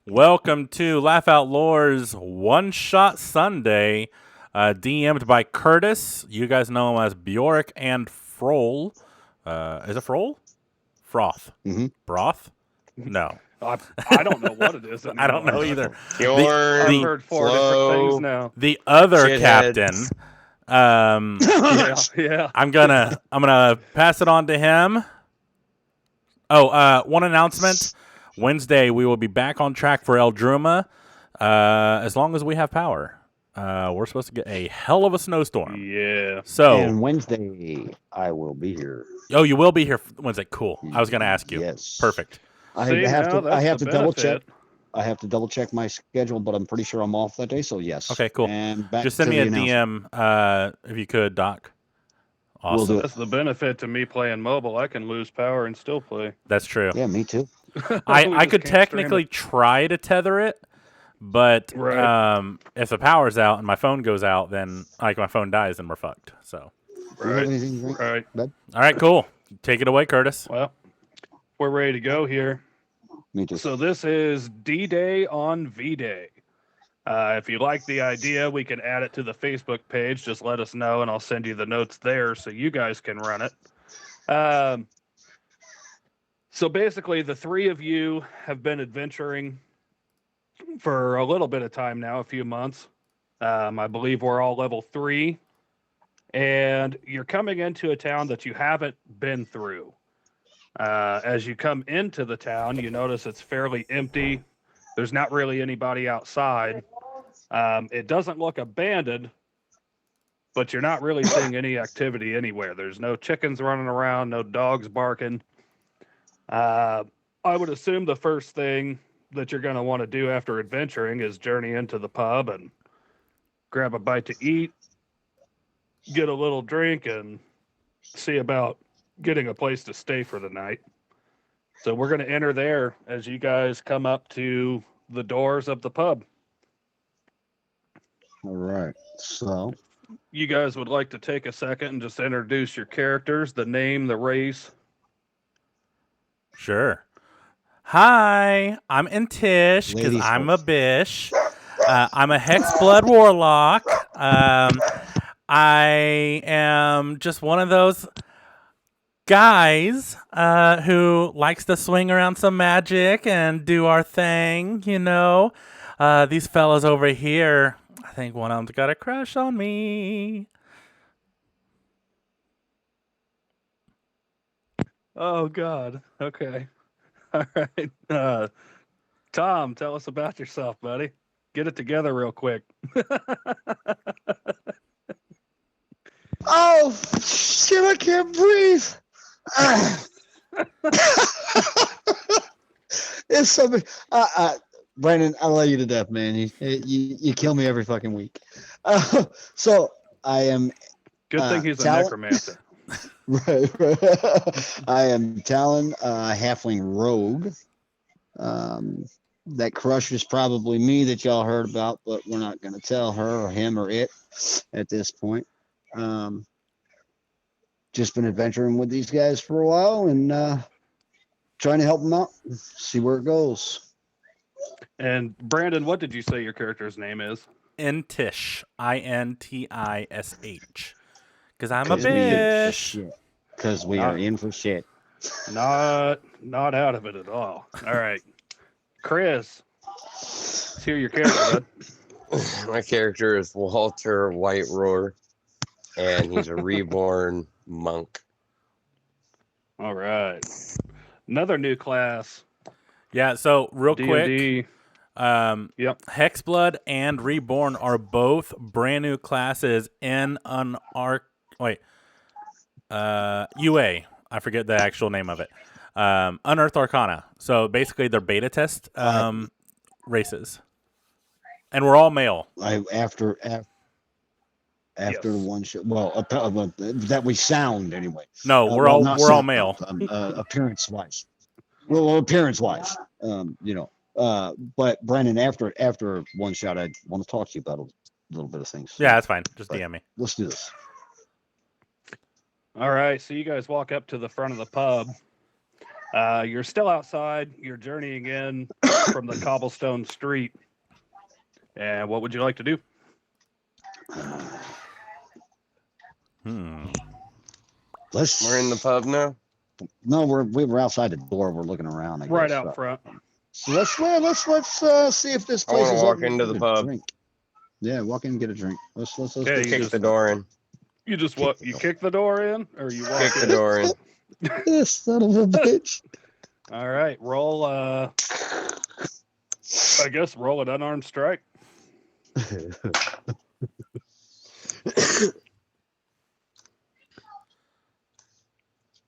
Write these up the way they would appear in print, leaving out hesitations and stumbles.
Welcome to Laugh Out Lore's One Shot Sunday, DM'd by Curtis. You guys know him as Bjork and Froll. Is it Froll? Froth. Mm-hmm. Broth? No. I don't know what it is anymore. I don't know either. I've heard four different things now. The other Shitheads. captain. Yeah. I'm gonna pass it on to him. Oh, one announcement. Wednesday we will be back on track for Eldruma, as long as we have power. We're supposed to get a hell of a snowstorm. Yeah. So And Wednesday, I will be here. Oh, you will be here Wednesday. Cool. I was gonna ask you. Yes. Perfect. I See, have now to. that's I have the to double check. benefit. I have to double check my schedule, but I'm pretty sure I'm off that day. So yes. Okay, cool. And back Just send to me a the announcement. DM if you could, Doc. We'll Awesome. do it. That's the benefit to me playing mobile. I can lose power and still play. That's true. Yeah, me too. I We could just can't stream technically try to tether it, but Right. if the power's out and my phone goes out, then like my phone dies, then we're fucked. So, Do you have Right. anything to drink, Right. bud? all right, cool. Take it away, Curtis. Well, we're ready to go here. Me too. So this is D-Day on V-Day. If you like the idea, we can add it to the Facebook page. Just let us know, and I'll send you the notes there so you guys can run it. So basically, the three of you have been adventuring for a little bit of time now, a few months. I believe we're all level 3. And you're coming into a town that you haven't been through. As you come into the town, you notice it's fairly empty. There's not really anybody outside. It doesn't look abandoned, but you're not really seeing any activity anywhere. There's no chickens running around, no dogs barking. I would assume the first thing that you're going to want to do after adventuring is journey into the pub and grab a bite to eat, get a little drink, and see about getting a place to stay for the night. So we're going to enter there as you guys come up to the doors of the pub. All right. So You guys would like to take a second and just introduce your characters, the name, the race. Sure. Hi, I'm Intish because Ladies I'm a first. bish. I'm a Hexblood Warlock. I am just one of those guys who likes to swing around some magic and do our thing, you know. These fellas over here, I think one of them's got a crush on me. Oh, God. Okay. All right. Tom, tell us about yourself, buddy. Get it together real quick. Oh shit! I can't breathe. It's something. Brandon, I love you to death, man. You kill me every fucking week. So I am. Good thing he's a Talon- necromancer. Right. I am Talon, halfling rogue. That crush is probably me that y'all heard about, but we're not going to tell her or him or it at this point. Just been adventuring with these guys for a while and trying to help them out, see where it goes. And Brandon, what did you say your character's name is? Intish. Intish. Because I'm a 'Cause we in for bitch. shit. Because we are in for shit. Not out of it at all. All right. Chris, let's hear your character, bud. My character is Walter Whiteroar, and he's a reborn monk. All right. Another new class. Yeah, so real quick, D&D. Yep. Hexblood and Reborn are both brand new classes in UA. I forget the actual name of it. Unearthed Arcana. So basically, they're beta test races, and we're all male. After Yes. the one show, well, that we sound anyway. No, we're all male. Appearance wise. Well, appearance wise, but Brandon, after one shot, I want to talk to you about a little bit of things. Yeah, that's fine. Just Right. DM me. Let's do this. All right. So you guys walk up to the front of the pub. You're still outside. You're journeying in from the cobblestone street. And what would you like to do? Let's. We're in the pub now. No, we were outside the door. We're looking around. I guess. Right out front. So let's see if this I place wanna is walk open into to the get a pub. drink. Yeah, walk in and get a drink. Let's Okay, get you Kick just- the door in. You just what? You kick the door in, or you walk Kick the in? door in. this son of a bitch. All right, roll. I guess roll an unarmed strike.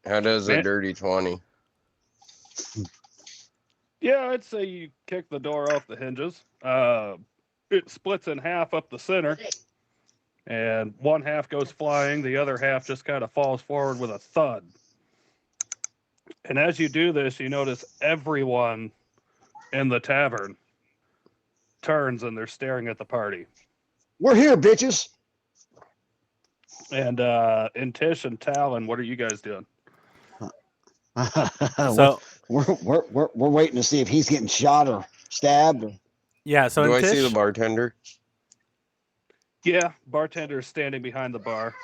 How does a Man. dirty 20? Yeah, I'd say you kick the door off the hinges. It splits in half up the center, and one half goes flying. The other half just kind of falls forward with a thud. And as you do this, you notice everyone in the tavern turns and they're staring at the party. We're here, bitches. And Tish and Talon, what are you guys doing? So we're waiting to see if he's getting shot or stabbed. yeah, so Do in I see the Tish, bartender? Yeah, bartender is standing behind the bar.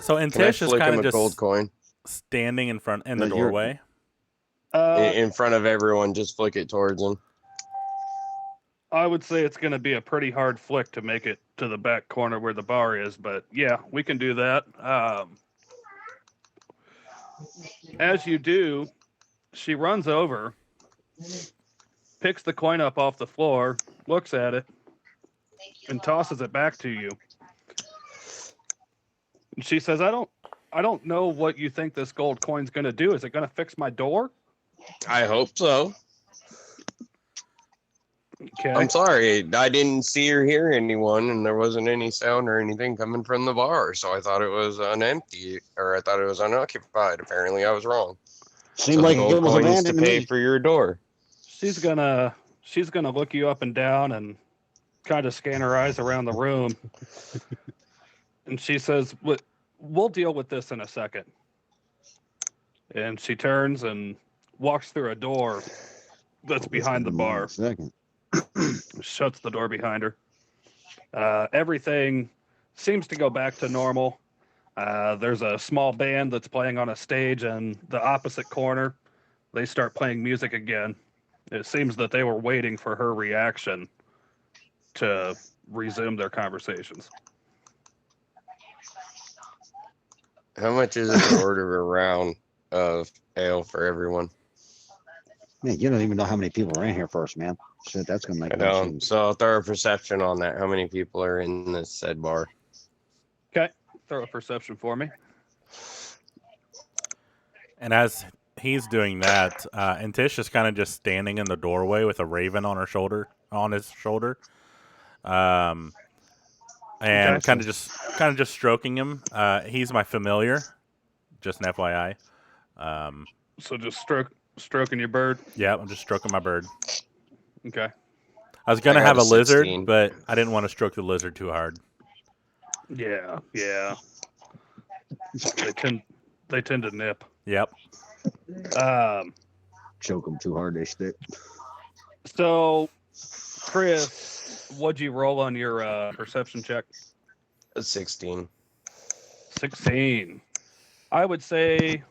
so in Can I Tish is flick kind him of a gold just coin standing in front in No, the you're- doorway. in front of everyone? Just flick it towards him. I would say it's going to be a pretty hard flick to make it to the back corner where the bar is, but yeah, we can do that. As you do, she runs over, picks the coin up off the floor, looks at it, and tosses it back to you. And she says, I don't know what you think this gold coin's going to do. Is it going to fix my door? I hope so. Okay. I'm sorry. I didn't see or hear anyone, and there wasn't any sound or anything coming from the bar, so I thought it was unempty, or I thought it was unoccupied. Apparently, I was wrong. Seemed So like the it gold was coins to abandoned to pay me. for your door. She's gonna look you up and down and kind of scan her eyes around the room. And she says, we'll deal with this in a second. And she turns and walks through a door that's behind the bar. Second. Shuts the door behind her. Everything seems to go back to normal. There's a small band that's playing on a stage in the opposite corner. They start playing music again. It seems that they were waiting for her reaction to resume their conversations. How much is it to order a round of ale for everyone? Man, you don't even know how many people are in here first, man. Shit, that's gonna make I no know. sense. So I'll throw a perception on that. How many people are in this said bar? Okay, throw a perception for me. And as he's doing that, and Tish is kind of just standing in the doorway with a raven on his shoulder, and Okay. kind of just stroking him. He's my familiar, just an FYI. So just stroking your bird. Yeah, I'm just stroking my bird. Okay. I was gonna I got have a a lizard, 16. but I didn't want to stroke the lizard too hard. Yeah. They tend to nip. Yep. Choke them too hard, they stick. So, Chris, what'd you roll on your perception check? A 16. 16. I would say,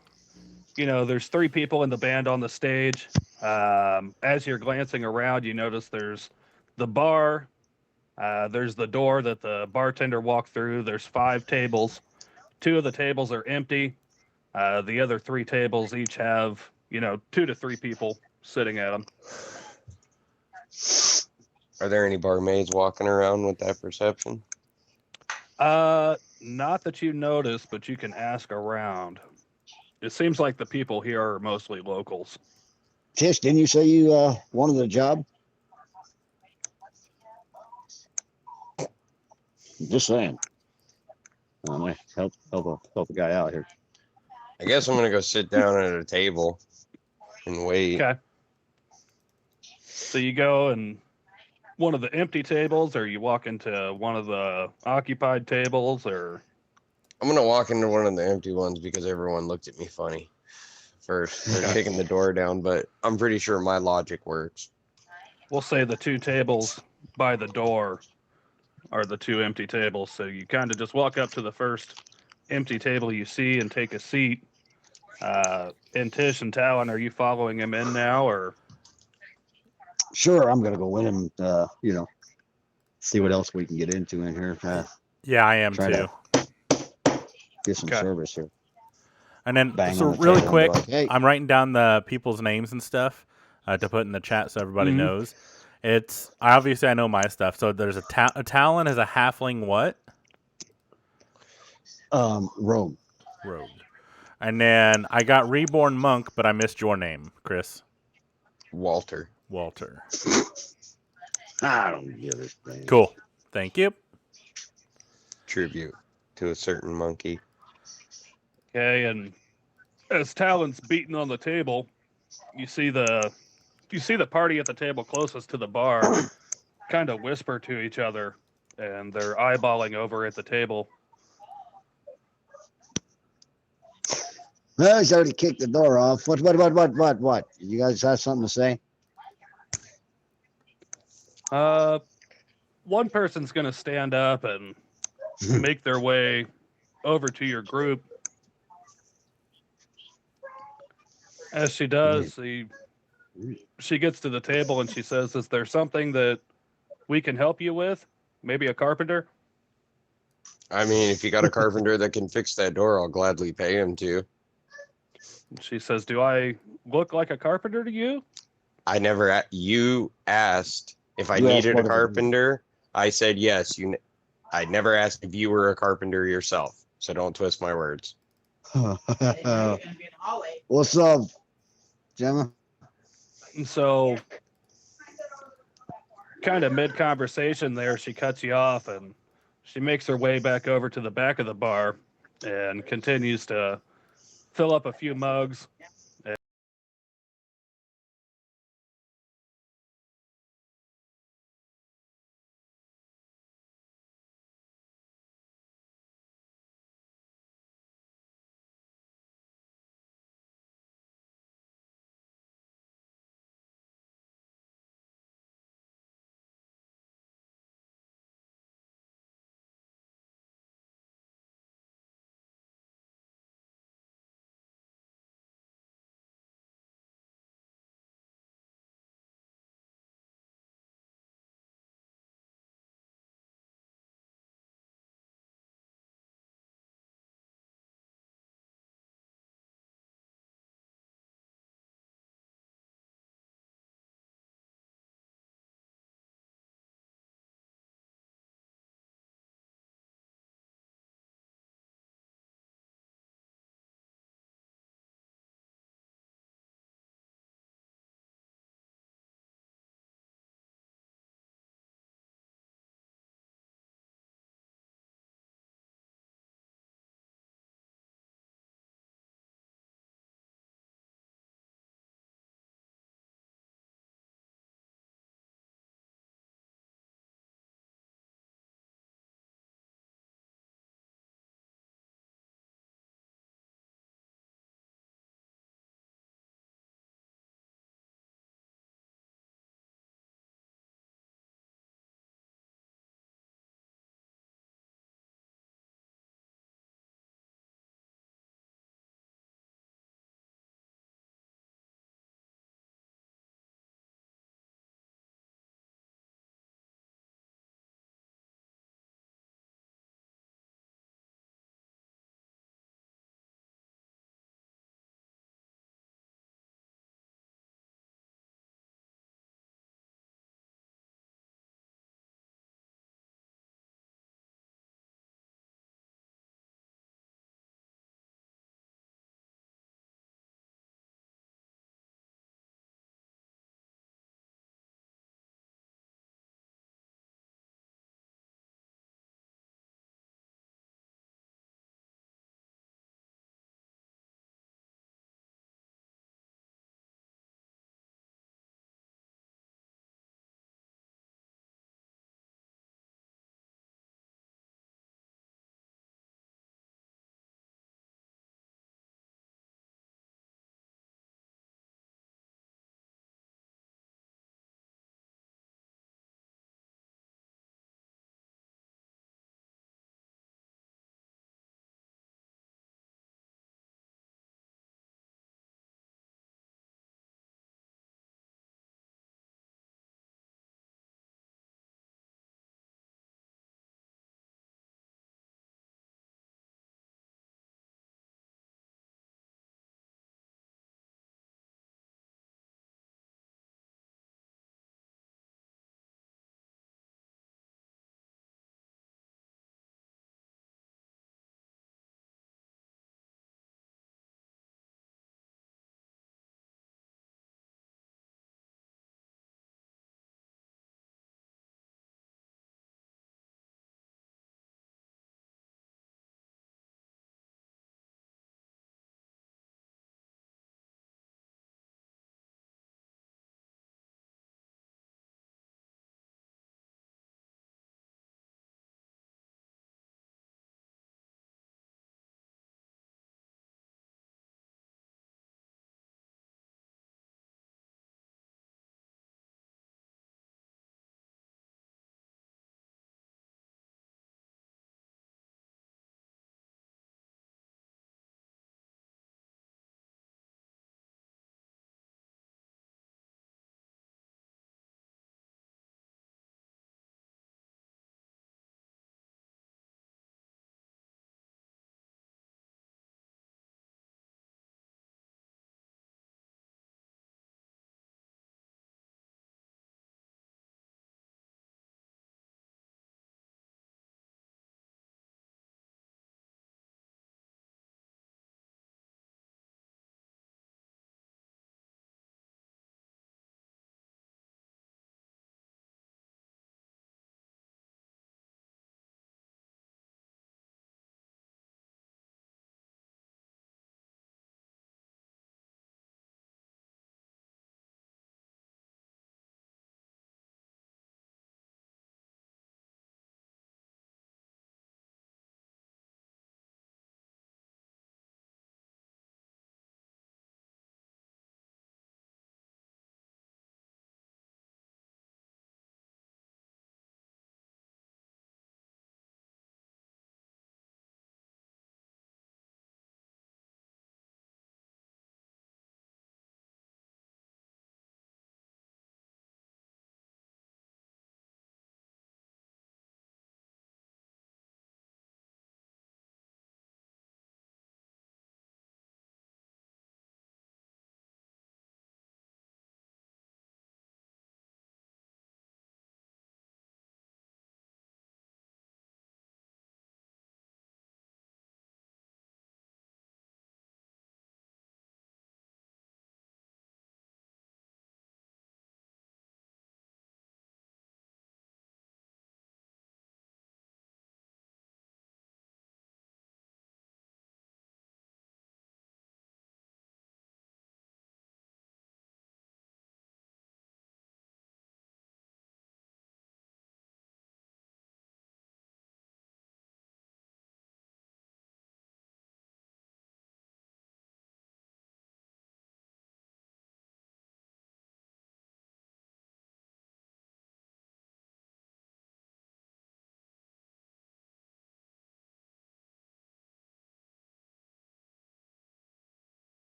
there's 3 people in the band on the stage. As you're glancing around, you notice there's the bar. There's the door that the bartender walked through. There's 5 tables. 2 of the tables are empty. The other 3 tables each have, 2 to 3 people sitting at them. Are there any barmaids walking around with that perception? Not that you notice, but you can ask around. It seems like the people here are mostly locals. Tish, didn't you say you wanted a job? Just saying. I'm gonna help a guy out here. I guess I'm gonna go sit down at a table and wait. Okay. So you go and one of the empty tables, or you walk into one of the occupied tables, or I'm gonna walk into one of the empty ones because everyone looked at me funny first. They're kicking the door down, but I'm pretty sure my logic works. We'll say the two tables by the door are the two empty tables. So you kind of just walk up to the first empty table you see and take a seat. And Tish and Talon, are you following him in now, or? Sure, I'm gonna go in and see what else we can get into in here. Yeah, I am Try too. to get some Okay. service here. And then, Bang so on the really table and be quick, like, hey. I'm writing down the people's names and stuff to put in the chat so everybody Mhm. knows. It's obviously I know my stuff. So there's a Talon is a halfling what? Rogue. Rogue. And then I got Reborn Monk, but I missed your name, Chris. Walter. Walter. I don't give it. Man. Cool. Thank you. Tribute to a certain monkey. Okay, and as Talon's beating on the table, you see the party at the table closest to the bar kind of whisper to each other, and they're eyeballing over at the table. Well, he's already kicked the door off. What? You guys have something to say? One person's going to stand up and make their way over to your group. As she does, she gets to the table and she says, "Is there something that we can help you with? Maybe a carpenter?" I mean, if you got a carpenter that can fix that door, I'll gladly pay him to. She says, "Do I look like a carpenter to you?" I never. You asked if I You asked needed what a it was. carpenter. I said yes. I never asked if you were a carpenter yourself. So don't twist my words. What's up, Gemma? And so, kind of mid-conversation there, she cuts you off and she makes her way back over to the back of the bar and continues to fill up a few mugs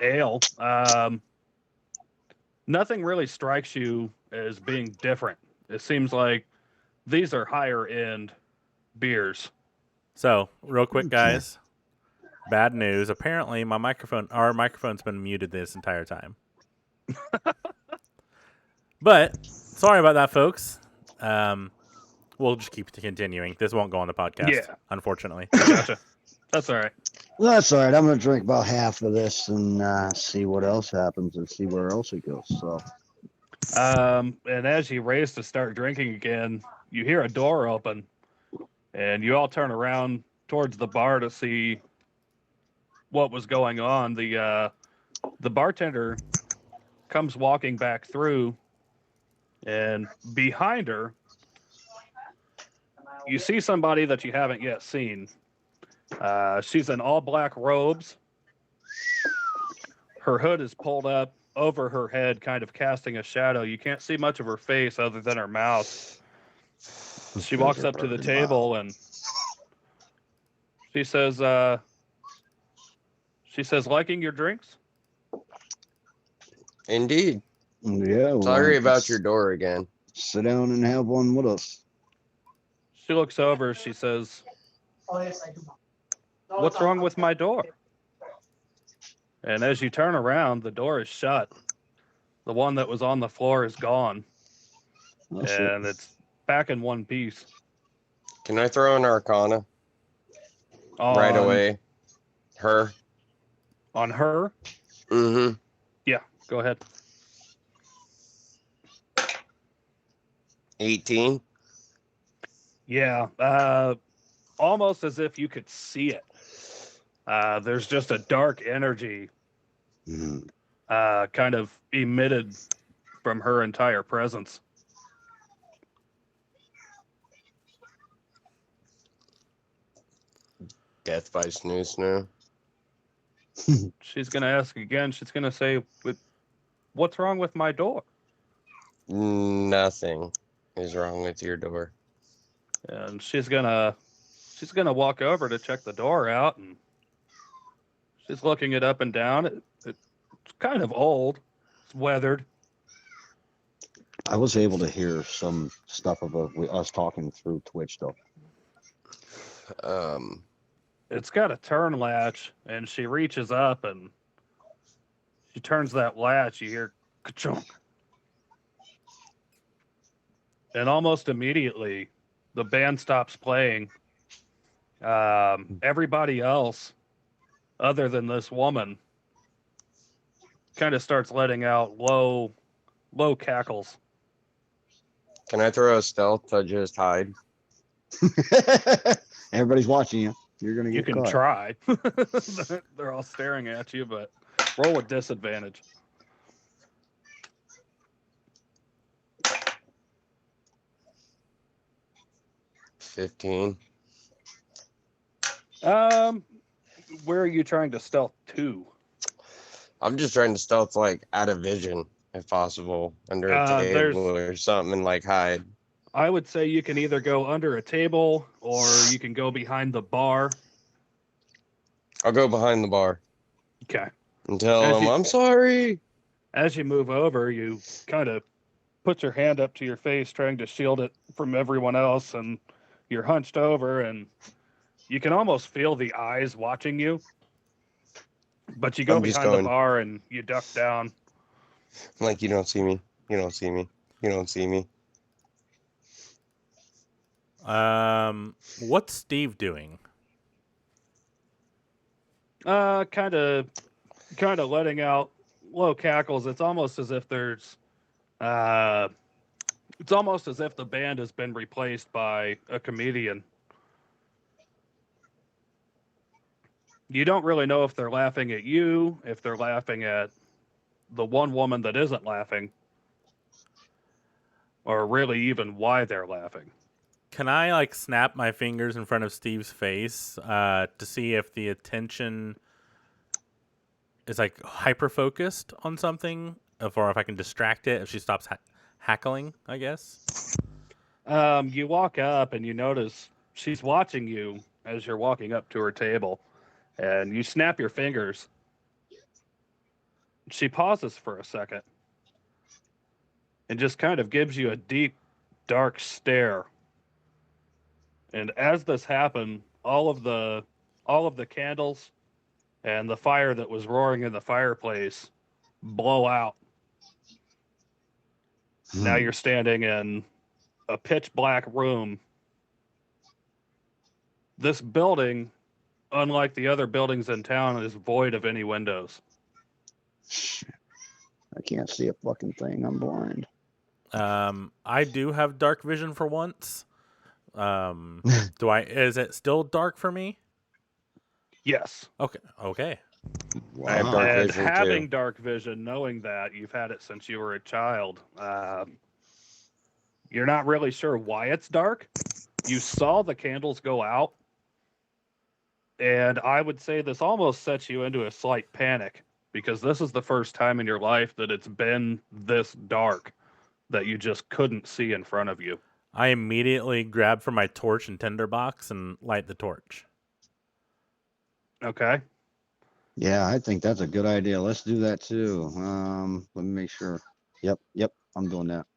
ale. Nothing really strikes you as being different. It seems like these are higher end beers. So, real quick, Okay. guys. Bad news. Apparently, our microphone's been muted this entire time. But sorry about that, folks. We'll just keep continuing. This won't go on the podcast, Yeah. unfortunately. Gotcha. That's all right. Well, that's all right. I'm going to drink about half of this and see what else happens and see where else it goes. So, And as you race to start drinking again, you hear a door open, and you all turn around towards the bar to see what was going on. The bartender comes walking back through, and behind her, you see somebody that you haven't yet seen. She's in all black robes. Her hood is pulled up over her head, kind of casting a shadow. You can't see much of her face other than her mouth. She walks up to the table and she says, liking your drinks? Indeed. Yeah. Well, Sorry about your door again. Sit down and have one with us. She looks over. She says, what's wrong with my door? And as you turn around, the door is shut. The one that was on the floor is gone. That's And it's back in one piece. Can I throw an Arcana right away? Her. On her? Mm-hmm. Yeah, go ahead. 18. Yeah, almost as if you could see it. There's just a dark energy Mhm. kind of emitted from her entire presence. Death by Snoo Snoo. She's going to ask again. She's going to say, what's wrong with my door? Nothing is wrong with your door. And she's going to walk over to check the door out, and she's looking it up and down. It's kind of old. It's weathered. I was able to hear some stuff about us talking through Twitch, though. It's got a turn latch, and she reaches up and she turns that latch. You hear ka-chunk. And almost immediately, the band stops playing. Everybody else, other than this woman, kind of starts letting out low cackles. Can I throw a stealth to just hide? Everybody's watching you. You're gonna You get can caught. try. They're all staring at you, but roll with disadvantage. $15. Where are you trying to stealth to? I'm just trying to stealth like out of vision, if possible, under a table or something, and like hide. I would say you can either go under a table or you can go behind the bar. I'll go behind the bar Okay. and tell them I'm sorry. As you move over, you kind of put your hand up to your face, trying to shield it from everyone else, and you're hunched over, and you can almost feel the eyes watching you. But you go behind the bar and you duck down. Like, you don't see me. You don't see me. You don't see me. What's Steve doing? Kind of letting out low cackles. It's almost as if there's, it's almost as if the band has been replaced by a comedian. You don't really know if they're laughing at you, if they're laughing at the one woman that isn't laughing, or really even why they're laughing. Can I like snap my fingers in front of Steve's face to see if the attention is like hyper focused on something, or if I can distract it if she stops hackling? I guess. You walk up and you notice she's watching you as you're walking up to her table, and you snap your fingers, She pauses for a second and just kind of gives you a deep, dark stare. And as this happened, all of the candles and the fire that was roaring in the fireplace blow out. Now you're standing in a pitch black room. This building, unlike the other buildings in town, is void of any windows. I can't see a fucking thing. I'm blind. I do have dark vision for once. Is it still dark for me? Yes. Okay. I have Wow. dark And vision having too. dark vision, knowing that you've had it since you were a child, you're not really sure why it's dark. You saw the candles go out, and I would say this almost sets you into a slight panic because this is the first time in your life that it's been this dark that you just couldn't see in front of you. I immediately grab for my torch and tinderbox and light the torch. Okay. Yeah, I think that's a good idea. Let's do that too. Let me make sure. Yep, I'm doing that.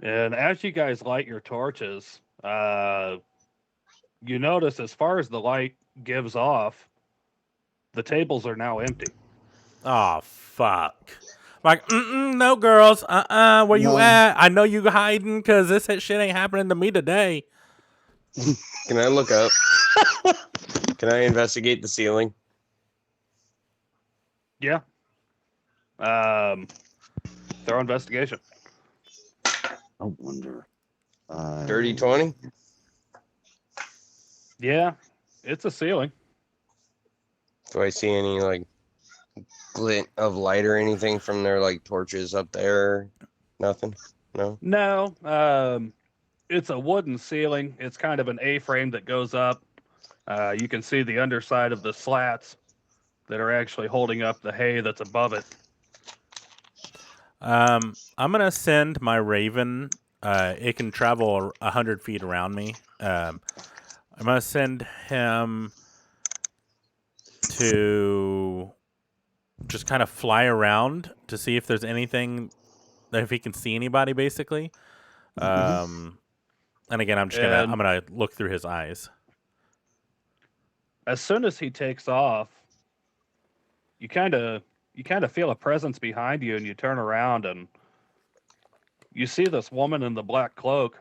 And as you guys light your torches, you notice as far as the light gives off, the tables are now empty. Oh, fuck. Like, no, girls. Where you No. at? I know you hiding because this shit ain't happening to me today. Can I look up? Can I investigate the ceiling? Yeah. Throw investigation. I wonder. Dirty 20? Yeah, it's a ceiling. Do I see any like glint of light or anything from their like torches up there? Nothing? No? No, it's a wooden ceiling. It's kind of an A-frame that goes up. You can see the underside of the slats that are actually holding up the hay that's above it. I'm gonna send my raven. It can travel 100 feet around me. I'm gonna send him to just kind of fly around to see if there's anything, if he can see anybody, basically. And again, I'm gonna look through his eyes. As soon as he takes off, you kind of feel a presence behind you, and you turn around and you see this woman in the black cloak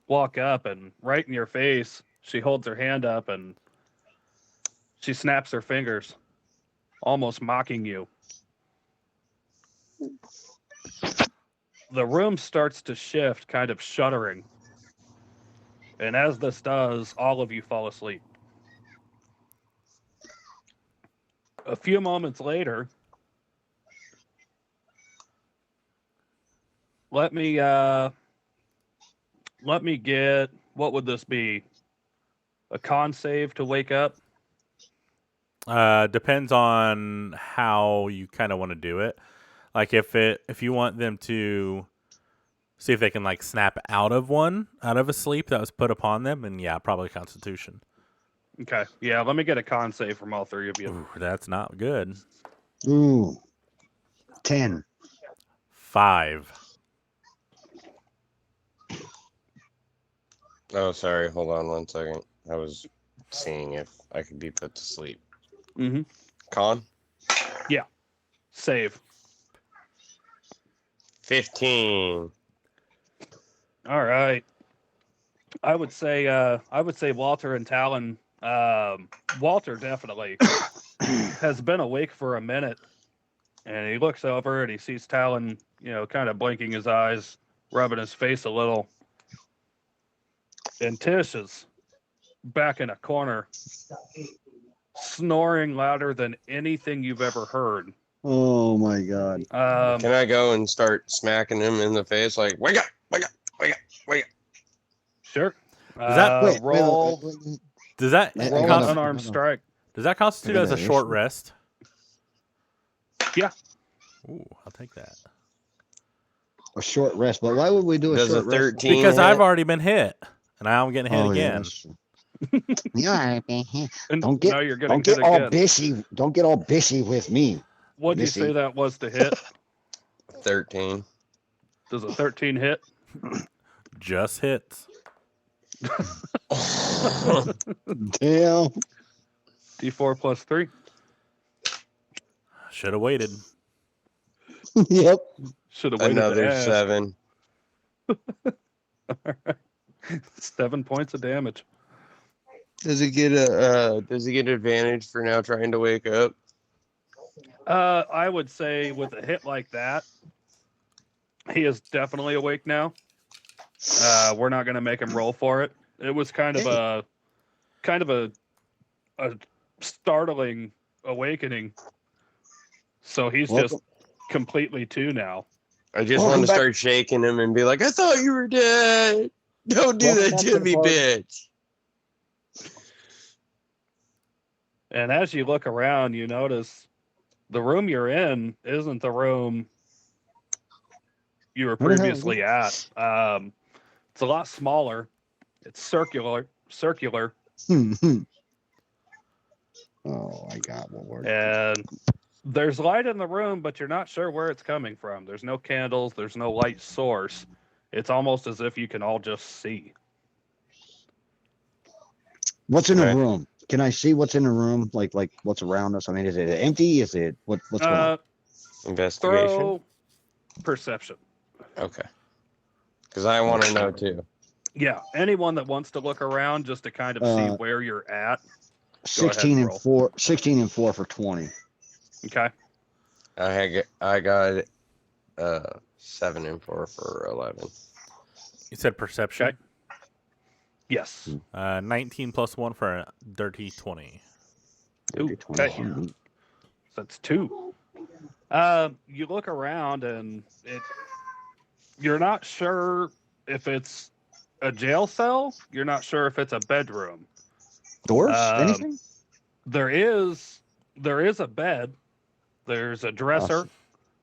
walk up, and right in your face, she holds her hand up and she snaps her fingers, almost mocking you. The room starts to shift, kind of shuddering. And as this does, all of you fall asleep. A few moments later, let me get, what would this be? A con save to wake up? Depends on how you kind of want to do it. Like if you want them to see if they can like snap out of a sleep that was put upon them, and yeah, probably Constitution. Okay, yeah, let me get a con save from all three of you. Ooh, that's not good. Ooh. 10. 5. Oh, sorry. Hold on 1 second. I was seeing if I could be put to sleep. Mm-hmm. Con? Save. 15. All right. I would say Walter and Talon. Walter definitely has been awake for a minute, and he looks over and he sees Talon, kind of blinking his eyes, rubbing his face a little. And Tish is back in a corner, snoring louder than anything you've ever heard. Oh my God. Can I go and start smacking him in the face like, wake up, wake up, wake up, wake up? Sure. Does that- Roll Does that Wait, roll hold an on. unarmed strike? does that constitute Look at as a that. short rest? Yeah. Ooh, I'll take that. A short rest, but why would we do a Does a short rest? 13 Because hit? I've already been hit, and now I'm getting hit Oh, yeah, again. that's true. You already been here. And Don't get- now you're getting Don't get hit all again. bishy. Don't get all bishy with me. What'd you Missy. say that was to hit? 13. Does a 13 hit? Just hits. Damn. D4 plus 3. Should have waited. Yep. Should have waited Another to ask. 7. 7 points of damage. Does he get advantage for now trying to wake up? I would say with a hit like that, he is definitely awake now. We're not going to make him roll for it. It was kind of a startling awakening. So he's just completely 2 now. I just Welcome want to back. start shaking him and be like, I thought you were dead. Don't do Welcome that back to to the me, party. bitch. And as you look around, you notice the room you're in isn't the room you were Where the hell is previously at. It's a lot smaller. It's circular. Oh, I got what word. And there's light in the room, but you're not sure where it's coming from. There's no candles. There's no light source. It's almost as if you can all just see. What's in Okay. the room? Can I see what's in the room? Like what's around us? I mean, is it empty? Is it what's going on? Investigation? Throw perception. Okay. Because I want to know too. Yeah, anyone that wants to look around just to kind of see where you're at. 16 and roll. 4. 16 and 4 for 20. Okay. I got 7 and 4 for 11. You said perception. Okay. Yes. 19 plus 1 for a dirty 20. Ooh, okay. So that's 2. You look around and you're not sure if it's a jail cell. You're not sure if it's a bedroom. Doors? Anything? There is a bed. There's a dresser.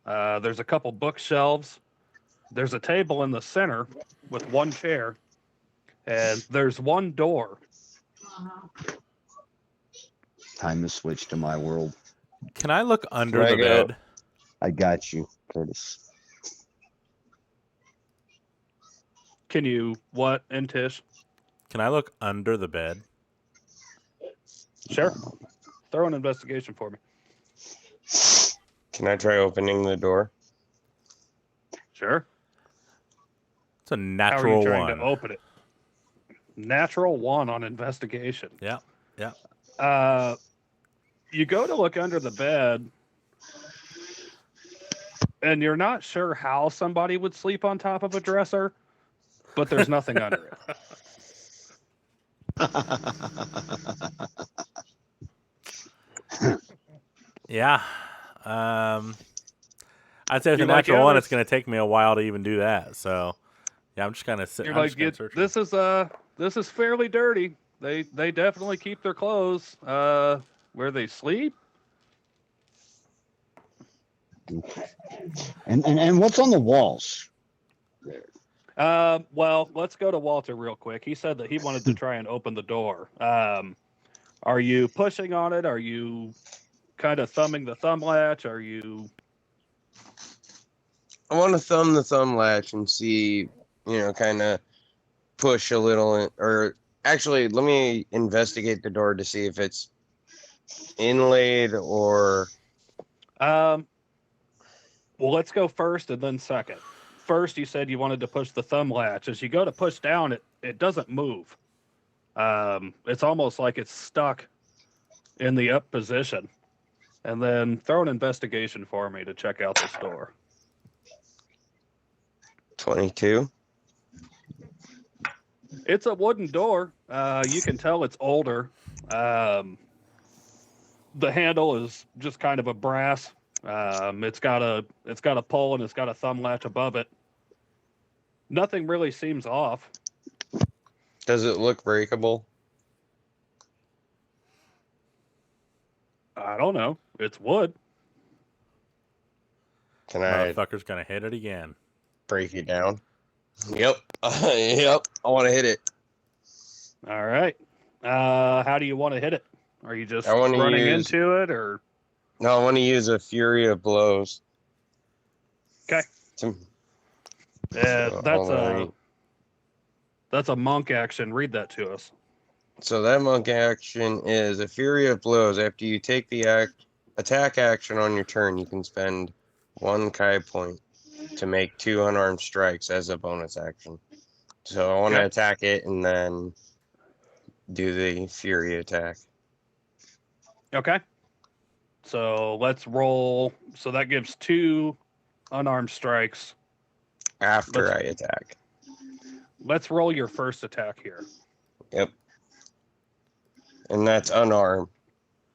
There's a couple bookshelves. There's a table in the center with one chair. And there's one door. Time to switch to my world. Can I look under Can I the go? bed? I got you, Curtis. Can you what, Intish? Can I look under the bed? Sure. Throw an investigation for me. Can I try opening the door? Sure. It's a How are natural you trying 1. to open it? Natural 1 on investigation. Yeah. You go to look under the bed, and you're not sure how somebody would sleep on top of a dresser, but there's nothing under it. Yeah. I'd say with You're a like, natural yeah, 1, it's there's- going to take me a while to even do that. So, yeah, I'm just kind of sitting. You're like, this is fairly dirty. They definitely keep their clothes where they sleep. And what's on the walls? Well, let's go to Walter real quick. He said that he wanted to try and open the door. Are you pushing on it? Are you kind of thumbing the thumb latch? Are you? I want to thumb the thumb latch and see, kind of push a little, or actually, let me investigate the door to see if it's inlaid or. Well, let's go first and then second. First, you said you wanted to push the thumb latch. As you go to push down, it doesn't move. It's almost like it's stuck in the up position. And then throw an investigation for me to check out this door. 22. It's a wooden door. You can tell it's older. The handle is just kind of a brass. It's got a pull and it's got a thumb latch above it. Nothing really seems off. Does it look breakable? I don't know. It's wood. Can I Motherfucker's going to hit it again. break it down? Yep. Yep. I want to hit it. All right. How do you want to hit it? Are you just I wanna running use- into it, or No, I want to use a Fury of Blows. Okay. To- That's that's a monk action. Read that to us. So that monk action is a Fury of Blows. After you take the attack action on your turn, you can spend 1 Kai point to make 2 unarmed strikes as a bonus action. So I want to Okay. attack it and then do the Fury attack. Okay. So let's roll. So that gives 2 unarmed strikes. After Let's- I attack. Let's roll your first attack here. Yep. And that's unarmed.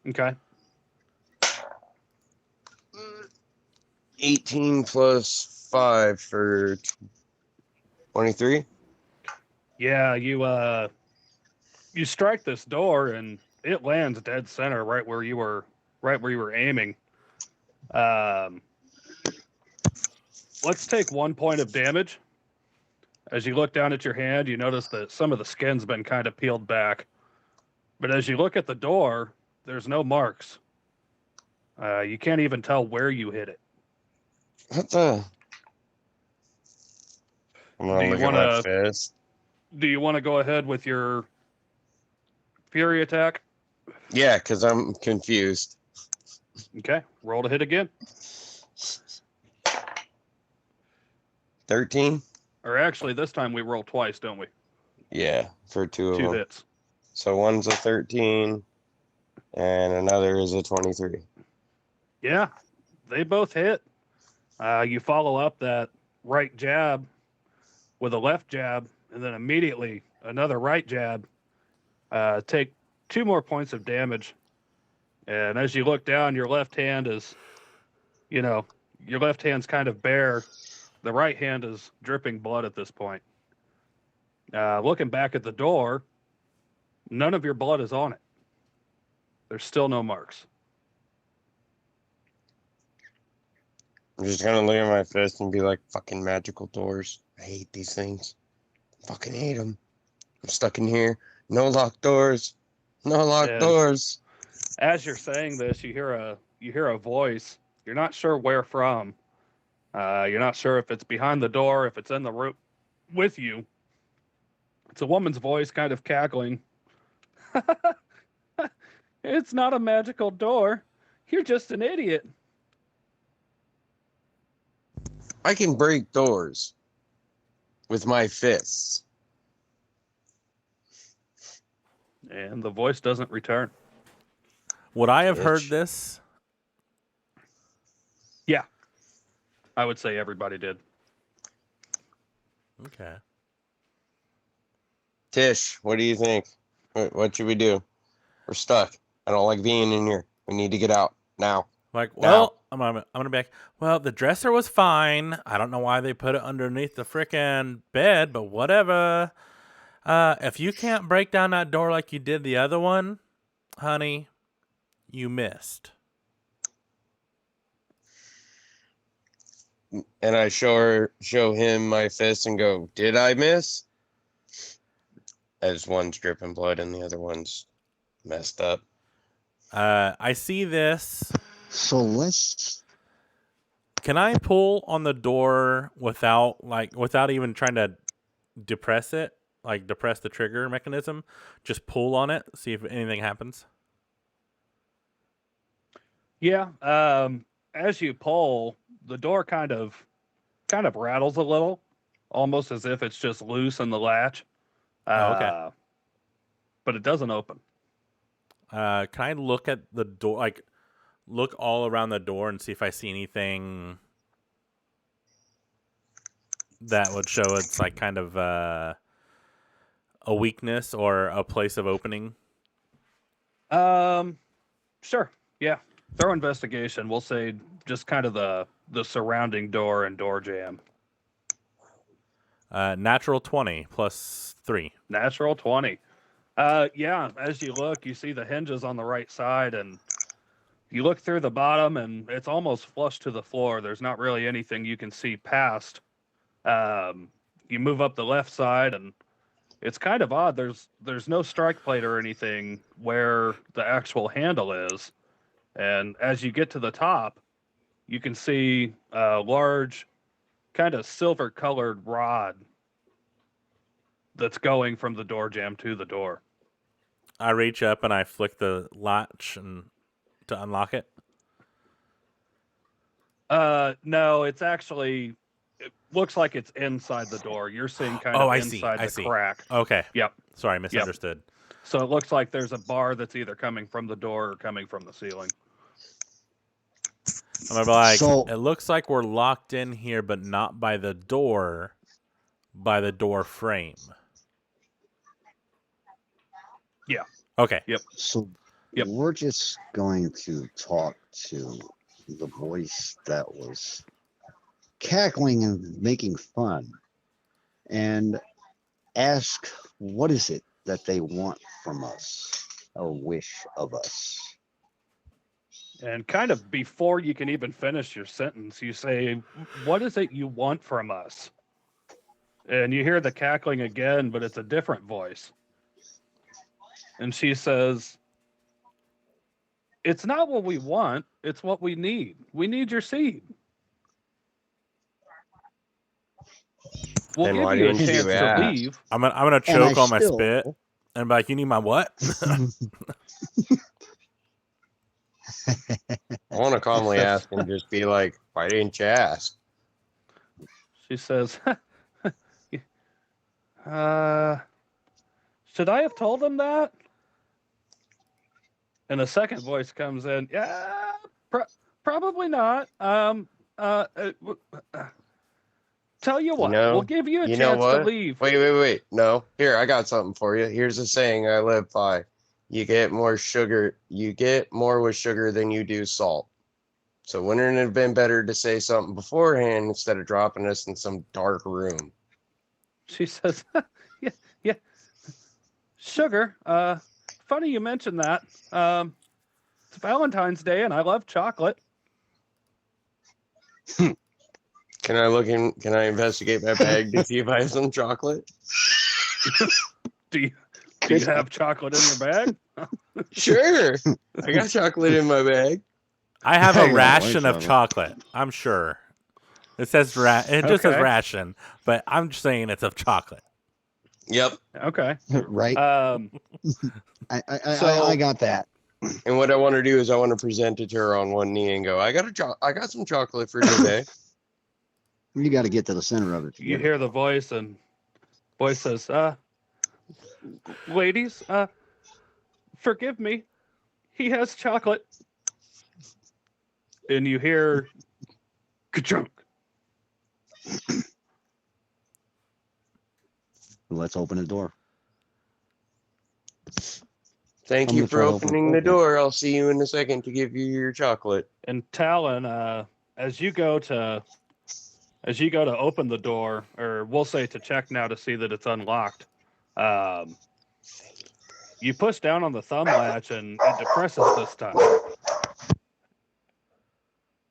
Okay. 18 plus 5 for 23. Yeah, you strike this door and it lands dead center right where you were aiming. Let's take 1 point of damage. As you look down at your hand, you notice that some of the skin's been kind of peeled back. But as you look at the door, there's no marks. You can't even tell where you hit it. What the? I'm Do gonna you look at my wanna- fist. Do you want to go ahead with your fury attack? Yeah, because I'm confused. Okay, roll to hit again. 13? Or actually, this time we roll twice, don't we? Yeah, for 2 of 2 them. hits. So one's a 13 and another is a 23. Yeah, they both hit. You follow up that right jab with a left jab, and then immediately another right jab. Take 2 more points of damage. And as you look down, your left hand is, your left hand's kind of bare. The right hand is dripping blood at this point. Looking back at the door, none of your blood is on it. There's still no marks. I'm just gonna look at my fist and be like, fucking magical doors. I hate these things. Fucking hate them. I'm stuck in here. No locked doors. No locked And- doors. As you're saying this, you hear a voice. You're not sure where from. You're not sure if it's behind the door, if it's in the room with you. It's a woman's voice, kind of cackling. It's not a magical door. You're just an idiot. I can break doors with my fists. And the voice doesn't return. Would I have heard Bitch. this? I would say everybody did. Okay. Tish, what do you think? What should we do? We're stuck. I don't like being in here. We need to get out now. Like, Now. well, I'm gonna be like, well, the dresser was fine. I don't know why they put it underneath the frickin' bed, but whatever. If you can't break down that door like you did the other one, honey, you missed. And I show him my fist and go, did I miss? As one's dripping blood and the other one's messed up. I see this. So let's. Can I pull on the door without even trying to depress it? Like depress the trigger mechanism? Just pull on it, see if anything happens. Yeah. As you pull, the door kind of rattles a little, almost as if it's just loose in the latch. Okay. But it doesn't open. Can I look at the door, like look all around the door and see if I see anything that would show it's like kind of a weakness or a place of opening? Sure. Yeah. Throw investigation. We'll say just kind of the surrounding door and door jam. Natural 20 plus 3. Natural 20. Yeah, as you look, you see the hinges on the right side, and you look through the bottom, and it's almost flush to the floor. There's not really anything you can see past. You move up the left side, and it's kind of odd. There's no strike plate or anything where the actual handle is. And as you get to the top, you can see a large, kind of silver-colored rod that's going from the door jamb to the door. I reach up and I flick the latch to unlock it. No, it's actually, it looks like it's inside the door. You're seeing kind of I see. inside I the see. crack. Okay. Yep. Sorry, I misunderstood. So it looks like there's a bar that's either coming from the door or coming from the ceiling. I'm gonna be like, So- it looks like we're locked in here, but not by the door, by the door frame. Yeah. Okay. So Yep. we're just going to talk to the voice that was cackling and making fun and ask what is it that they want from us or wish of us. And kind of before you can even finish your sentence, you say, "What is it you want from us?" And you hear the cackling again, but it's a different voice. And she says, "It's not what we want, it's what we need. We need your seed. We'll Then give why you a didn't you chance to ask? leave." I'm gonna And choke I on my still- spit and be like, you need my what? I want to calmly ask and just be like, why didn't you ask? She says, should I have told them that? And a second voice comes in. Yeah, probably not. Tell you what, know- we'll give you a you know chance to what? leave. Wait. No. Here, I got something for you. Here's a saying I live by. You get more sugar. You get more with sugar than you do salt. So wouldn't it have been better to say something beforehand instead of dropping us in some dark room? She says, yeah. Sugar. Funny you mentioned that. It's Valentine's Day and I love chocolate. Can I investigate my bag to see if I have some chocolate? Do you have chocolate in your bag? Sure. I got chocolate in my bag. I have I a got ration white of chocolate. I'm sure. It says it just says Okay. ration, but I'm just saying it's of chocolate. Yep. Okay. Right? Um, I got that. And what I want to do is I want to present it to her on one knee and go, I got some chocolate for today. You got to get to the center of it. you hear the voice and voice says, ladies, forgive me. He has chocolate. And you hear ka-chunk. Let's open the door. Thank I'm you gonna for try to open opening it. the door. I'll see you in a second to give you your chocolate. And Talon, as you go to open the door, or we'll say to check now to see that it's unlocked, you push down on the thumb latch and it depresses this time.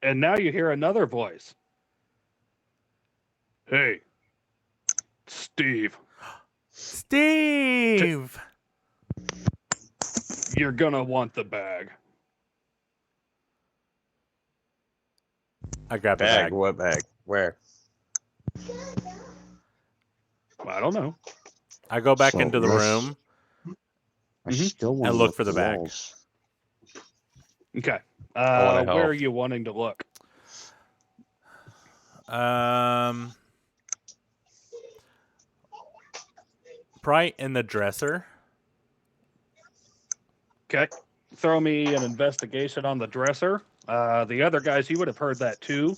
And now you hear another voice. Hey, Steve, Steve! you're gonna want the bag. I grab the Bag? bag. What bag? Where? I don't know. I go back So into the let's- room. I still want And to look for the bag. walls. Okay. wanna Where help. are you wanting to look? Probably in the dresser. Okay. Throw me an investigation on the dresser. The other guys, you would have heard that too.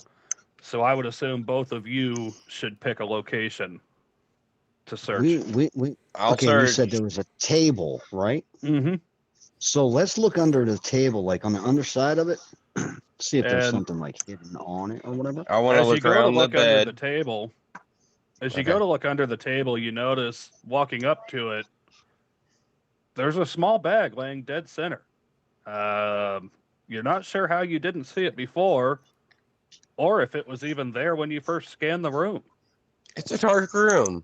So I would assume both of you should pick a location to search. We I'll okay, you search. said there was a table, right? Mm-hmm. So let's look under the table, like on the underside of it. See if there's And- something like hidden on it or whatever. I want to As you look go to around the look under the bed. table, as you Okay. go to look under the table, you notice walking up to it, there's a small bag laying dead center. You're not sure how you didn't see it before, or if it was even there when you first scanned the room. It's a dark room.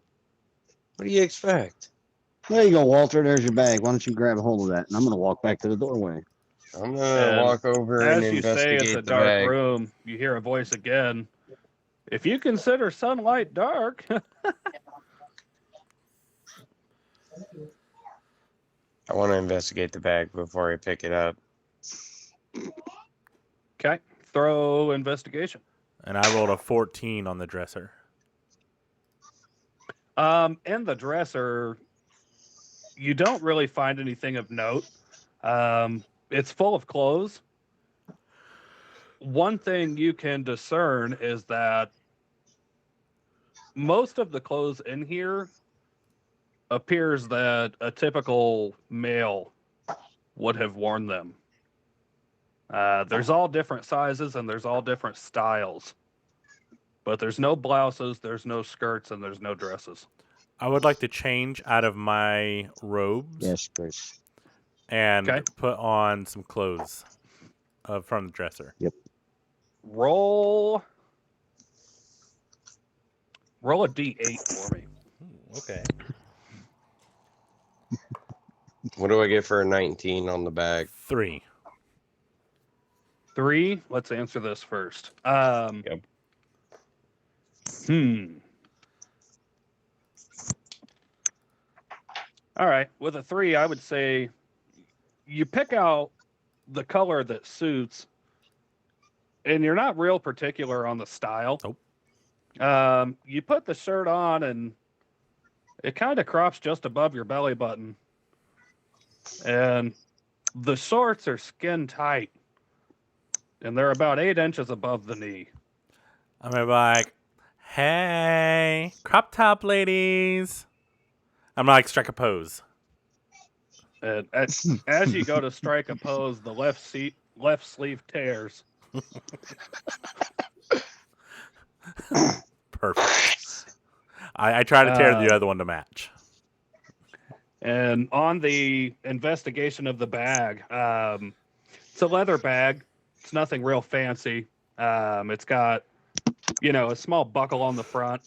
What do you expect? There you go, Walter. There's your bag. Why don't you grab a hold of that? And I'm going to walk back to the doorway. I'm gonna And walk over and as you say, it's a investigate the dark bag. room. You hear a voice again. If you consider sunlight dark. I want to investigate the bag before I pick it up. Okay. Throw investigation. And I rolled a 14 on the dresser. In the dresser, you don't really find anything of note. It's full of clothes. One thing you can discern is that most of the clothes in here appears that a typical male would have worn them. There's all different sizes and there's all different styles. But there's no blouses, there's no skirts, and there's no dresses. I would like to change out of my robes Yes, Chris. and Okay. put on some clothes from the dresser. Roll a d8 for me. Ooh, okay. What do I get for a 19 on the bag? 3. 3. Let's answer this first. Yep. All right. With a 3, I would say you pick out the color that suits, and you're not real particular on the style. Nope. You put the shirt on, and it kind of crops just above your belly button. And the shorts are skin tight, and they're about 8 inches above the knee. I'm gonna be like, hey, crop top ladies. I'm gonna like strike a pose. And as you go to strike a pose, the left sleeve tears. Perfect. I try to tear the other one to match. And on the investigation of the bag, it's a leather bag. It's nothing real fancy. It's got, a small buckle on the front.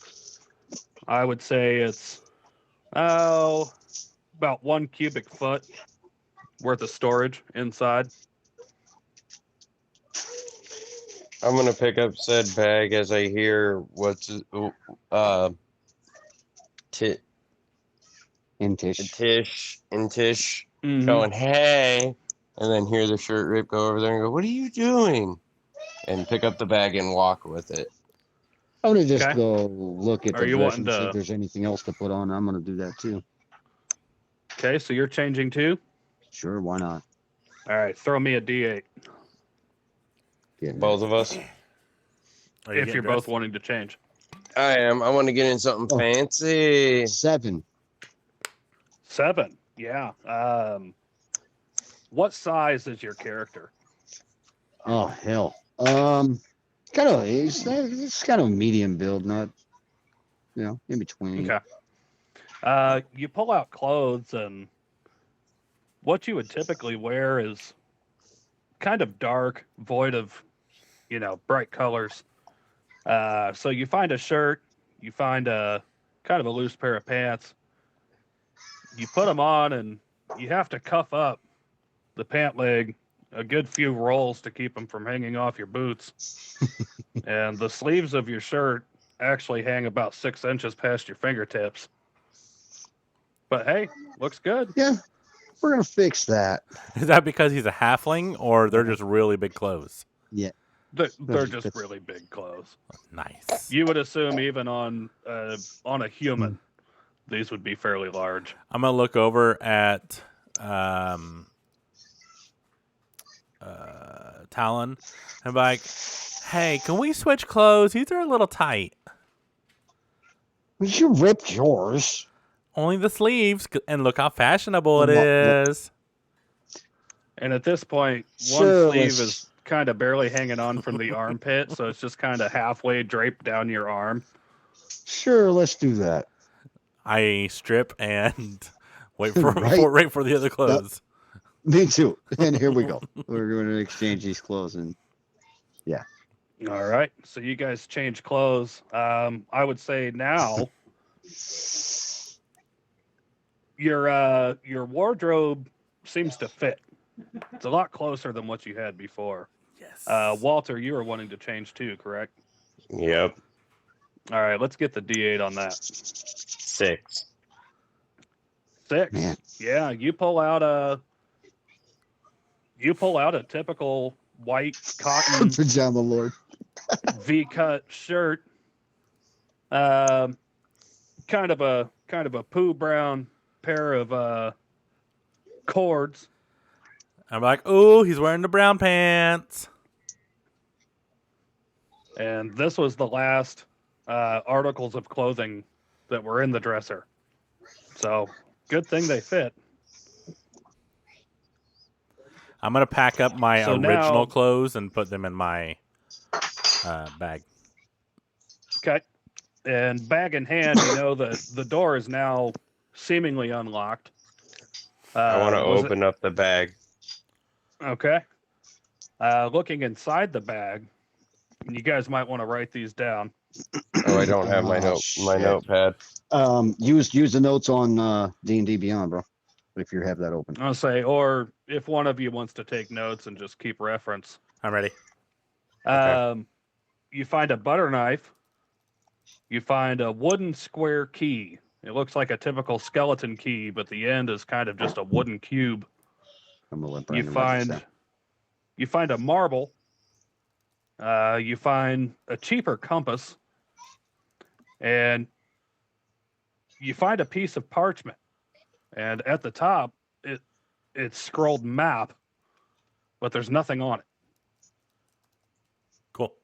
I would say it's, about 1 cubic foot worth of storage inside. I'm gonna pick up said bag as I hear what's Intish. Tish Mhm. going, hey, and then hear the shirt rip go over there and go, what are you doing? And pick up the bag and walk with it. I'm gonna just Okay. go look at Are the you dress wanting and see to- if there's anything else to put on. I'm gonna do that too. Okay, so you're changing too? Sure, why not? All right, throw me a d8 Both of us. Are you if getting you're dressed? both wanting to change. I am. I want to get in something Oh. fancy. 7. 7. Yeah. What size is your character? Oh hell. It's kind of medium build, not in between. Okay. You pull out clothes, and what you would typically wear is kind of dark, void of, bright colors. So you find a shirt, you find a kind of a loose pair of pants. You put them on, and you have to cuff up the pant leg a good few rolls to keep them from hanging off your boots. And the sleeves of your shirt actually hang about 6 inches past your fingertips. But hey, looks good. Yeah, we're gonna fix that. Is that because he's a halfling, or they're just really big clothes? They're just really big clothes. Nice. You would assume even on a human, these would be fairly large. I'm gonna look over at Talon and be like, hey, can we switch clothes? These are a little tight. You ripped yours. Only the sleeves, and look how fashionable it Well, is. And at this point, Sure, one sleeve let's- is kind of barely hanging on from the armpit, so it's just kind of halfway draped down your arm. Sure, let's do that. I strip and wait for Right. wait for the other clothes. Me too. And here we go. We're going to exchange these clothes, and All right, so you guys change clothes. I would say now your wardrobe seems to fit. It's a lot closer than what you had before. Yes. Walter, you were wanting to change too, correct? Yep. All right, let's get the D8 on that. 6. 6. Man. Yeah, you pull out a typical white cotton Pajama Lord. V-cut shirt. Kind of a poo brown pair of cords. I'm like, ooh, he's wearing the brown pants. And this was the last articles of clothing that were in the dresser. So good thing they fit. I'm gonna pack up my So original now- clothes and put them in my bag. Okay. And bag in hand, you know that the door is now seemingly unlocked. I want to was it- open up the bag. Okay. Looking inside the bag, you guys might want to write these down. Oh, I don't have my Oh, my shit. notepad. Use the notes on D&D Beyond, bro. If you have that open. I'll say, or if one of you wants to take notes and just keep reference. I'm ready. Okay. You find a butter knife. You find a wooden square key. It looks like a typical skeleton key, but the end is kind of just a wooden cube. I'm gonna let You Brandon write this down. find a marble. You find a cheaper compass, and you find a piece of parchment. And at the top, it's scrolled map, but there's nothing on it. Cool.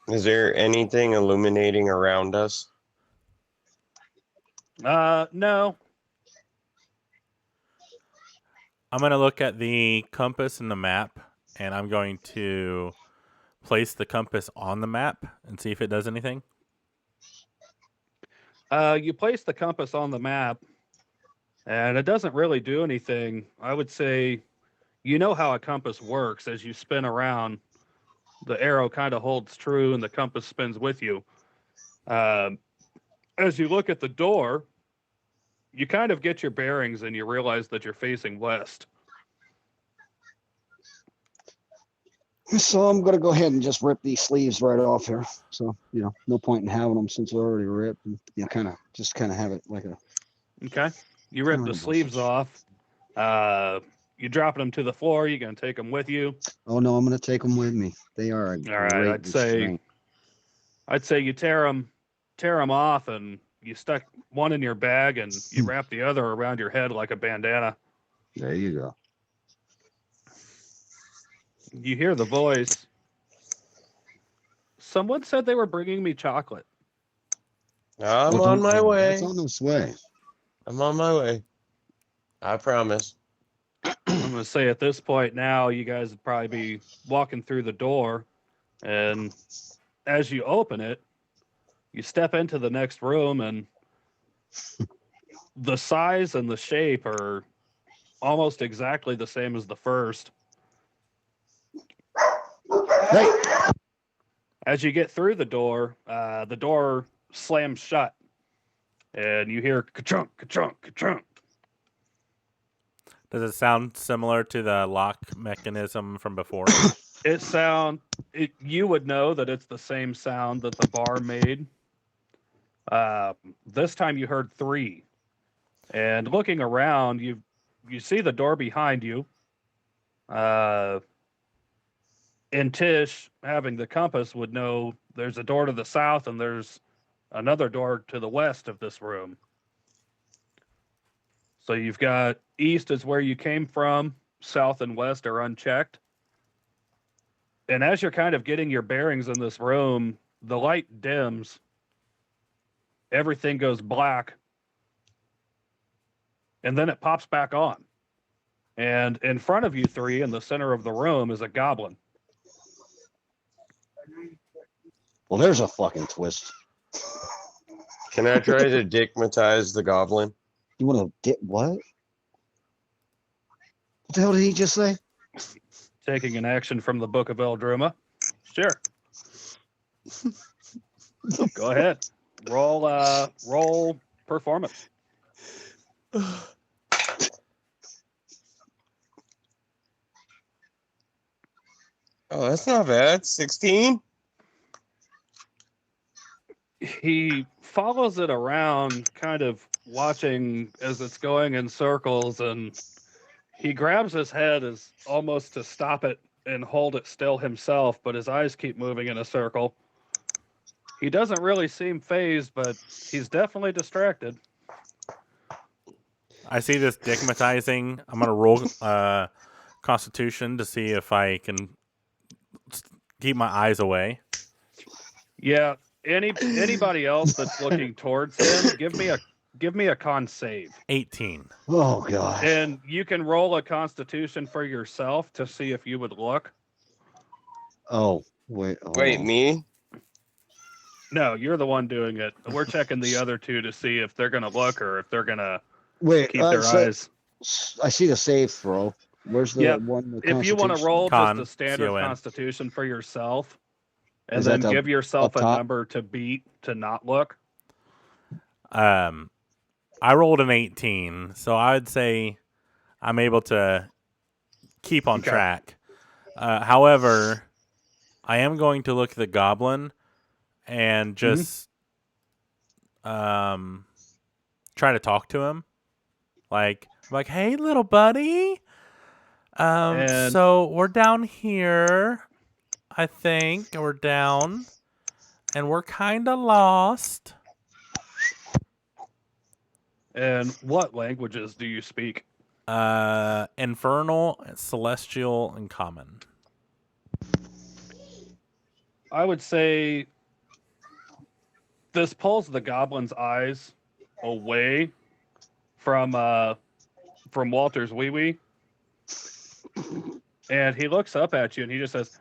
Is there anything illuminating around us? No. I'm gonna look at the compass and the map, and I'm going to place the compass on the map and see if it does anything. You place the compass on the map, and it doesn't really do anything. I would say, you know how a compass works. As you spin around, the arrow kind of holds true, and the compass spins with you. As you look at the door, you kind of get your bearings, and you realize that you're facing west. So I'm gonna go ahead and just rip these sleeves right off here. So no point in having them since they're already ripped. And, kind of have it like a. Okay. You rip the Alright, sleeves off. You're dropping them to the floor. You're going to take them with you. Oh no, I'm gonna take them with me. They are a All right, great I'd say you tear them off, and you stuck one in your bag, and you wrap the other around your head like a bandana. There you go. You hear the voice. Someone said they were bringing me chocolate. I'm Oh, on my don't- way. It's on its way. I'm on my way. I promise. I'm going to say at this point now, you guys would probably be walking through the door, and as you open it, you step into the next room, and the size and the shape are almost exactly the same as the first. Hey, As you get through the door slams shut, and you hear ka-chunk, ka-chunk, ka-chunk. Does it sound similar to the lock mechanism from before? You would know that it's the same sound that the bar made. This time you heard 3. And looking around, you see the door behind you. And Tish, having the compass, would know there's a door to the south and there's another door to the west of this room. So you've got east is where you came from, south and west are unchecked. And as you're kind of getting your bearings in this room, the light dims. Everything goes black. And then it pops back on. And in front of you 3, in the center of the room, is a goblin. well, there's a fucking twist. Can I try to digmatize the goblin? You want to get what? What the hell did he just say? Taking an action from the Book of Eldruma. Sure. Go ahead. Roll performance. Oh, that's not bad. 16? He follows it around, kind of watching as it's going in circles, and he grabs his head as almost to stop it and hold it still himself, but his eyes keep moving in a circle. He doesn't really seem phased, but he's definitely distracted. I see this digmatizing. I'm gonna roll Constitution to see if I can keep my eyes away. Yeah, anybody else that's looking towards him, give me a con save. 18. Oh god. And you can roll a Constitution for yourself to see if you would look. Oh wait. hold Wait, on. me? No, you're the one doing it. We're checking the other two to see if they're gonna look or if they're gonna Wait. keep their eyes. I see the save throw. Where's the Yep. one? The If you want to Constitution? roll Con, just a standard C-O-N. Constitution for yourself, and Is that then the- give yourself a up top? number to beat to not look. I rolled an 18, so I would say I'm able to keep on Okay. track. However, I am going to look at the goblin and just try to talk to him. Like, hey, little buddy. And- So we're down here. I think we're down, and we're kind of lost. And what languages do you speak? Infernal, celestial, and common. I would say this pulls the goblin's eyes away from Walter's wee wee, and he looks up at you and he just says,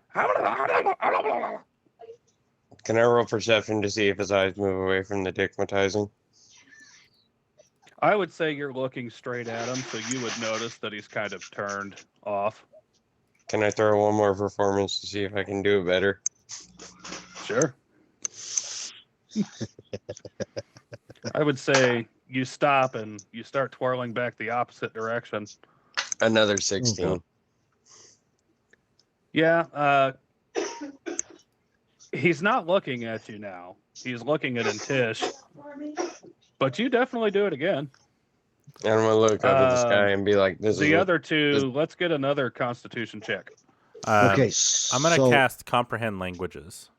Can I roll perception to see if his eyes move away from the digmatizing? I would say you're looking straight at him, so you would notice that he's kind of turned off. Can I throw one more performance to see if I can do it better? Sure. I would say you stop and you start twirling back the opposite direction. Another 16. Yeah, he's not looking at you now. He's looking at Tish. But you definitely do it again. And I'm going to look up at the sky and be like, this is The what- other two, let's get another Constitution check. Okay. I'm going to so cast Comprehend Languages.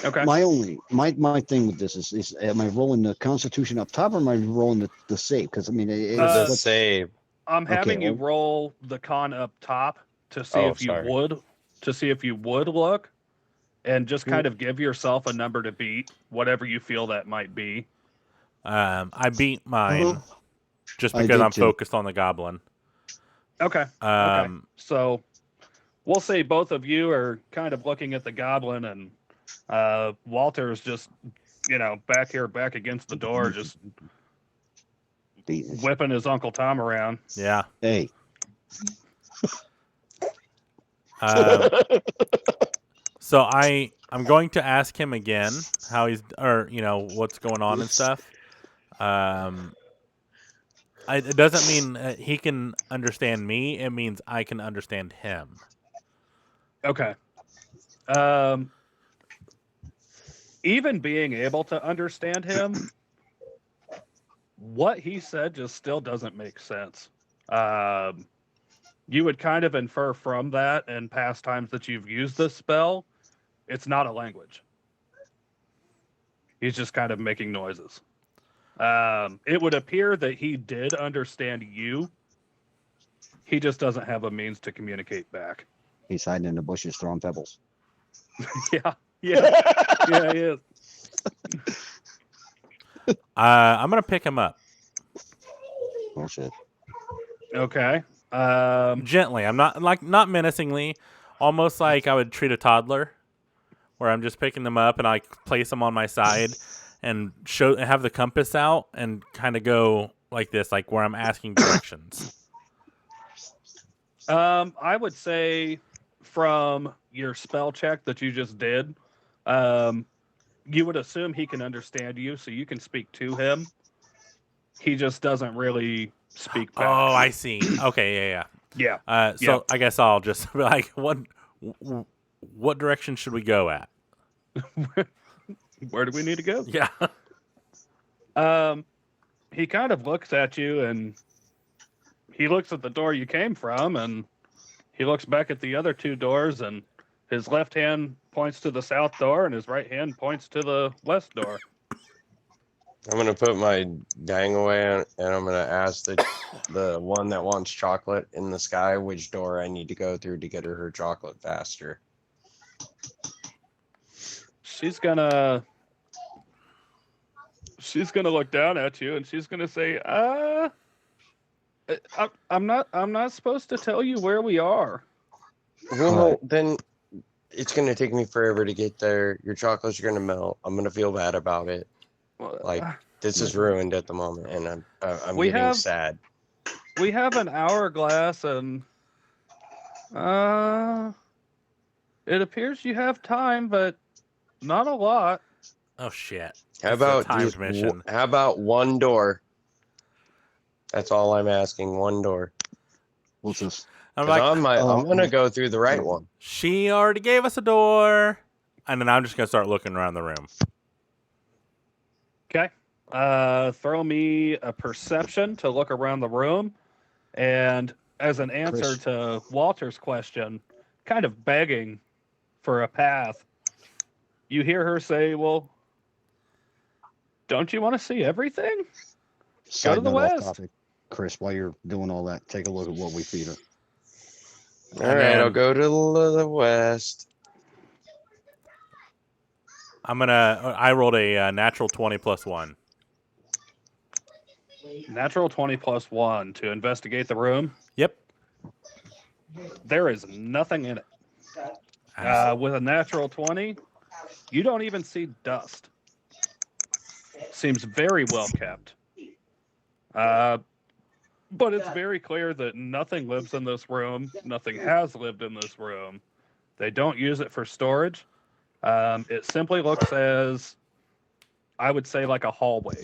Okay. My thing with this is am I rolling the Constitution up top or am I rolling the save? Because I mean, the what's- save. I'm having you well- roll the con up top to see Oh, if you sorry. would look, and just kind of give yourself a number to beat, whatever you feel that might be. I beat mine just I because did I'm too. focused on the goblin. Okay. Okay. So we'll say both of you are kind of looking at the goblin, and Walter's just, back here, back against the door, just beating his- whipping his Uncle Tom around. Yeah. Hey, So I'm going to ask him again how he's, or what's going on and stuff. It doesn't mean he can understand me. It means I can understand him. Okay. Even being able to understand him, what he said just still doesn't make sense. You would kind of infer from that and past times that you've used this spell, it's not a language. He's just kind of making noises. It would appear that he did understand you. He just doesn't have a means to communicate back. he's hiding in the bushes throwing pebbles. Yeah, he is. I'm gonna pick him up Oh shit. Okay. gently. I'm not menacingly, almost like I would treat a toddler, where I'm just picking them up and I place them on my side and have the compass out and kind of go like this, like where I'm asking directions. I would say from your spell check that you just did, you would assume he can understand you, so you can speak to him. He just doesn't really speak back. Oh, I see. Okay, yeah. Yeah. So I guess I'll just be like, what What direction should we go at? Where do we need to go? Yeah. He kind of looks at you, and he looks at the door you came from, and he looks back at the other two doors, and his left hand points to the south door, and his right hand points to the west door. I'm gonna put my dang away and I'm gonna ask the one that wants chocolate in the sky which door I need to go through to get her chocolate faster. She's gonna look down at you, and she's gonna say, I'm not supposed to tell you where we are." Well, then it's gonna take me forever to get there. Your chocolates are gonna melt. I'm gonna feel bad about it. Like this is ruined at the moment, and I'm We getting have- sad. We have an hourglass, and it appears you have time, but not a lot. Oh shit. How This is a about timed just mission. how about one door? That's all I'm asking. One door. What's this? I'm 'Cause like, I'm gonna go through the right one. she already gave us a door. And then I'm just going to start looking around the room. Okay. Throw me a perception to look around the room. And as an answer Chris. to Walter's question, kind of begging for a path, you hear her say, "Well, don't you want to see everything?" Side to the note off west. topic. Chris, while you're doing all that, take a look at what we feed her. All right, then- I'll go to the west. I rolled a natural 20 plus 1. Natural 20 plus 1 to investigate the room. Yep. There is nothing in it. With a natural 20, you don't even see dust. Seems very well kept. But it's very clear that nothing lives in this room. Nothing has lived in this room. They don't use it for storage. It simply looks as, I would say, like a hallway.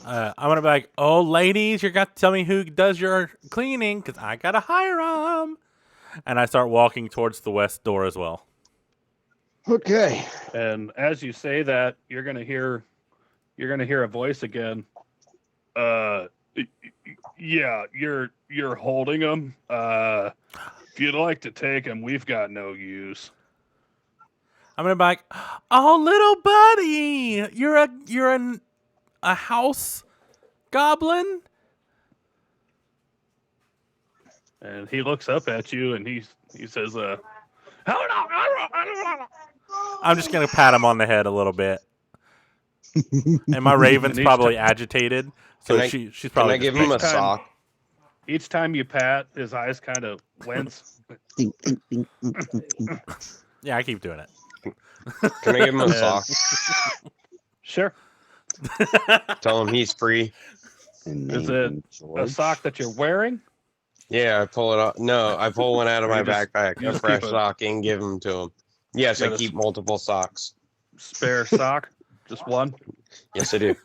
I'm going to be like, "Oh, ladies, you got to tell me who does your cleaning because I got to hire them." And I start walking towards the west door as well. Okay. And as you say that, you're gonna hear a voice again. Yeah, you're holding them. If you'd like to take them, we've got no use. I'm going to be like, "Oh, little buddy, you're a house goblin?" And he looks up at you, and he says, "Hold on." I'm just going to pat him on the head a little bit. And my raven's And each probably agitated. So Can I- she's Can probably I give just him a Next time- sock? Each time you pat, his eyes kind of wince. Ding, ding, ding, mm, mm, mm. Yeah, I keep doing it. Can I give him a Yeah. sock? Sure. Tell him he's free. And Is name it him A George. sock that you're wearing? Yeah, I pull it out. No, I pull one out of Or my you just- backpack, you a just fresh keep a- sock, and give them to him. Yes, I Got a keep multiple socks. Spare sock? Just one? Yes, I do.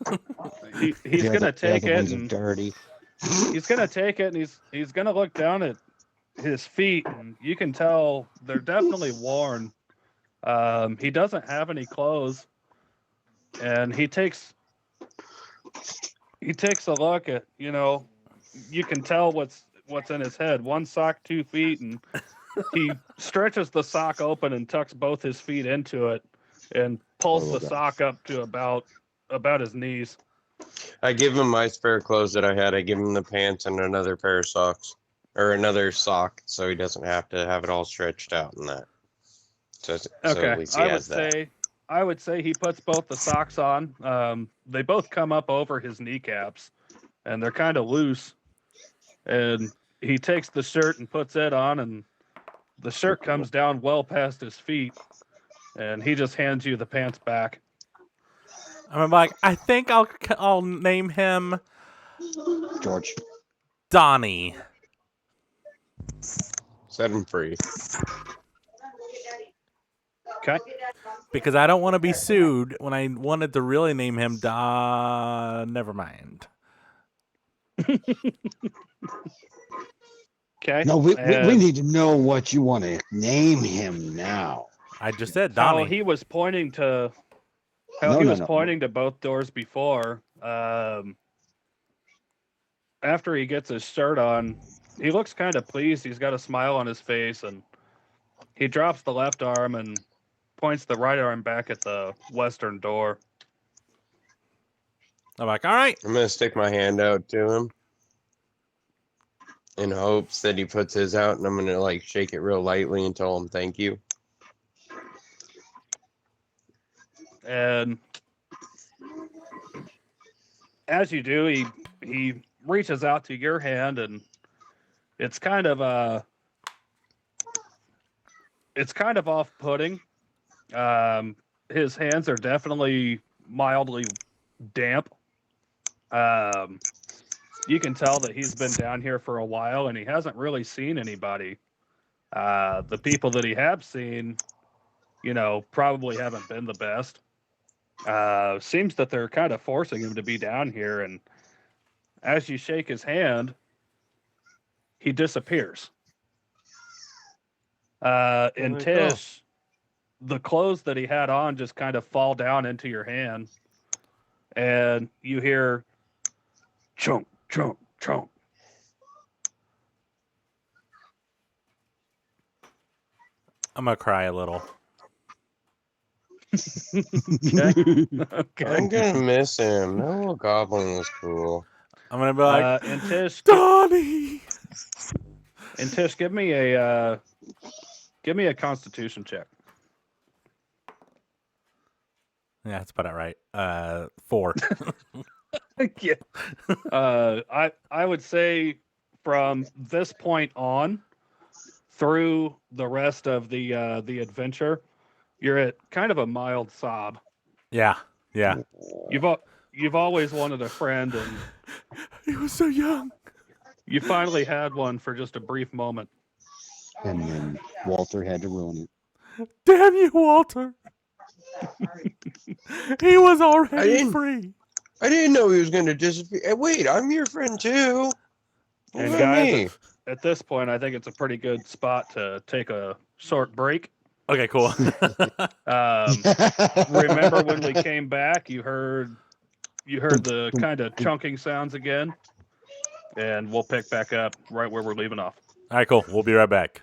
He's The going other- to take the other it, ones are and dirty. he's going to take it, and he's going to look down at his feet, and you can tell they're definitely worn. He doesn't have any clothes, and he takes a look at, you can tell what's in his head. One sock, 2 feet, and he stretches the sock open and tucks both his feet into it and pulls Oh, the God. sock up to about his knees. I give him my spare clothes that I had. I give him the pants and another pair of socks, or another sock, so he doesn't have to have it all stretched out and that. So at Okay, least he has that. I would say he puts both the socks on. They both come up over his kneecaps, and they're kind of loose. And he takes the shirt and puts it on, and the shirt comes down well past his feet. And he just hands you the pants back. I'm like, "I think I'll name him George. Donnie." Set him free. Okay. Because I don't want to be sued when I wanted to really name him Never mind. Okay. No, we And need to know what you want to name him now. I just said how Donnie. he was pointing to No. pointing to both doors before. After he gets his shirt on, he looks kind of pleased. He's got a smile on his face, and he drops the left arm and points the right arm back at the western door. I'm like, all right. I'm gonna stick my hand out to him in hopes that he puts his out, and I'm gonna like shake it real lightly and tell him thank you. And as you do, he reaches out to your hand, and it's kind of off-putting. His hands are definitely mildly damp. You can tell that he's been down here for a while, and he hasn't really seen anybody. The people that he has seen, probably haven't been the best. Seems that they're kind of forcing him to be down here, and as you shake his hand, he disappears. And Where'd he go? Tish, the clothes that he had on just kind of fall down into your hand, and you hear chunk, chunk, chunk. I'm gonna cry a little. Okay. Okay. I'm gonna miss him. That little goblin was cool. I'm gonna be like, And Tish, Donnie. give me a Constitution check. Yeah, that's about it, right? 4. Yeah. I would say from this point on through the rest of the adventure, you're at kind of a mild sob. Yeah. You've always wanted a friend, and He was so young. you finally had one for just a brief moment. And then Walter had to ruin it. Damn you, Walter. He was I already didn't- free. I didn't know he was gonna disappear. Hey, wait, I'm your friend too. What And about guys, me? at this point, I think it's a pretty good spot to take a short break. Okay, cool. Remember when we came back, you heard the kind of chunking sounds again, and we'll pick back up right where we're leaving off. All right, cool. We'll be right back.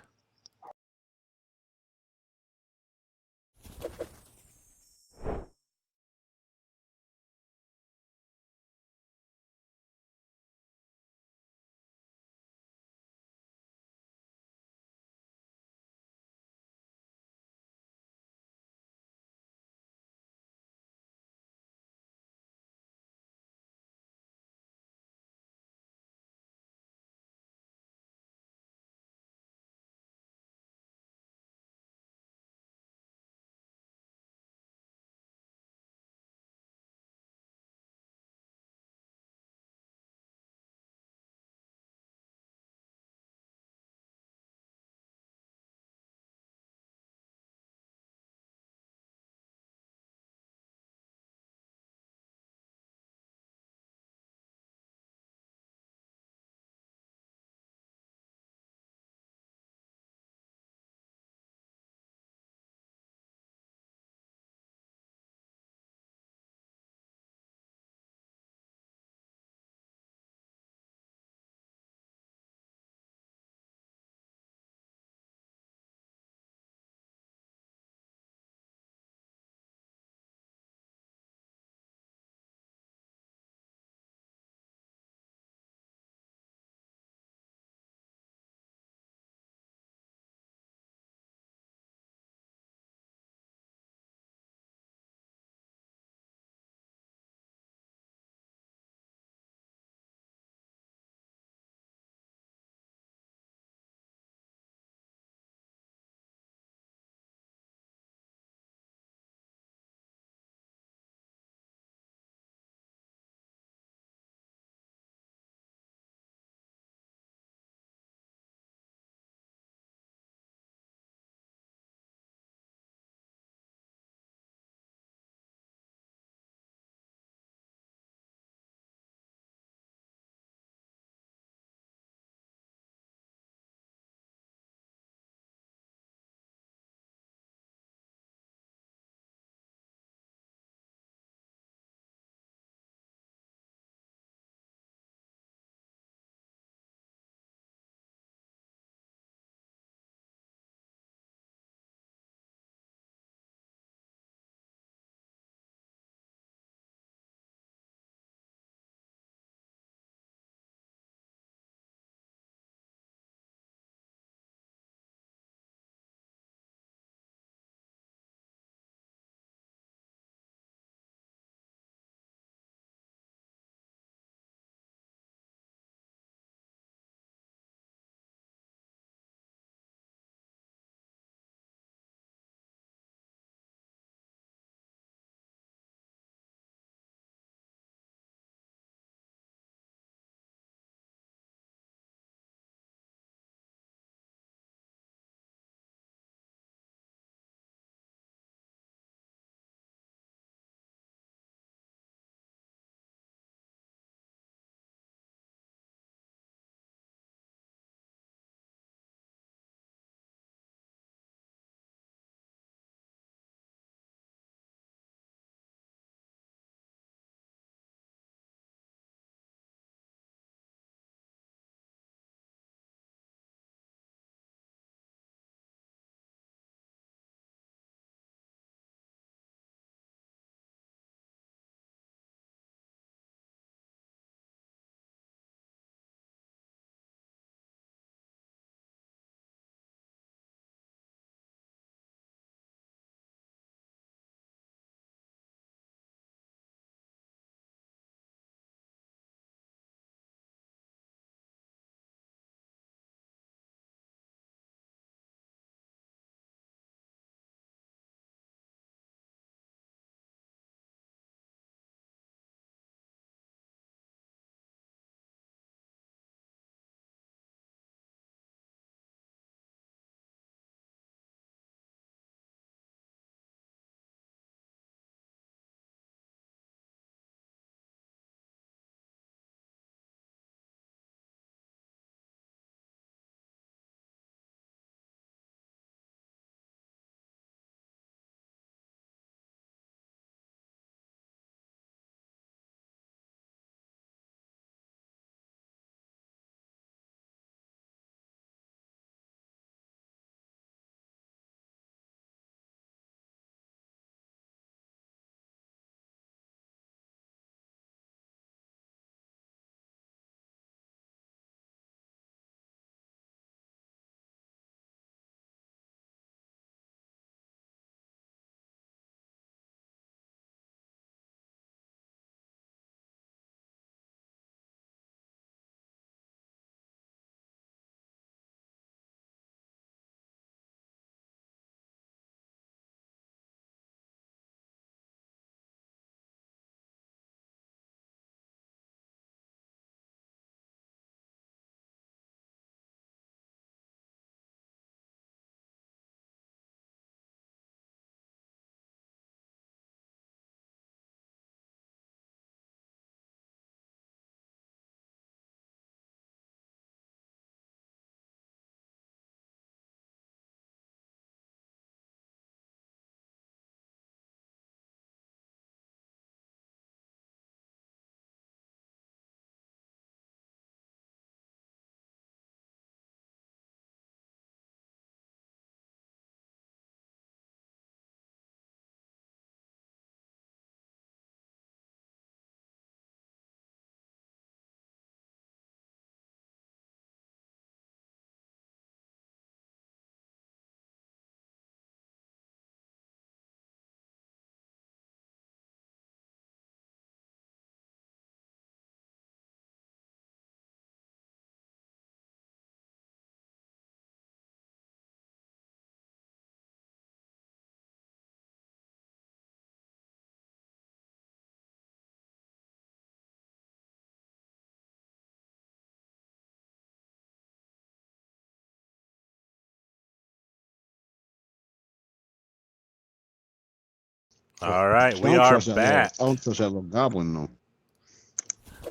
All right, we Don't are trust that back. little, don't trust that little goblin though.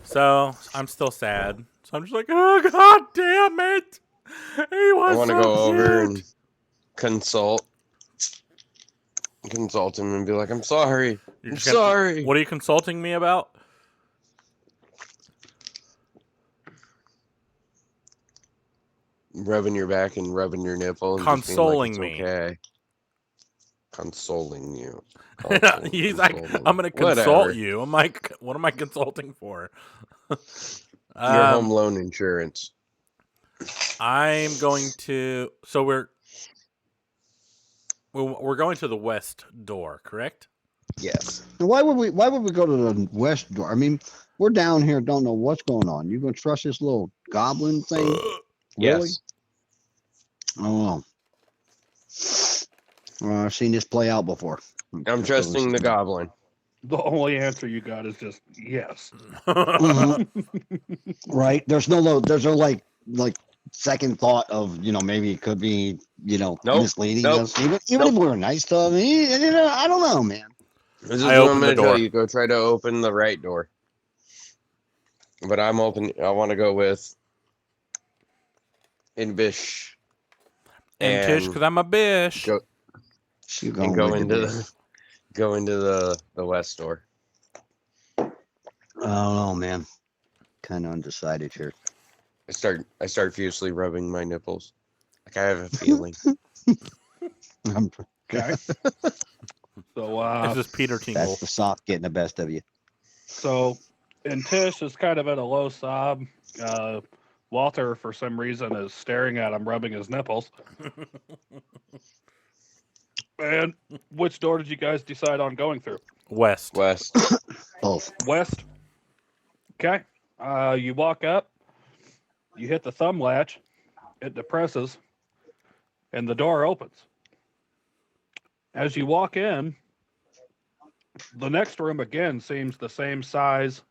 So I'm still sad. So I'm just like, oh god damn it! He was I want to so go over cute. and consult him and be like, I'm sorry. You're I'm just gonna- sorry. What are you consulting me about? Rubbing your back and rubbing your nipple and just being like, Consoling it's me. okay. Consoling you. He's like, Consoling. I'm gonna consult Whatever. you. I'm like, what am I consulting for? Your home loan insurance. I'm going to. So we're going to the west door, correct? Yes. And why would we go to the west door? I mean, we're down here, don't know what's going on. You gonna trust this little goblin thing? Really? Yes. I don't know. I've seen this play out before. I'm trusting the goblin. The only answer you got is just yes. Mhm. Right? There's no like second thought of maybe it could be Nope. misleading Nope. us. Even Nope. if we're nice to him, I don't know, man. This is I what I'm opened the going to tell door. you. Go try to open the right door. But I'm open. I want to go with Inbish. And Tish, because I'm a bish. Go, You and going go with into the the go into the west door. I don't know, man. Kind of undecided here. I start furiously rubbing my nipples. Like I have a feeling. I'm- Okay. So It's just Peter Tingle. That's the sock getting the best of you. And Tish is kind of at a low sob. Walter, for some reason, is staring at him, rubbing his nipples. And which door did you guys decide on going through? West. West. Both. West. Okay. You walk up, you hit the thumb latch, it depresses, and the door opens. As you walk in, the next room again seems the same size,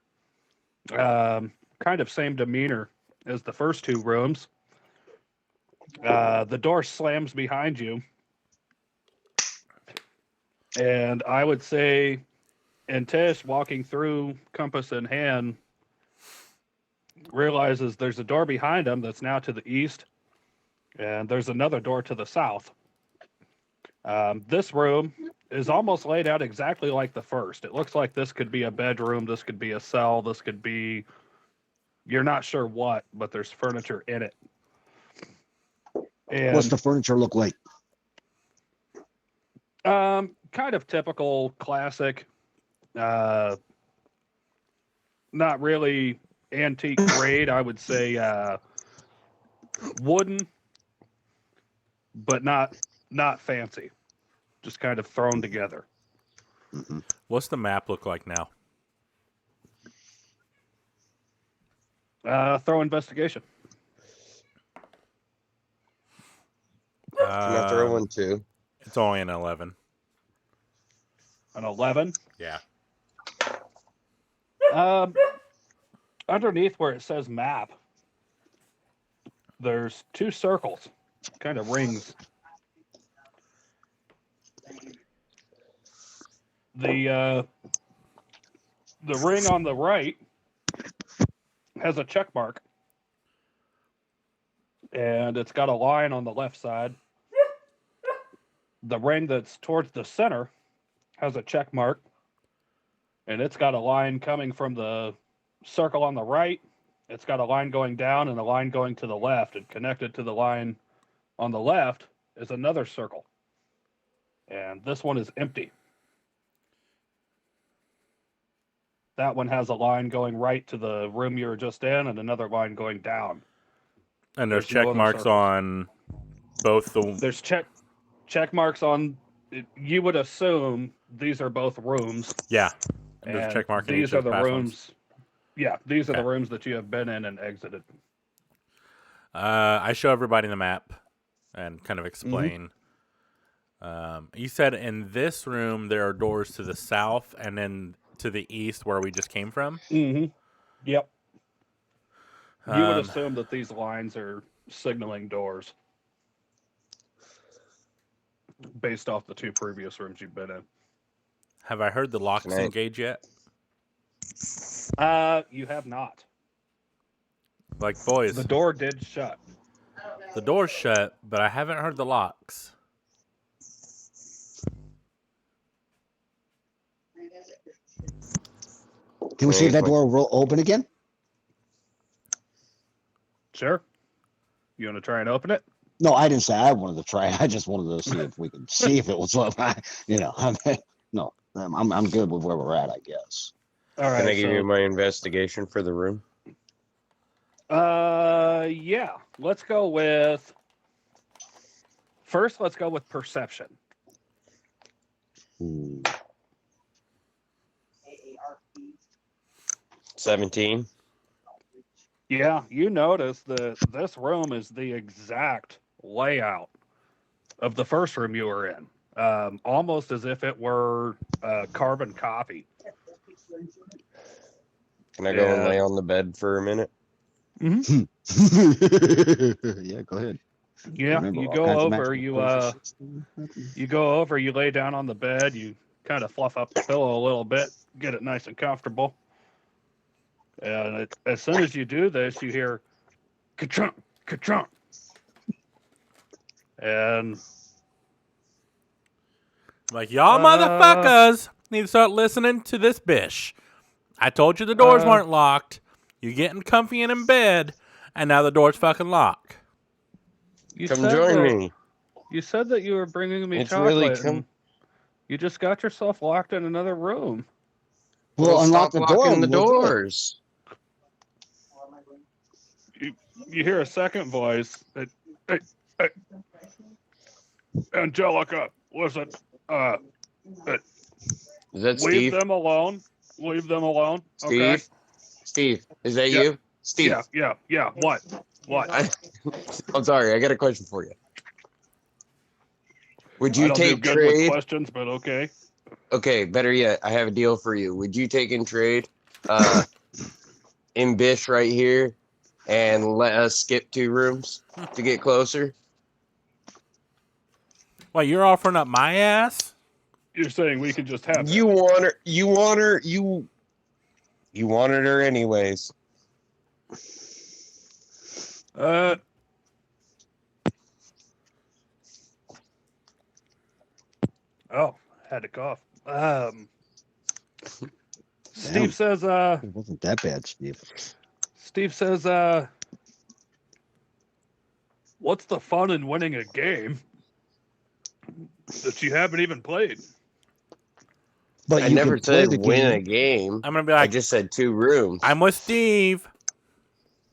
kind of same demeanor as the first two rooms. The door slams behind you. And I would say, and Tish, walking through, compass in hand, realizes there's a door behind him that's now to the east, and there's another door to the south. This room is almost laid out exactly like the first. It looks like this could be a bedroom, this could be a cell, this could be, you're not sure what, but there's furniture in it. And What's the furniture look like? kind of typical, classic, not really antique grade. I would say wooden, but not fancy. Just kind of thrown together. Mm-hmm. What's the map look like now? Throw investigation. Can I throw one too? It's only an 11. An 11. Yeah. Underneath where it says map, there's two circles, kind of rings. The ring on the right has a check mark, and it's got a line on the left side. The ring that's towards the center has a check mark, and it's got a line coming from the circle on the right. It's got a line going down and a line going to the left, and connected to the line on the left is another circle. And this one is empty. That one has a line going right to the room you were just in and another line going down. And there's There's no check other marks circles. on both the. There's check marks on. You would assume these are both rooms. Yeah. And there's And check mark in these each are of the past rooms. ones. Yeah, these are the Okay. rooms that you have been in and exited. I show everybody the map and kind of explain. You said in this room there are doors to the south and then to the east where we just came from. Mm-hmm. Yep. You would Um, assume that these lines are signaling doors based off the two previous rooms you've been in. Have I heard the locks Can I- engage yet? You have not. Like, boys, The door did shut. the door's shut, but I haven't heard the locks. Can we see if that door will open again? Sure. You want to try and open it? No, I didn't say I wanted to try it. I just wanted to see if we could see if it was up. No, I'm good with where we're at, I guess. All right. Can I give so, you my investigation for the room? yeah. Let's go with. First, let's go with perception. Hmm. 17. Yeah, you notice that this room is the exact layout of the first room you were in, almost as if it were a carbon copy. Can I go and Yeah. lay on the bed for a minute? Yeah, go ahead. Yeah, Remember, you all go kinds of over, magical places. you go over, you lay down on the bed, you kind of fluff up the pillow a little bit, get it nice and comfortable. And as soon as you do this, you hear ka-chunk, ka-chunk. And Like, y'all motherfuckers need to start listening to this bish. I told you the doors weren't locked. You're getting comfy and in bed, and now the door's fucking locked. you Come said join that, me. You said that you were bringing me It's chocolate. really And you just got yourself locked in another room. Well, unlock stop the door. locking the and we'll do it. doors. You hear a second voice. Hey, Angelica, listen. Is that Leave Steve? them alone. Leave them alone. Steve? Okay. Steve, is that Yeah. you? Steve, Yeah. What? I'm sorry. I got a question for you. Would I you don't do take good with trade? questions, but okay. Okay, better yet, I have a deal for you. Would you take in trade in Bish right here and let us skip 2 rooms to get closer? Wait, you're offering up my ass? You're saying we can just have You want her. You wanted her anyways. that? Oh, had to cough. Steve Damn. says, It wasn't that bad, Steve. what's the fun in winning a game that you haven't even played? But I you never can play said the win a game. game. I'm going to be I like, just said 2 rooms. I'm with Steve.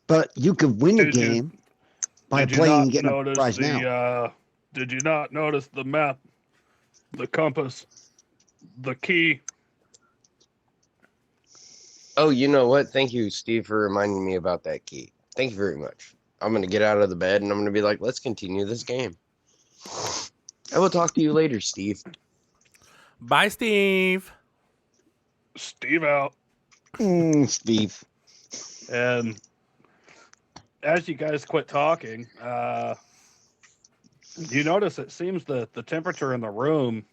But you could win the Did you- game by Did you playing not and getting a notice prize now. Did you not notice the map, the compass, the key? Oh, you know what? Thank you, Steve, for reminding me about that key. Thank you very much. I'm going to get out of the bed and I'm going to be like, let's continue this game. I will talk to you later, Steve. Bye, Steve. Steve out. Steve. And as you guys quit talking, you notice it seems that the temperature in the room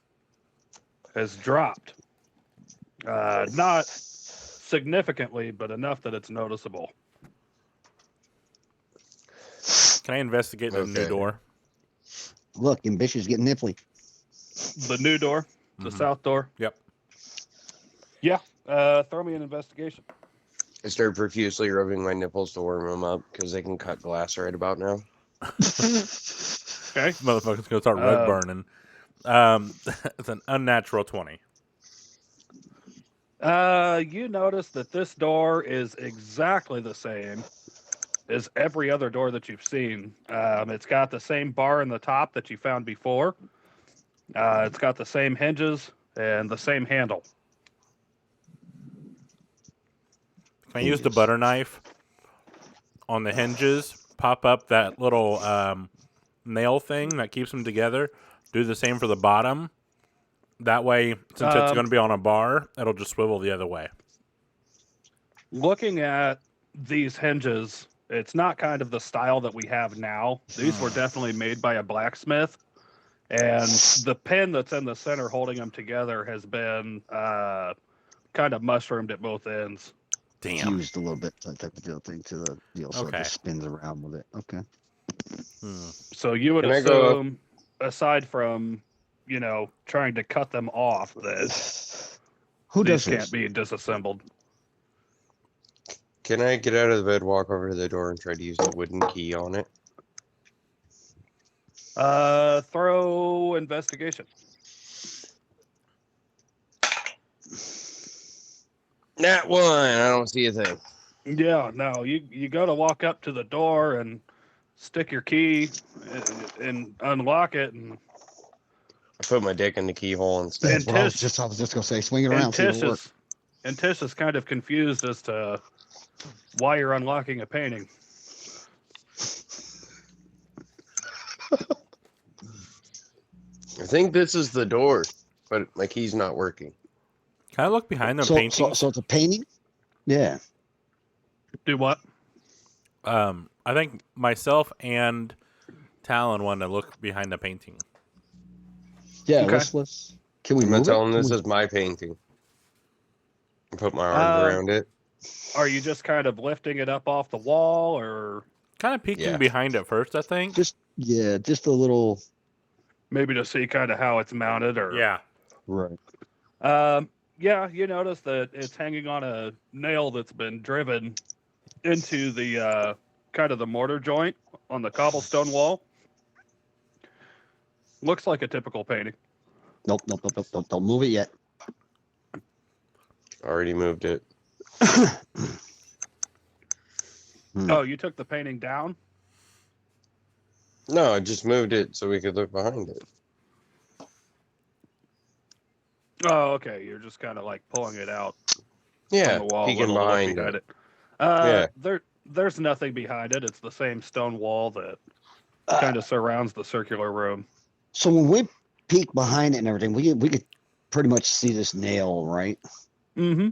has dropped. Not significantly, but enough that it's noticeable. Can I investigate the new Okay. door? Look, Ambitious getting nipply. The new door, the Mhm. south door. Yep. Yeah. Throw me an investigation. I started profusely rubbing my nipples to warm them up because they can cut glass right about now. Okay. Motherfucker's going to start red burning. It's an unnatural 20. You notice that this door is exactly the same as every other door that you've seen. It's got the same bar in the top that you found before. It's got the same hinges and the same handle. Can I use the butter knife on the hinges? Pop up that little nail thing that keeps them together. Do the same for the bottom. That way, since it's going to be on a bar, it'll just swivel the other way. Looking at these hinges, it's not kind of the style that we have now. These were definitely made by a blacksmith, And the pin that's in the center holding them together has been kind of mushroomed at both ends. Damn. Fused a little bit, that type of deal thing to the deal, so Okay. it just spins around with it. Okay. So you would Can I go up? assume, aside from, trying to cut them off, that Who these does can't this? be disassembled. Can I get out of the bed, walk over to the door, and try to use the wooden key on it? Throw investigation. Nat 1. I don't see a thing. Yeah, no, you got to walk up to the door and stick your key and unlock it, and I put my dick in the keyhole instead. And Well, I was Tish- just gonna say, swing it and around, see if it works. Tish is kind of confused as to why you're unlocking a painting. I think this is the door, but my key's not working. Can I look behind the So paintings? it's a painting? Yeah. Do what? I think myself and Talon want to look behind the painting. Yeah, Okay. let's can we I'm gonna move tell it? him Can this we- is my painting. And put my arms around it. Are you just kind of lifting it up off the wall, or Kind of peeking Yeah. behind it first, I think. just a little maybe to see kind of how it's mounted? Or Yeah. right. Yeah, you notice that it's hanging on a nail that's been driven into the kind of the mortar joint on the cobblestone wall. Looks like a typical painting. Nope, don't move it yet. Already moved it. Oh, you took the painting down? No, I just moved it so we could look behind it. Oh, okay. You're just kind of like pulling it out Yeah, from the wall. peeking with a look behind behind it. it. There's nothing behind it. It's the same stone wall that kind of surrounds the circular room. So when we peek behind it and everything, we could pretty much see this nail, right? Mm-hmm.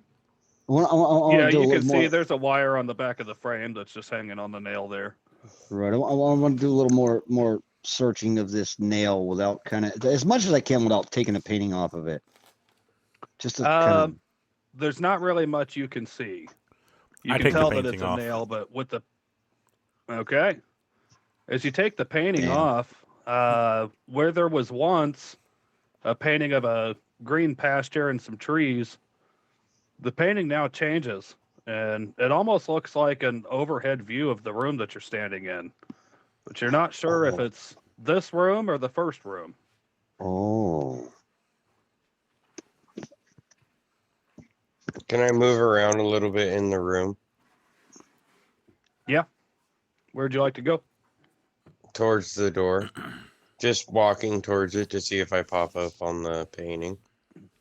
I wanna Yeah, do a you little can more, see there's a wire on the back of the frame that's just hanging on the nail there. right. I want to do a little more searching of this nail without kind of as much as I can without taking the painting off of it. Just to kind of There's not really much you can see. You I can take the tell that painting it's a off. nail, but with the okay, as you take the painting Damn. off, where there was once a painting of a green pasture and some trees, the painting now changes, and it almost looks like an overhead view of the room that you're standing in. But you're not sure if Oh. it's this room or the first room. oh. Can I move around a little bit in the room Where'd you like to go? towards the door? Just walking towards it to see if I pop up on the painting,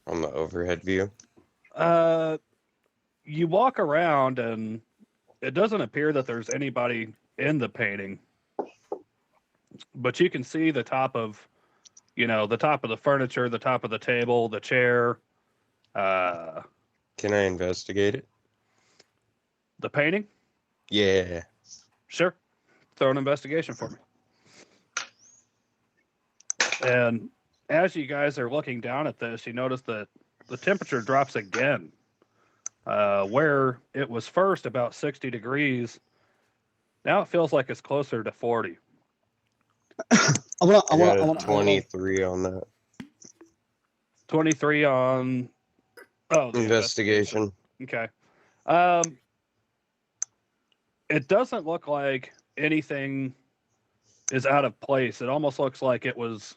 on the overhead view. You walk around, and it doesn't appear that there's anybody in the painting, but you can see the top of, the top of the furniture, the top of the table, the chair, Can I investigate it? the painting. Yeah. Sure. Throw an investigation for me. And as you guys are looking down at this, you notice that the temperature drops again. Where it was first about 60 degrees, now it feels like it's closer to 40. I I got a want 23 on that 23 on the investigation. Okay. It doesn't look like anything is out of place. It almost looks like it was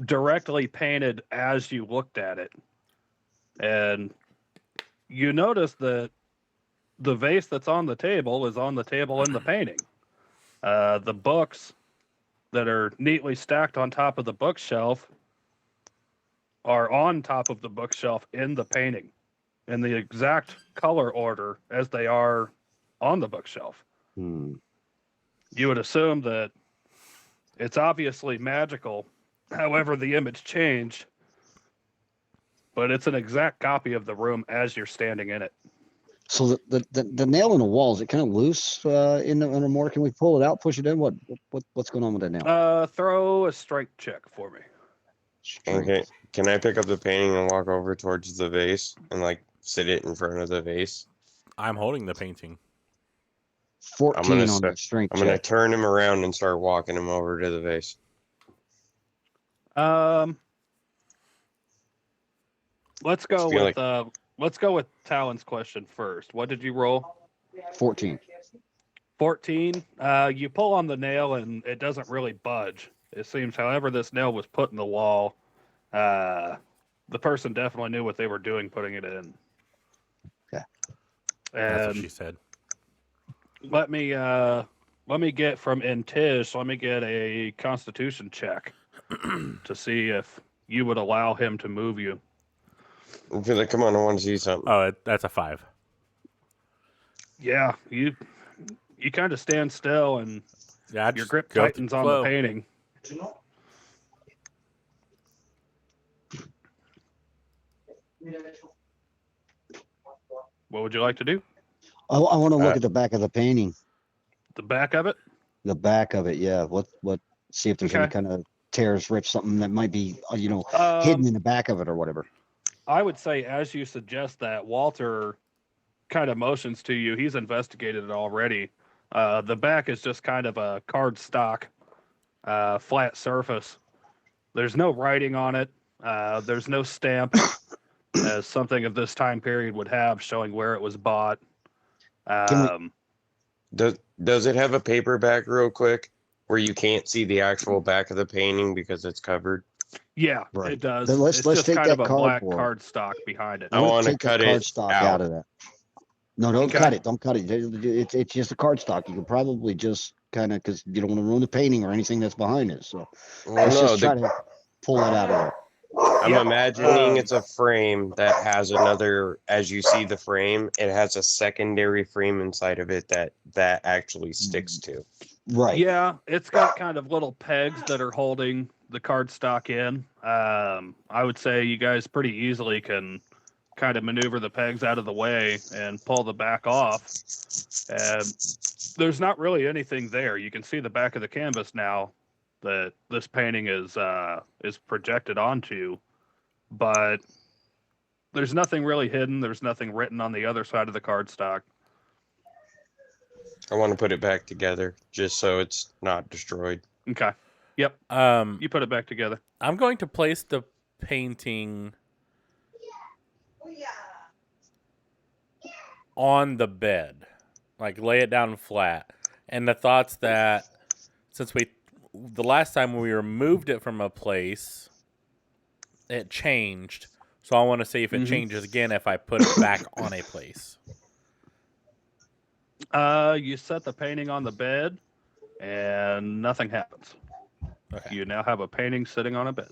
directly painted as you looked at it. And you notice that the vase that's on the table is on the table in the painting. The books that are neatly stacked on top of the bookshelf are on top of the bookshelf in the painting in the exact color order as they are on the bookshelf. Hmm. You would assume that it's obviously magical, however the image changed, but it's an exact copy of the room as you're standing in it. So the nail in the wall, is it kind of loose in the more? Can we pull it out, push it in? What's going on with that nail? Throw a strength check for me. Strength. Okay. Can I pick up the painting and walk over towards the vase and like sit it in front of the vase? I'm holding the painting. 14 on the strength I'm gonna check. turn him around and start walking him over to the vase. Let's go feel with Talon's question first. What did you roll? 14. 14. You pull on the nail and it doesn't really budge. It seems, however, this nail was put in the wall, the person definitely knew what they were doing putting it in. Okay. That's what And she said. let me get from Intish, let me get a Constitution check to see if you would allow him to move you. I feel like, come on, I want to see something. Oh, that's a 5. Yeah, you kind of stand still and Yeah, I your just grip go with tightens the on the flow. painting. What would you like to do? I want to look at the back of the painting. The back of it? The back of it, yeah. What? See if there's any Okay. kind of tears, rips, something that might be, hidden in the back of it or whatever. I would say, as you suggest that, Walter kind of motions to you. He's investigated it already. The back is just kind of a card stock, flat surface. There's no writing on it. There's no stamp, as something of this time period would have, showing where it was bought. Does it have a paperback real quick where you can't see the actual back of the painting because it's covered? Yeah, Right. it does. Then let's It's just take kind that of a black cardboard. card stock behind it. I want to take cut that card it stock out. out of that. No, don't Okay. cut it. Don't cut it. It's just a card stock. You can probably just kind of, because you don't want to ruin the painting or anything that's behind it. So Well, let's no, just try to pull that out of there. I'm Yep. imagining it's a frame that has another, as you see the frame, it has a secondary frame inside of it that actually sticks to. Right. Yeah, it's got kind of little pegs that are holding the card stock in. I would say you guys pretty easily can kind of maneuver the pegs out of the way and pull the back off. And there's not really anything there. You can see the back of the canvas now that this painting is projected onto, but there's nothing really hidden. There's nothing written on the other side of the cardstock. I want to put it back together just so it's not destroyed. Okay. Yep. You put it back together. I'm going to place the painting on the bed, like lay it down flat. And the thoughts that since the last time we removed it from a place, it changed. So I want to see if it changes again if I put it back on a place. You set the painting on the bed, and nothing happens. Okay. You now have a painting sitting on a bed.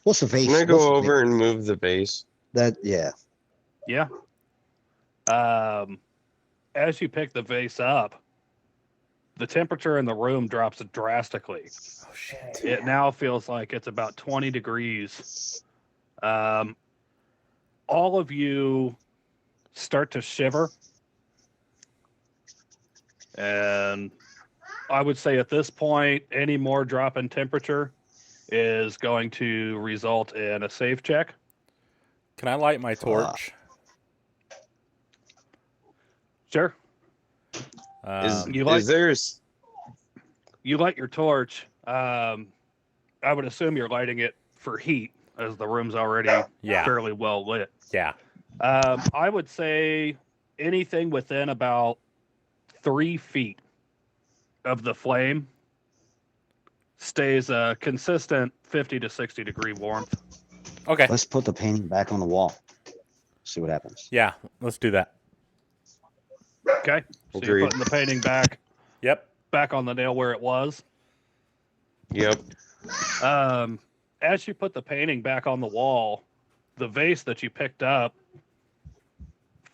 What's the vase? Can I What's go the over vase? and move the vase? Yeah. Yeah. As you pick the vase up, the temperature in the room drops drastically. Oh shit. It now feels like it's about 20 degrees. All of you start to shiver. And I would say at this point, any more drop in temperature is going to result in a save check. Can I light my torch? Sure. Um, You light your torch. I would assume you're lighting it for heat, as the room's already fairly well lit. Yeah. I would say anything within about 3 feet of the flame stays a consistent 50 to 60 degree warmth. Okay. Let's put the painting back on the wall. See what happens. Yeah, let's do that. Okay. So Agreed. you're putting the painting back on the nail where it was. Yep. As you put the painting back on the wall, the vase that you picked up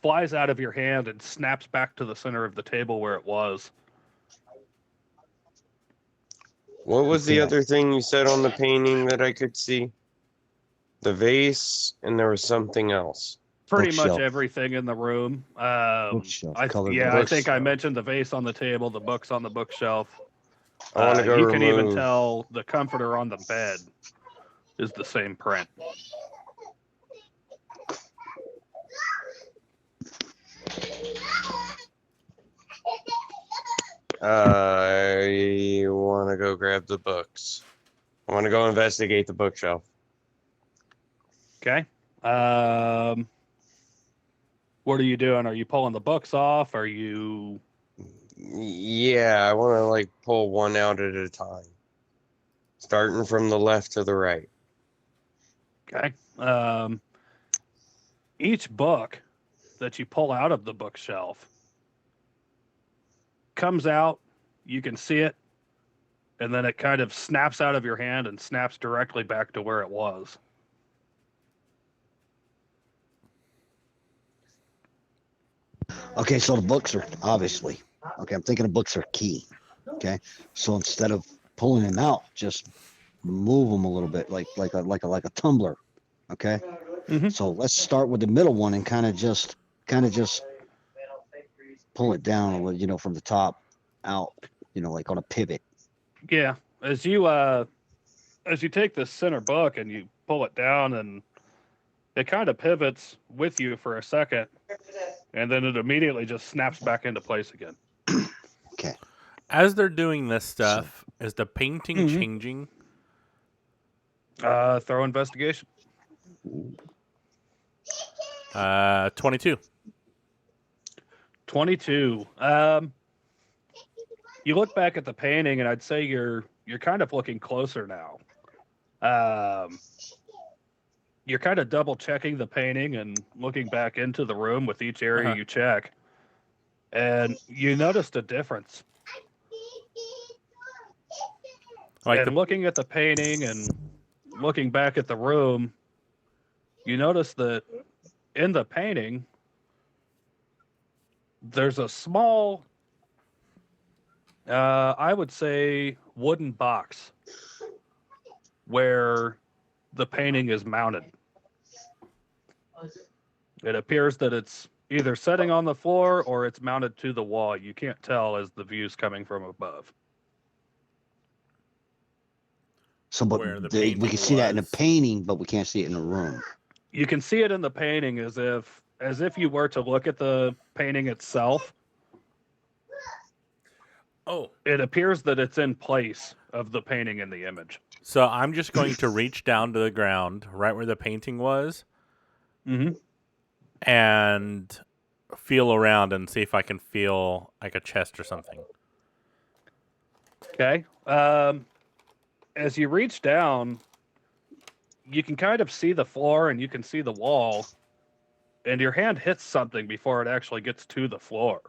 flies out of your hand and snaps back to the center of the table where it was. What was the other thing you said on the painting that I could see? The vase, and there was something else. pretty much Bookshelf. everything in the room. Bookshelf, I colored think I bookshelf. mentioned the vase on the table, the books on the bookshelf. I want to go You can even remove. tell the comforter on the bed is the same print. I want to go grab the books. I want to go investigate the bookshelf. Okay. What are you doing? Are you pulling the books off? Are you? Yeah, I want to like pull one out at a time, starting from the left to the right. Okay. Each book that you pull out of the bookshelf comes out, you can see it, and then it kind of snaps out of your hand and snaps directly back to where it was. Okay, so the books are obviously. Okay, I'm thinking the books are key. Okay, so instead of pulling them out, just move them a little bit, like a tumbler. Okay, Mhm. so let's start with the middle one and kind of just pull it down, from the top out, like on a pivot. Yeah. As you take the center book and you pull it down, and it kind of pivots with you for a second, and then it immediately just snaps back into place again. Okay. As they're doing this stuff, is the painting Mhm. changing? Throw investigation. 22. 22. You look back at the painting, and I'd say you're kind of looking closer now. You're kind of double checking the painting and looking back into the room with each area Uh-huh. you check, and you noticed a difference. Like And looking at the painting and looking back at the room, you notice that in the painting, there's a small, I would say, wooden box where the painting is mounted. It appears that it's either sitting on the floor or it's mounted to the wall. You can't tell as the view's coming from above. So, but Where the we painting can see that in the was. painting, but we can't see it in the room. You can see it in the painting as if you were to look at the painting itself. Oh, It appears that it's in place of the painting in the image. so I'm just going to reach down to the ground, right where the painting was, Mm-hmm. and feel around and see if I can feel like a chest or something. Okay. As you reach down, you can kind of see the floor and you can see the wall, and your hand hits something before it actually gets to the floor.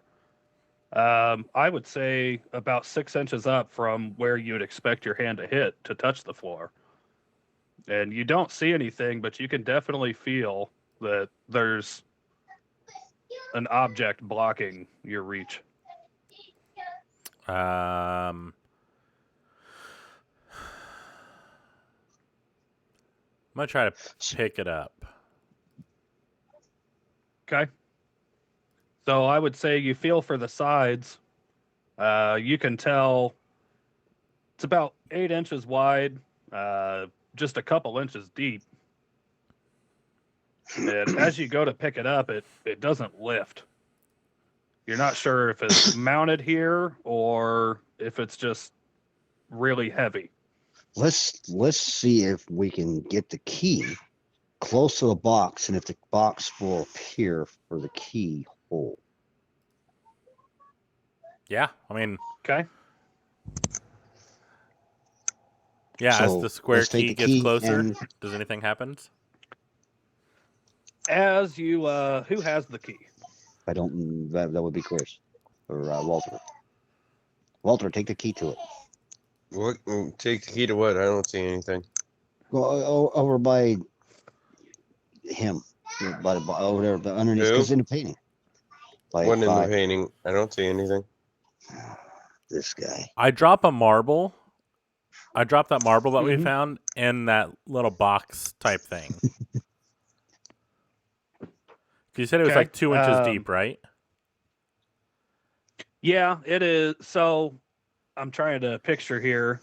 I would say about 6 inches up from where you'd expect your hand to hit to touch the floor. And you don't see anything, but you can definitely feel that there's an object blocking your reach. I'm gonna try to pick it up. Okay. So I would say you feel for the sides. You can tell it's about 8 inches wide, just a couple inches deep. And as you go to pick it up, it doesn't lift. You're not sure if it's mounted here or if it's just really heavy. Let's see if we can get the key close to the box, and if the box will appear for the key hole. Yeah, I mean, Okay. yeah. So, as the square let's take key the gets key closer, and- does anything happen? As you, who has the key? I don't. That would be Chris or Walter. Walter, take the key to it. What? Take the key to what? I don't see anything. Go over by him, over there, but underneath, Who? because in the painting. What in the painting? I don't see anything. This guy. I drop a marble. I drop that marble that we Mhm. found in that little box type thing. You said it was Okay, like 2 inches deep, right? Yeah, it is. So I'm trying to picture here.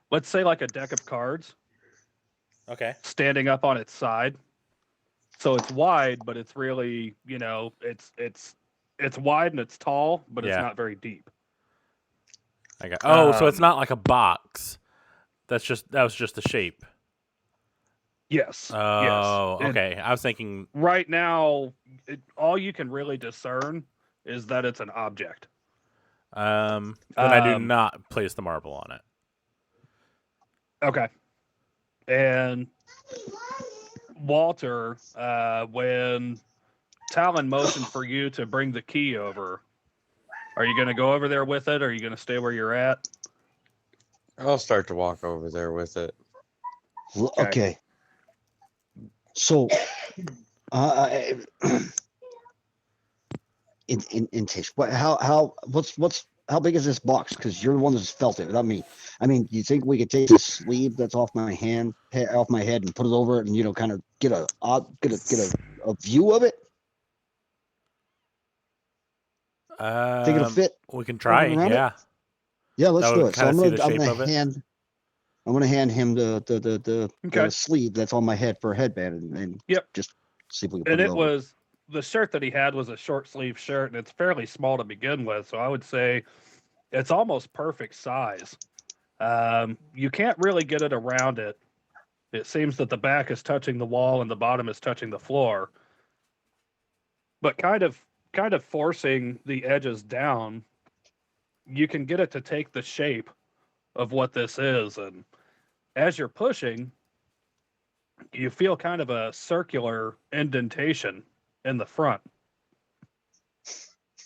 Let's say like a deck of cards Okay. standing up on its side. So it's wide, but it's really, it's wide and it's tall, but it's Yeah. not very deep. So it's not like a box. That was just the shape. Yes. Oh, Yes. okay. I was thinking. Right now, all you can really discern is that it's an object. Then I do not place the marble on it. Okay. And Walter, when Talon motioned for you to bring the key over, are you going to go over there with it, or are you going to stay where you're at? I'll start to walk over there with it. Okay. So, in taste, how big is this box? Because you're the one that's felt it, not me. I mean, you think we could take the sleeve that's off my off my head, and put it over it, and kind of get a view of it? Think it'll fit? We can try. around it? Yeah. Yeah, let's That do would it. So kinda see the shape of it. I'm gonna hand him the Okay. sleeve that's on my head for a headband, and Yep. just see if we can put And it it over. was the shirt that he had was a short sleeve shirt, and it's fairly small to begin with. So I would say it's almost perfect size. You can't really get it around it. It seems that the back is touching the wall and the bottom is touching the floor. But kind of forcing the edges down, you can get it to take the shape of what this is. And as you're pushing, you feel kind of a circular indentation in the front.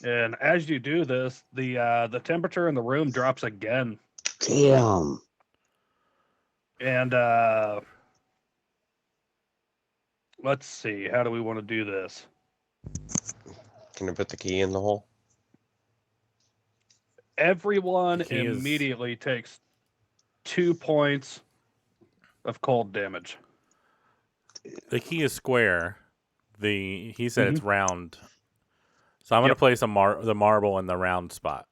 And as you do this, the temperature in the room drops again. Damn. And let's see, how do we want to do this? Can I put the key in the hole? Everyone The key is- immediately takes 2 points of cold damage. The key is square. He said it's round. So I'm going to Yep. place the marble in the round spot.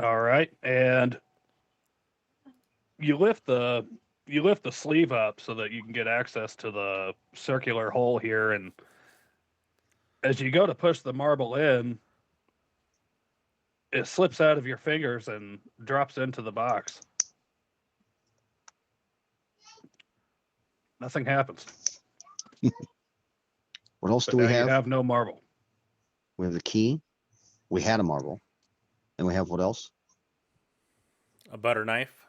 All right, and you lift the sleeve up so that you can get access to the circular hole here, and as you go to push the marble in, it slips out of your fingers and drops into the box. Nothing happens. What else But do we now you have? have no marble. We have the key. We had a marble. And we have what else? A butter knife,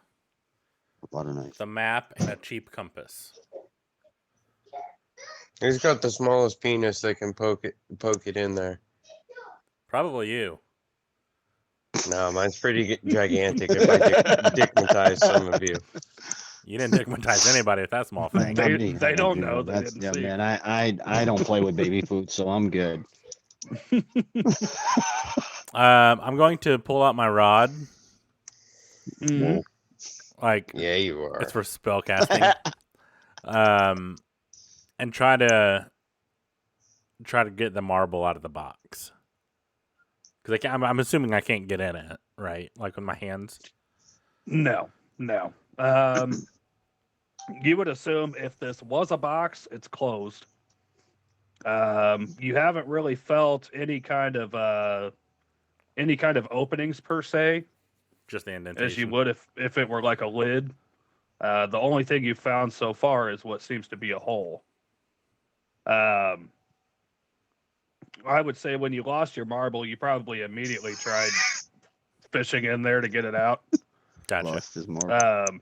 A butter knife. the map, and a cheap compass. Who's got the smallest penis that can poke it in there? Probably you. No, mine's pretty gigantic. If I dickmatize some of you. You didn't dickmatize anybody with that small thing. Not me. They don't know. They That's, didn't see. man, I don't play with baby food, so I'm good. I'm going to pull out my rod. Mhm. Like, Yeah, you are. it's for spell casting. And try to get the marble out of the box. Because I'm assuming I can't get in it, right? Like with my hands. No. You would assume if this was a box, it's closed. You haven't really felt any kind of openings per se, Just the indentation. as you would if it were like a lid. The only thing you've found so far is what seems to be a hole. I would say when you lost your marble, you probably immediately tried fishing in there to get it out. Gotcha. Lost his marble.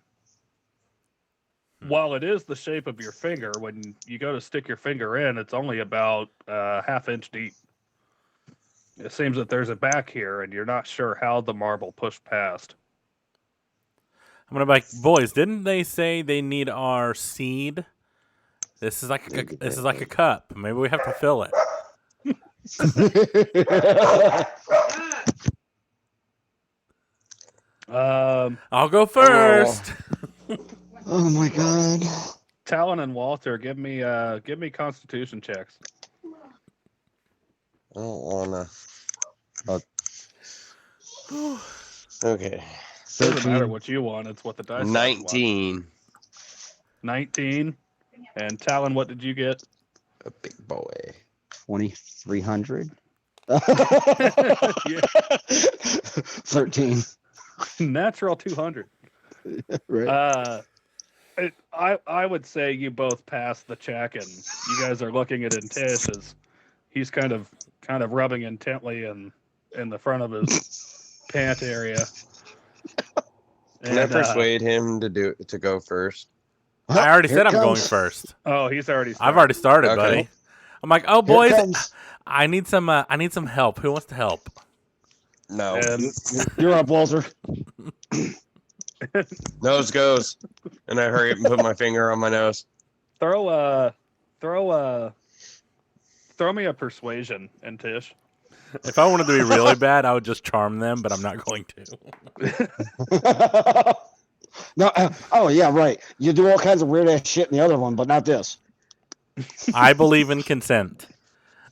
While it is the shape of your finger, when you go to stick your finger in, it's only about half-inch deep. It seems that there's a back here, and you're not sure how the marble pushed past. I'm gonna be like, boys, didn't they say they need our seed? This is like a cup. Maybe we have to fill it. Um, I'll go first. Oh my god. Talon and Walter, give me Constitution checks. I don't wanna. Okay. Doesn't matter 13. what you want; it's what the dice. 19. 19. And Talon, what did you get? A big boy. 2,300. Yeah. 13. Natural 200. Right. I would say you both passed the check, and you guys are looking at Intish as he's kind of rubbing intently in the front of his pant area. Can I And, persuade him to go first? I already Here said it I'm going comes. first. oh, he's already. I've already started, Okay. buddy. I'm like, oh Here it boys, comes. I need some help. Who wants to help? No. And You're up, Walter. Nose goes. And I hurry up and put my finger on my nose. throw me a persuasion, Intish. If I wanted to be really bad, I would just charm them, but I'm not going to. No. Oh yeah, right. You do all kinds of weird ass shit in the other one, but not this. I believe in consent.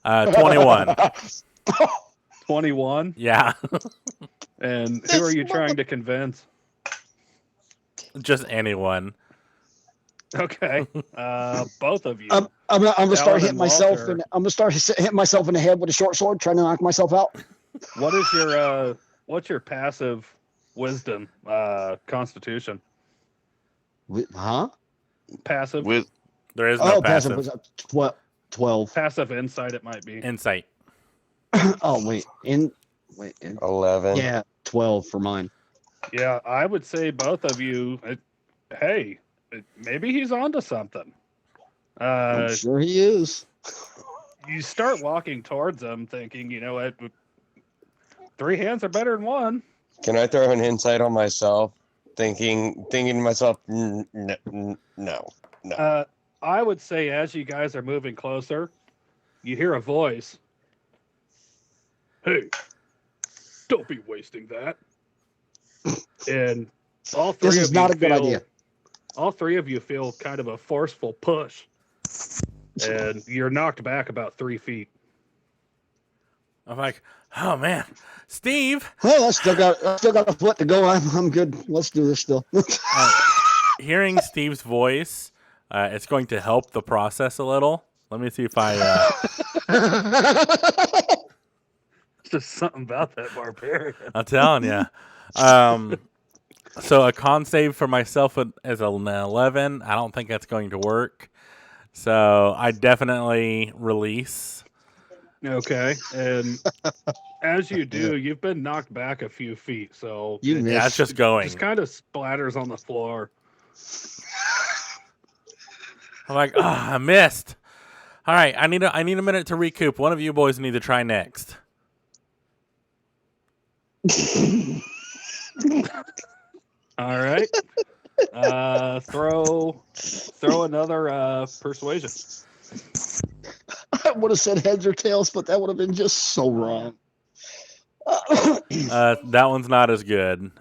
21. 21. Yeah, And who are you trying to convince? just anyone. Okay, both of you. I'm gonna start Alan hitting and myself, Walter. and I'm gonna start hitting myself in the head with a short sword, trying to knock myself out. What is what's your passive wisdom constitution? Huh? Passive With There is no passive. was 12. passive insight it might be. Insight. Oh wait, in 11. yeah, 12 for mine. Yeah, I would say both of you. Maybe he's onto something. I'm sure he is. You start walking towards him, thinking, you know what, 3 hands are better than one. Can I throw an insight on myself? Thinking to myself, no. I would say as you guys are moving closer, you hear a voice. Hey, don't be wasting that. And all three This of is you not a good feel- idea. All three of you feel kind of a forceful push, and you're knocked back about 3 feet. I'm like, oh man, Steve. Well, I still got a foot to go. I'm good. Let's do this still. Hearing Steve's voice, it's going to help the process a little. Let me see if I. It's just something about that barbarian. I'm telling you. So a con save for myself is an 11. I don't think that's going to work. So I definitely release. Okay, and as you do, you've been knocked back a few feet, so You it missed. Yeah, it's just going. just kind of splatters on the floor. I'm like, oh, I missed. All right, I need a minute to recoup. One of you boys need to try next. All right. Throw another persuasion. I would have said heads or tails, but that would have been just so wrong. That one's not as good.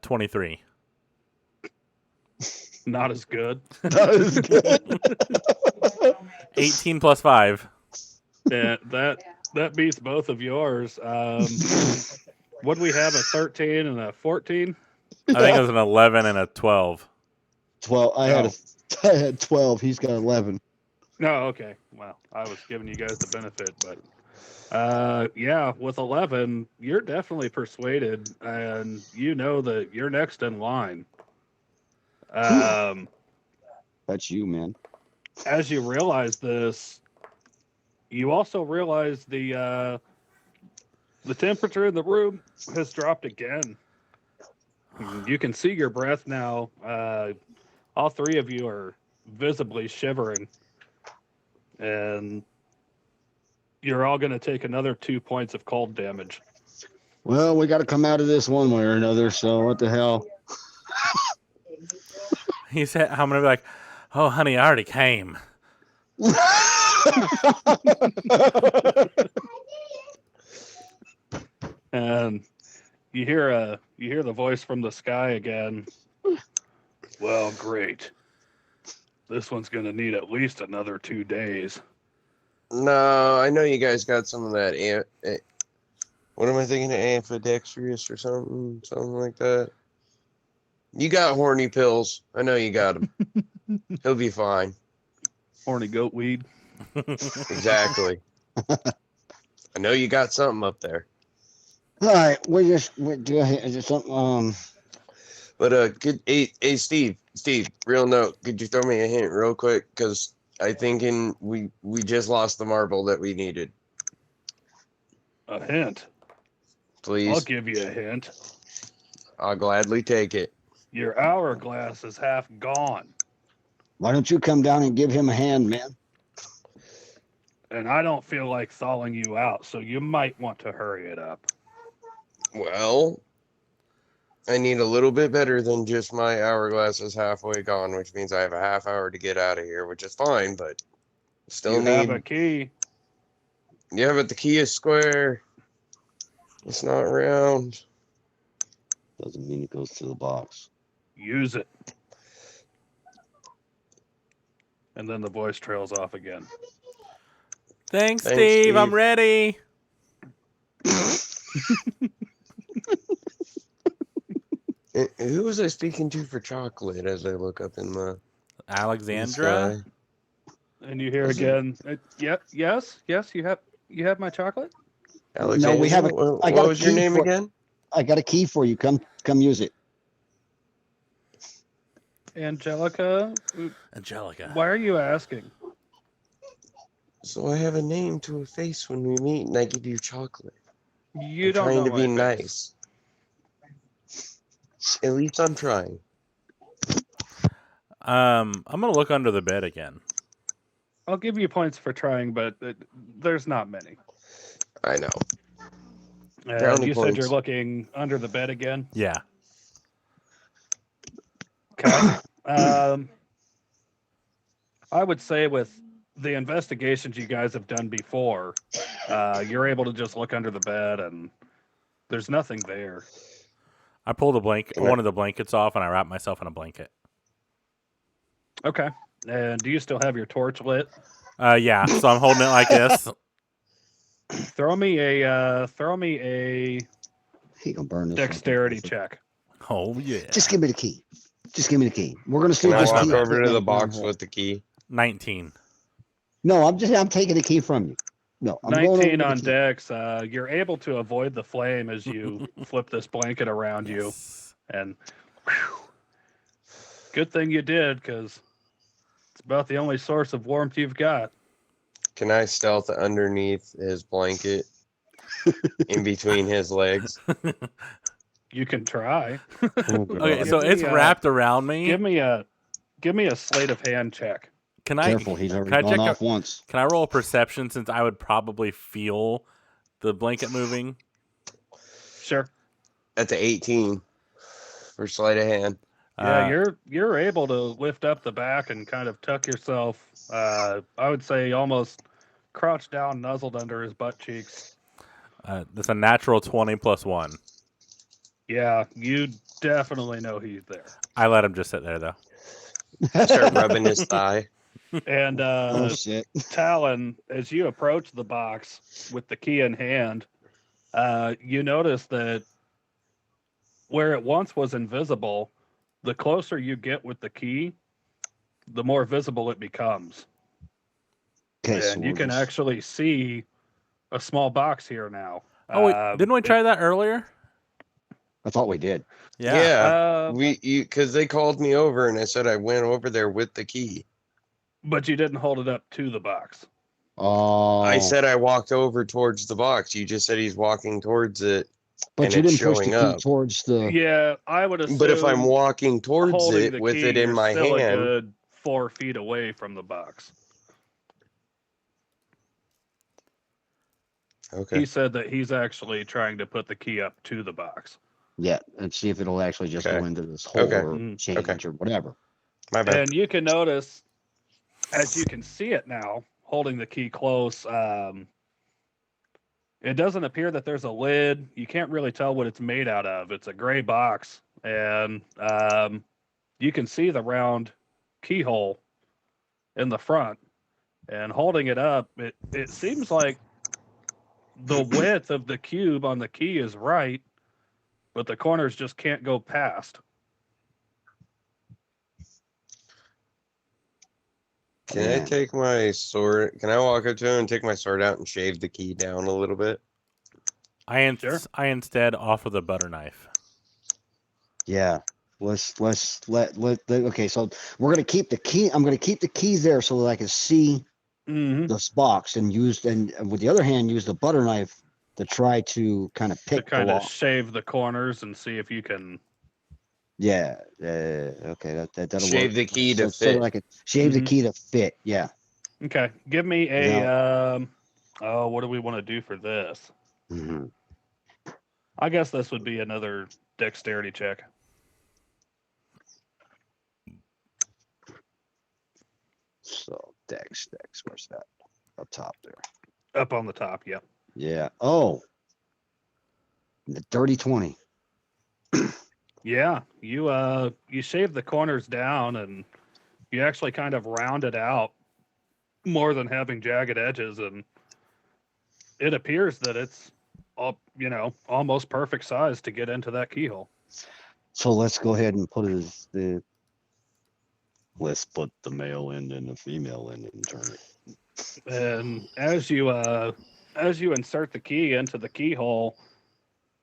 23. Not as good. That is good. 18 plus 5. Yeah, that beats both of yours. What do we have? A 13 and a 14? I think it was an 11 and a 12. 12. I had 12. He's got 11. No, okay. Well, I was giving you guys the benefit, but yeah, with 11, you're definitely persuaded, and you know that you're next in line. That's you, man. As you realize this, you also realize the temperature in the room has dropped again. You can see your breath now. All three of you are visibly shivering, and you're all going to take another 2 points of cold damage. Well, we got to come out of this one way or another. So what the hell? He said, I'm going to be like, oh, honey, I already came. And you hear the voice from the sky again. Well, great. This one's going to need at least another 2 days. No, I know you guys got some of that. What am I thinking of? Amphidextrous or something like that. You got horny pills. I know you got them. He'll be fine. Horny goat weed. Exactly. I know you got something up there. All right, do I, is there something? But hey, Steve, real note. Could you throw me a hint real quick? Because I think we just lost the marble that we needed. A hint. Please, I'll give you a hint. I'll gladly take it. Your hourglass is half gone. Why don't you come down and give him a hand, man? And I don't feel like thawing you out, so you might want to hurry it up. Well, I need a little bit better than just my hourglass is halfway gone, which means I have a half hour to get out of here, which is fine, but still You need. have a key. Yeah, but the key is square. It's not round. Doesn't mean it goes to the box. Use it. And then the voice trails off again. Thanks, Thanks, Steve. I'm Steve. ready. Who was I speaking to for chocolate as I look up in the Alexandra. sky? And you hear Was it- again, yes, you have my chocolate? Alexandra? we haven't- What, I got what a was your key name for- again? I got a key for you. Come use it. Angelica, Angelica. why are you asking? So I have a name to a face when we meet, and I give you chocolate. You I'm don't trying know to be my face. nice. At least I'm trying. I'm gonna look under the bed again. I'll give you points for trying, but there's not many. I know. And Brownie you said you're points. looking under the bed again? Yeah. Okay. I would say with the investigations you guys have done before, you're able to just look under the bed and there's nothing there. I pull the Can I- one of the blankets off and I wrap myself in a blanket. Okay. And do you still have your torch lit? Yeah. So I'm holding it like this. Throw me a He gonna burn this. dexterity fucking check. Oh yeah. Just give me the key. Just give me the key. We're gonna see Can if I this That's walk key not over fits to in the brown box hole. with the key? 19. No, I'm taking the key from you. No, I'm going over 19 to the on key. dex. You're able to avoid the flame as you flip this blanket around you. Yes. And whew, good thing you did, because it's about the only source of warmth you've got. Can I stealth underneath his blanket in between his legs? You can try. Oh, Okay, God. so Give it's me, wrapped around me. Give me a sleight of hand check. Can I? Careful, he's can already I gone check off once. Can I roll a perception since I would probably feel the blanket moving? Sure. At the 18 for sleight of hand. Yeah, you're able to lift up the back and kind of tuck yourself. I would say almost crouched down, nuzzled under his butt cheeks. That's a natural 20 plus 1. Yeah, you definitely know he's there. I let him just sit there though. Start rubbing his thigh. And Oh shit! Talon, as you approach the box with the key in hand, you notice that where it once was invisible, the closer you get with the key, the more visible it becomes. Okay, so And you we're can just- actually see a small box here now. Oh, wait, didn't we try that earlier? I thought we did. Yeah. Because they called me over and I said I went over there with the key. But you didn't hold it up to the box. Oh, I said I walked over towards the box. You just said he's walking towards it. but and you it's didn't push the showing key up. towards the. Yeah, I would assume. But if I'm walking towards holding it the with key, it in you're my still hand, a good 4 feet away from the box. okay. He said that he's actually trying to put the key up to the box. Yeah, and see if it'll actually just Okay. go into this hole Okay. or change or whatever. My bad. And you can notice, as you can see it now, holding the key close, it doesn't appear that there's a lid. You can't really tell what it's made out of. It's a gray box, and you can see the round keyhole in the front, and holding it up, it seems like the width of the cube on the key is right, but the corners just can't go past. Can I Man. take my sword? Can I walk up to him and take my sword out and shave the key down a little bit? Sure. I instead offer the butter knife. Yeah. Let's let okay, so we're gonna keep the key. I'm gonna keep the keys there so that I can see Mm-hmm. this box and with the other hand use the butter knife to try to kind of To pick the kind of lock. shave the corners and see if you can. Yeah. Okay. That'll Shave work. the key to So that fit. I could shave the Mhm. key to fit. Yeah. Okay, give me a. Now- Oh, what do we want to do for this? Mhm. I guess this would be another dexterity check. So Dex, where's that? Up top there. Up on the top, yep. Yeah. Oh. The dirty 20. Yeah, you shave the corners down and you actually kind of round it out more than having jagged edges, and it appears that it's all, almost perfect size to get into that keyhole. So let's go ahead and put let's put the male end and the female end and turn it. And as you insert the key into the keyhole,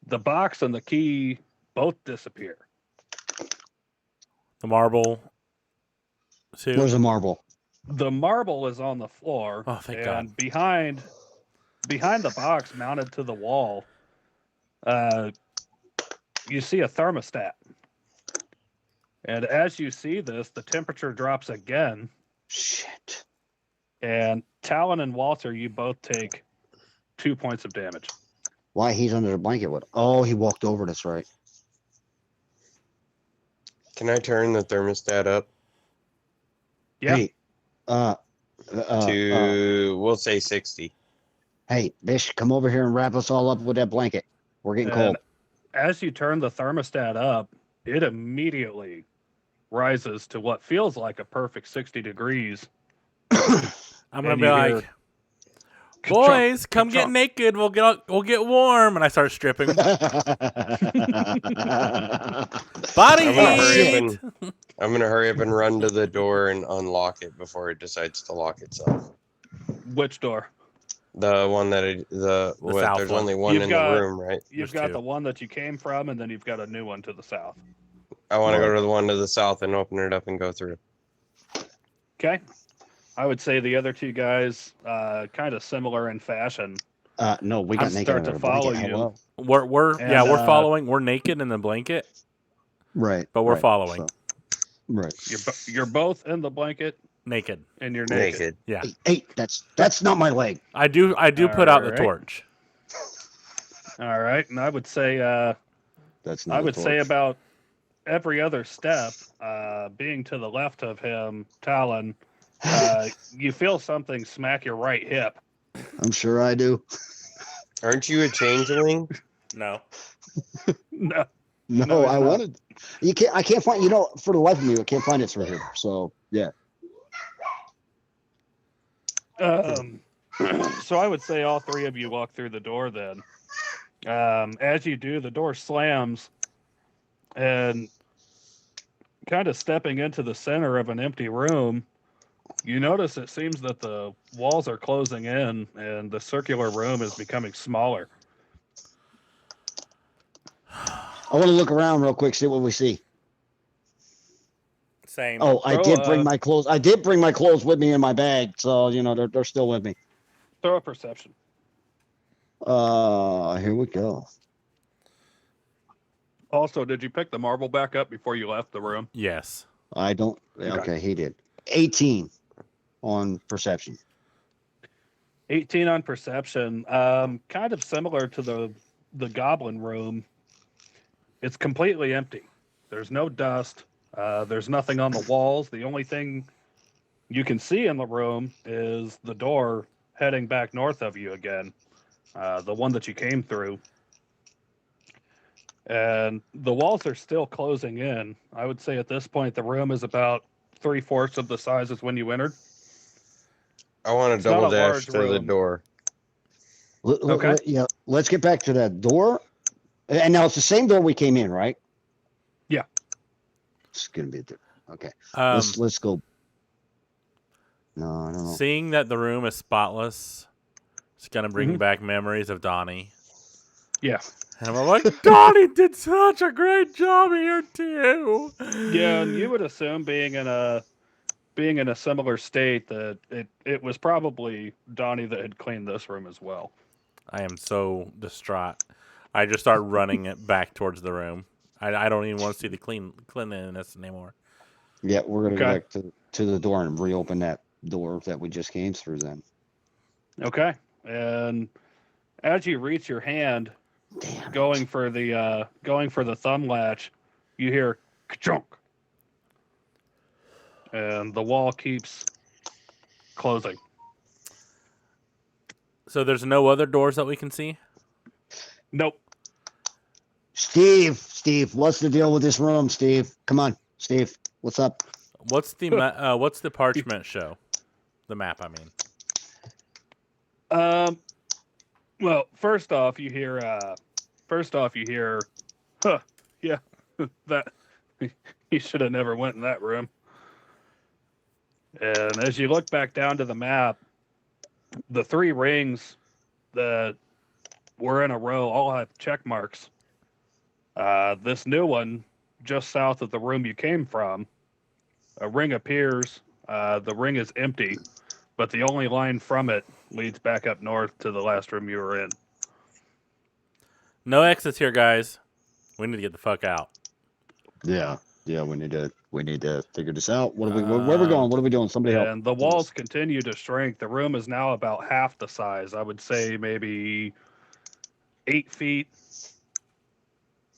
the box and the key both disappear. The marble. Too. Where's the marble? The marble is on the floor, Oh, thank and God. behind the box mounted to the wall, you see a thermostat. And as you see this, the temperature drops again, Shit. and Talon and Walter, you both take 2 points of damage. Why he's under the blanket? What? Oh, he walked over. That's right. Can I turn the thermostat up Yeah. Hey, to, we'll say 60? hey, Bish, come over here and wrap us all up with that blanket. We're getting cold. And as you turn the thermostat up, it immediately rises to what feels like a perfect 60 degrees. I'm gonna And be you like, hear boys, come get ka-chunk. naked. We'll get warm. And I start stripping. Body I'm gonna Oh, hurry up shit. heat. I'm gonna hurry up and run to the door and unlock it before it decides to lock itself. Which door? The one that south there's one. only one You've in got- the room, right? You've There's got two. the one that you came from, and then you've got a new one to the south. I want to go Right. to the one to the south and open it up and go through. Okay. I would say the other two guys, kind of similar in fashion. No, we got I'll naked start under to the blanket. follow you. Hello. We're we're And, following. We're naked in the blanket, Right. but we're right, following. Right. You're both in the blanket, Naked. and you're naked. Yeah. Hey, that's not my leg. I do put out the Alright. torch. All right, and I would say That's not. about every other step, being to the left of him, Talon, you feel something smack your right hip. I'm sure I do. Aren't you a changeling? No. No. No, No, he's I not. wanted. You can't. I can't find. For the life of me, I can't find it through here. So yeah. So I would say all three of you walk through the door then. As you do, the door slams, and kind of stepping into the center of an empty room, you notice it seems that the walls are closing in and the circular room is becoming smaller. I want to look around real quick, see what we see. Same. Oh, I Throw, did bring my clothes. I did bring my clothes with me in my bag, so they're still with me. Throw a perception. Here we go. Also, did you pick the marble back up before you left the room? Yes. I don't. Okay, he did. 18 on perception. 18 on perception. Kind of similar to the Goblin Room. It's completely empty. There's no dust. There's nothing on the walls. The only thing you can see in the room is the door heading back north of you again, the one that you came through. And the walls are still closing in. I would say at this point the room is about 3/4 of the size as when you entered. I want to It's not double a dash large to the room. door. Okay. Yeah, let's get back to that door. And now it's the same door we came in, right? Yeah. It's gonna be different. Okay, Um, let's go. No, I don't know. seeing that the room is spotless, it's gonna bring back memories of Donnie. Yeah. And I'm like, Donnie did such a great job here too. Yeah, and you would assume being in a similar state that it was probably Donnie that had cleaned this room as well. I am so distraught. I just start running it back towards the room. I don't even want to see the cleanliness anymore. Yeah, we're gonna go Okay. back to the door and reopen that door that we just came through. Then. Okay. And as you reach your hand Damn. going for the thumb latch, you hear ka-chunk. And the wall keeps closing. So there's no other doors that we can see? Nope. Steve, what's the deal with this room? Steve, come on, Steve, what's up? What's the parchment show? The map, I mean. Well, first off you hear huh, yeah, that you should have never went in that room. And as you look back down to the map, the 3 rings that were in a row all have check marks. This new one, just south of the room you came from, a ring appears. The ring is empty, but the only line from it leads back up north to the last room you were in. No exits here, guys. We need to get the fuck out. Yeah, we need to figure this out. Where are we going? What are we doing? Somebody help. And the walls continue to shrink. The room is now about half the size. I would say maybe 8 feet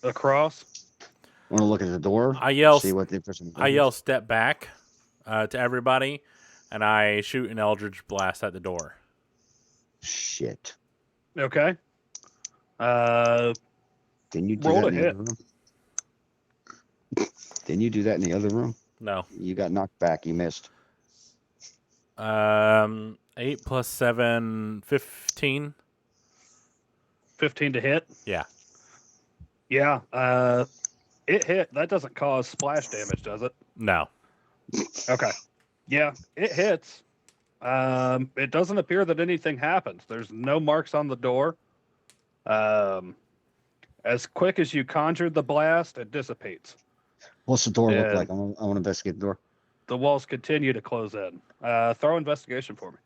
across. Want to look at the door? I yell, See what the person. step back to everybody, and I shoot an Eldritch Blast at the door. Shit. Okay. Didn't you do Roll that a in the hit. other room? Didn't you do that in the other room? No. You got knocked back. You missed. 8 plus 7, 15. 15 to hit? Yeah. Yeah. It hit. That doesn't cause splash damage, does it? No. Okay. Yeah, it hits. It doesn't appear that anything happens. There's no marks on the door. As quick as you conjured the blast, it dissipates. What's the door look And like? I want to investigate the door. the walls continue to close in. Throw investigation for me.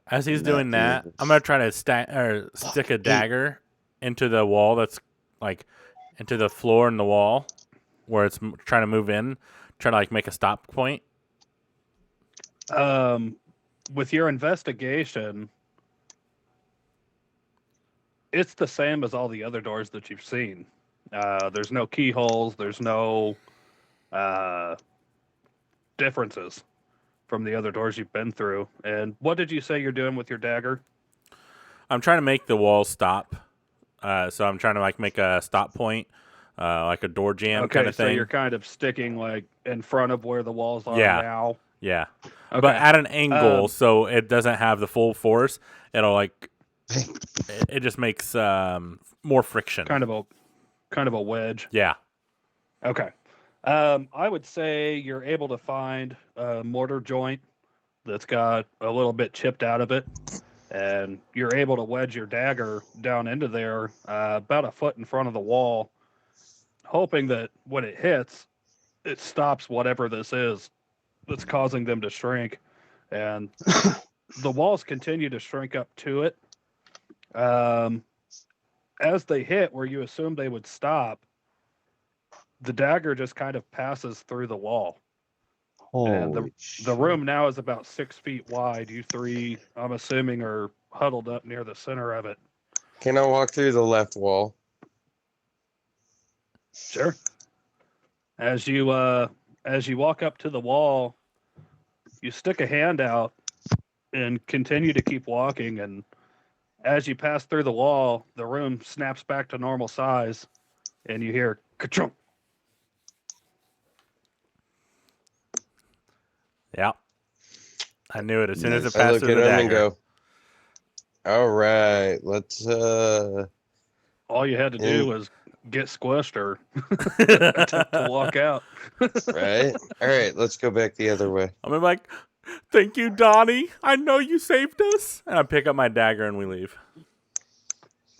As he's That doing that, is- I'm gonna try to stick a dagger into the wall that's like into the floor in the wall where it's trying to move in, trying to like make a stop point. With your investigation, it's the same as all the other doors that you've seen. There's no keyholes. There's no differences from the other doors you've been through. And what did you say you're doing with your dagger? I'm trying to make the wall stop. So I'm trying to like make a stop point, like a door jam kind of so thing. you're kind of sticking like in front of where the walls are Yeah. now. Yeah. Okay. But at an angle, so it doesn't have the full force. It'll like it just makes more friction. kind of a wedge. Yeah. Okay. I would say you're able to find a mortar joint that's got a little bit chipped out of it, and you're able to wedge your dagger down into there about a foot in front of the wall, hoping that when it hits, it stops whatever this is that's causing them to shrink. And the walls continue to shrink up to it. As they hit where you assume they would stop, the dagger just kind of passes through the wall. And Holy the room now is about 6 feet wide. You 3, I'm assuming, are huddled up near the center of it. Can I walk through the left wall? Sure. As you walk up to the wall, you stick a hand out and continue to keep walking. And as you pass through the wall, the room snaps back to normal size, and you hear ka-chunk. Yeah. I knew it as soon as it Nice. I passed look through at the him and dagger. go, all right, let's All you had to do And- was get squished or attempt to walk out. right? All right, let's go back the other way. I'm like, thank you, Donnie. I know you saved us. And I pick up my dagger and we leave.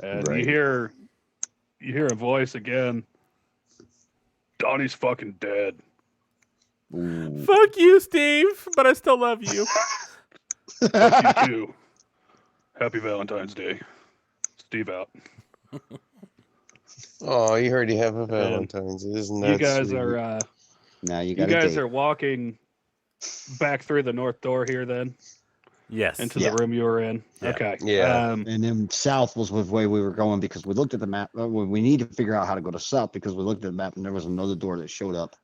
And Right. you hear a voice again. Donnie's fucking dead. Ooh. Fuck you, Steve, but I still love you. Fuck you too. Happy Valentine's Day. Steve out. Oh, you already have a Valentine's. Isn't that You guys sweet? are Now you you got guys a are walking back through the north door here then Yes. into Yeah. the room you were in. Yeah. Okay. Yeah. And then south was the way we were going because we looked at the map. We need to figure out how to go to south because we looked at the map and there was another door that showed up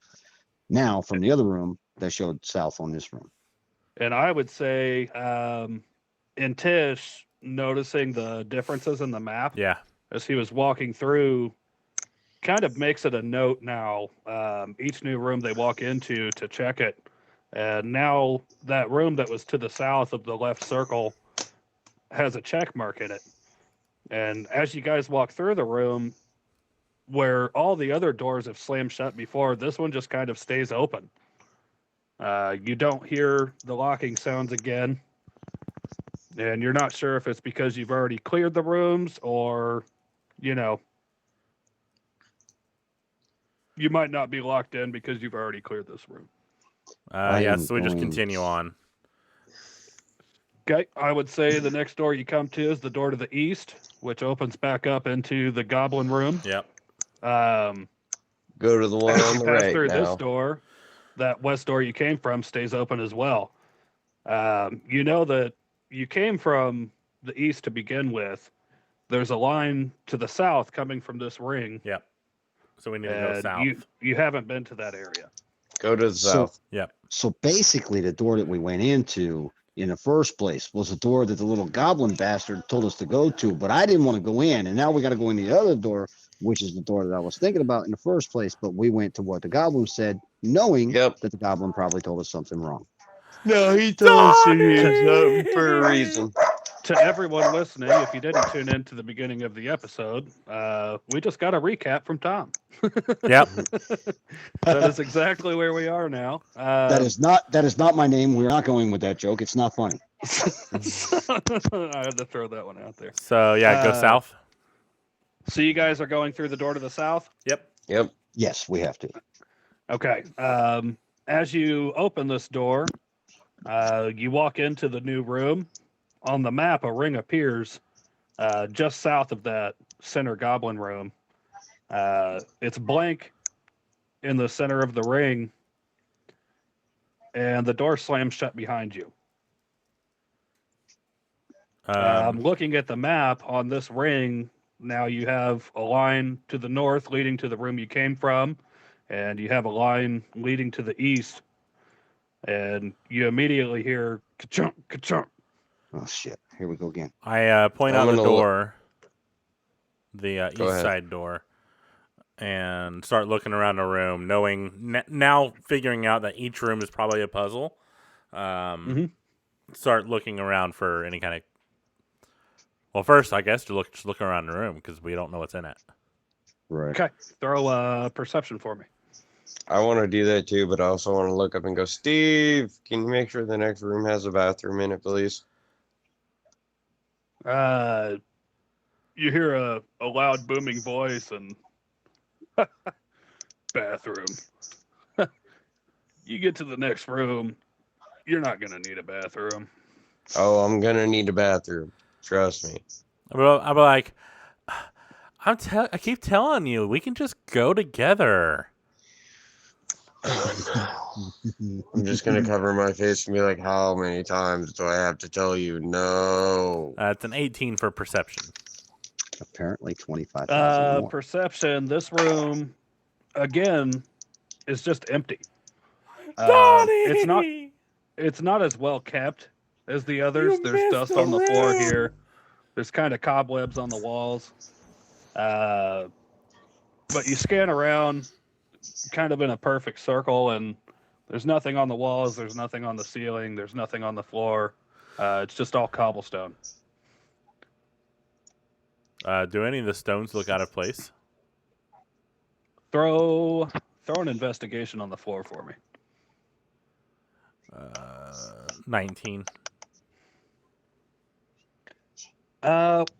now from the other room that showed south on this room. And I would say in Tish noticing the differences in the map Yeah. as he was walking through kind of makes it a note now each new room they walk into to check it. And now that room that was to the south of the left circle has a check mark in it. And as you guys walk through the room, where all the other doors have slammed shut before, this one just kind of stays open. You don't hear the locking sounds again. And you're not sure if it's because you've already cleared the rooms or, you know, you might not be locked in because you've already cleared this room. Yeah, am so we just going- continue on. Okay, I would say the next door you come to is the door to the east, which opens back up into the Goblin Room. Yep. Go to the one As on you the pass right through now. this door, that west door you came from stays open as well. You know that you came from the east to begin with. There's a line to the south coming from this ring, Yep. So we need to go and south. you haven't been to that area. Go to the So- south. So basically, the door that we went into in the first place was the door that the little goblin bastard told us to go to, but I didn't want to go in. And now we got to go in the other door, which is the door that I was thinking about in the first place. But we went to what the goblin said, knowing Yep. that the goblin probably told us something wrong. No, he told us to use Donnie! something for a reason. To everyone listening, if you didn't tune in to the beginning of the episode, we just got a recap from Tom. Yep. That is exactly where we are now. That is not my name. We're not going with that joke. It's not funny. I had to throw that one out there. So yeah, go south. So you guys are going through the door to the south? Yep. Yep. Yes, we have to. Okay. As you open this door, you walk into the new room. On the map, a ring appears just south of that center goblin room. It's blank in the center of the ring, and the door slams shut behind you. Looking at the map on this ring, now you have a line to the north leading to the room you came from, and you have a line leading to the east, and you immediately hear ka-chunk, ka-chunk. Oh shit! Here we go again. I point I'm out the gonna look- door, the east Go ahead. side door, and start looking around the room, knowing now, figuring out that each room is probably a puzzle. Start looking around for any kind of. Well, first, I guess just look around the room because we don't know what's in it. Right. Okay, throw a perception for me. I want to do that too, but I also want to look up and go, Steve, can you make sure the next room has a bathroom in it, please? You hear a loud booming voice and bathroom. You get to the next room, you're not gonna need a bathroom. Oh, I'm going to need a bathroom. Trust me. I'm like, I keep telling you, we can just go together. I'm just going to cover my face and be like, how many times do I have to tell you no? It's an 18 for perception. Apparently 25,000 more. Perception. This room, again, is just empty. It's not as well kept as the others. You There's missed dust the on the floor room. here. There's kind of cobwebs on the walls. But you scan around kind of in a perfect circle, and There's nothing on the walls. There's nothing on the ceiling. There's nothing on the floor. It's just all cobblestone. Do any of the stones look out of place? Throw an investigation on the floor for me. 19.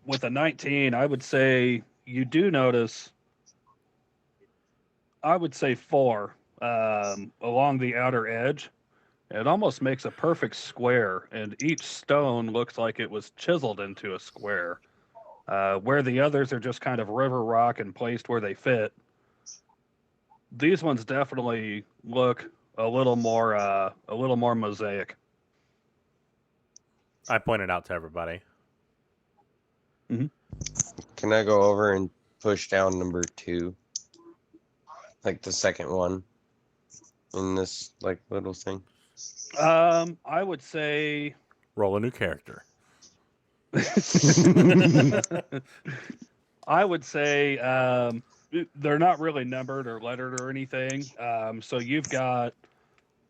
With a 19, I would say you do notice. I would say 4 along the outer edge. It almost makes a perfect square, and each stone looks like it was chiseled into a square. Where the others are just kind of river rock and placed where they fit. These ones definitely look a little more mosaic. I pointed out to everybody. Can I go over and push down number 2? Like the second one in this like little thing. I would say Roll a new character. I would say they're not really numbered or lettered or anything. So you've got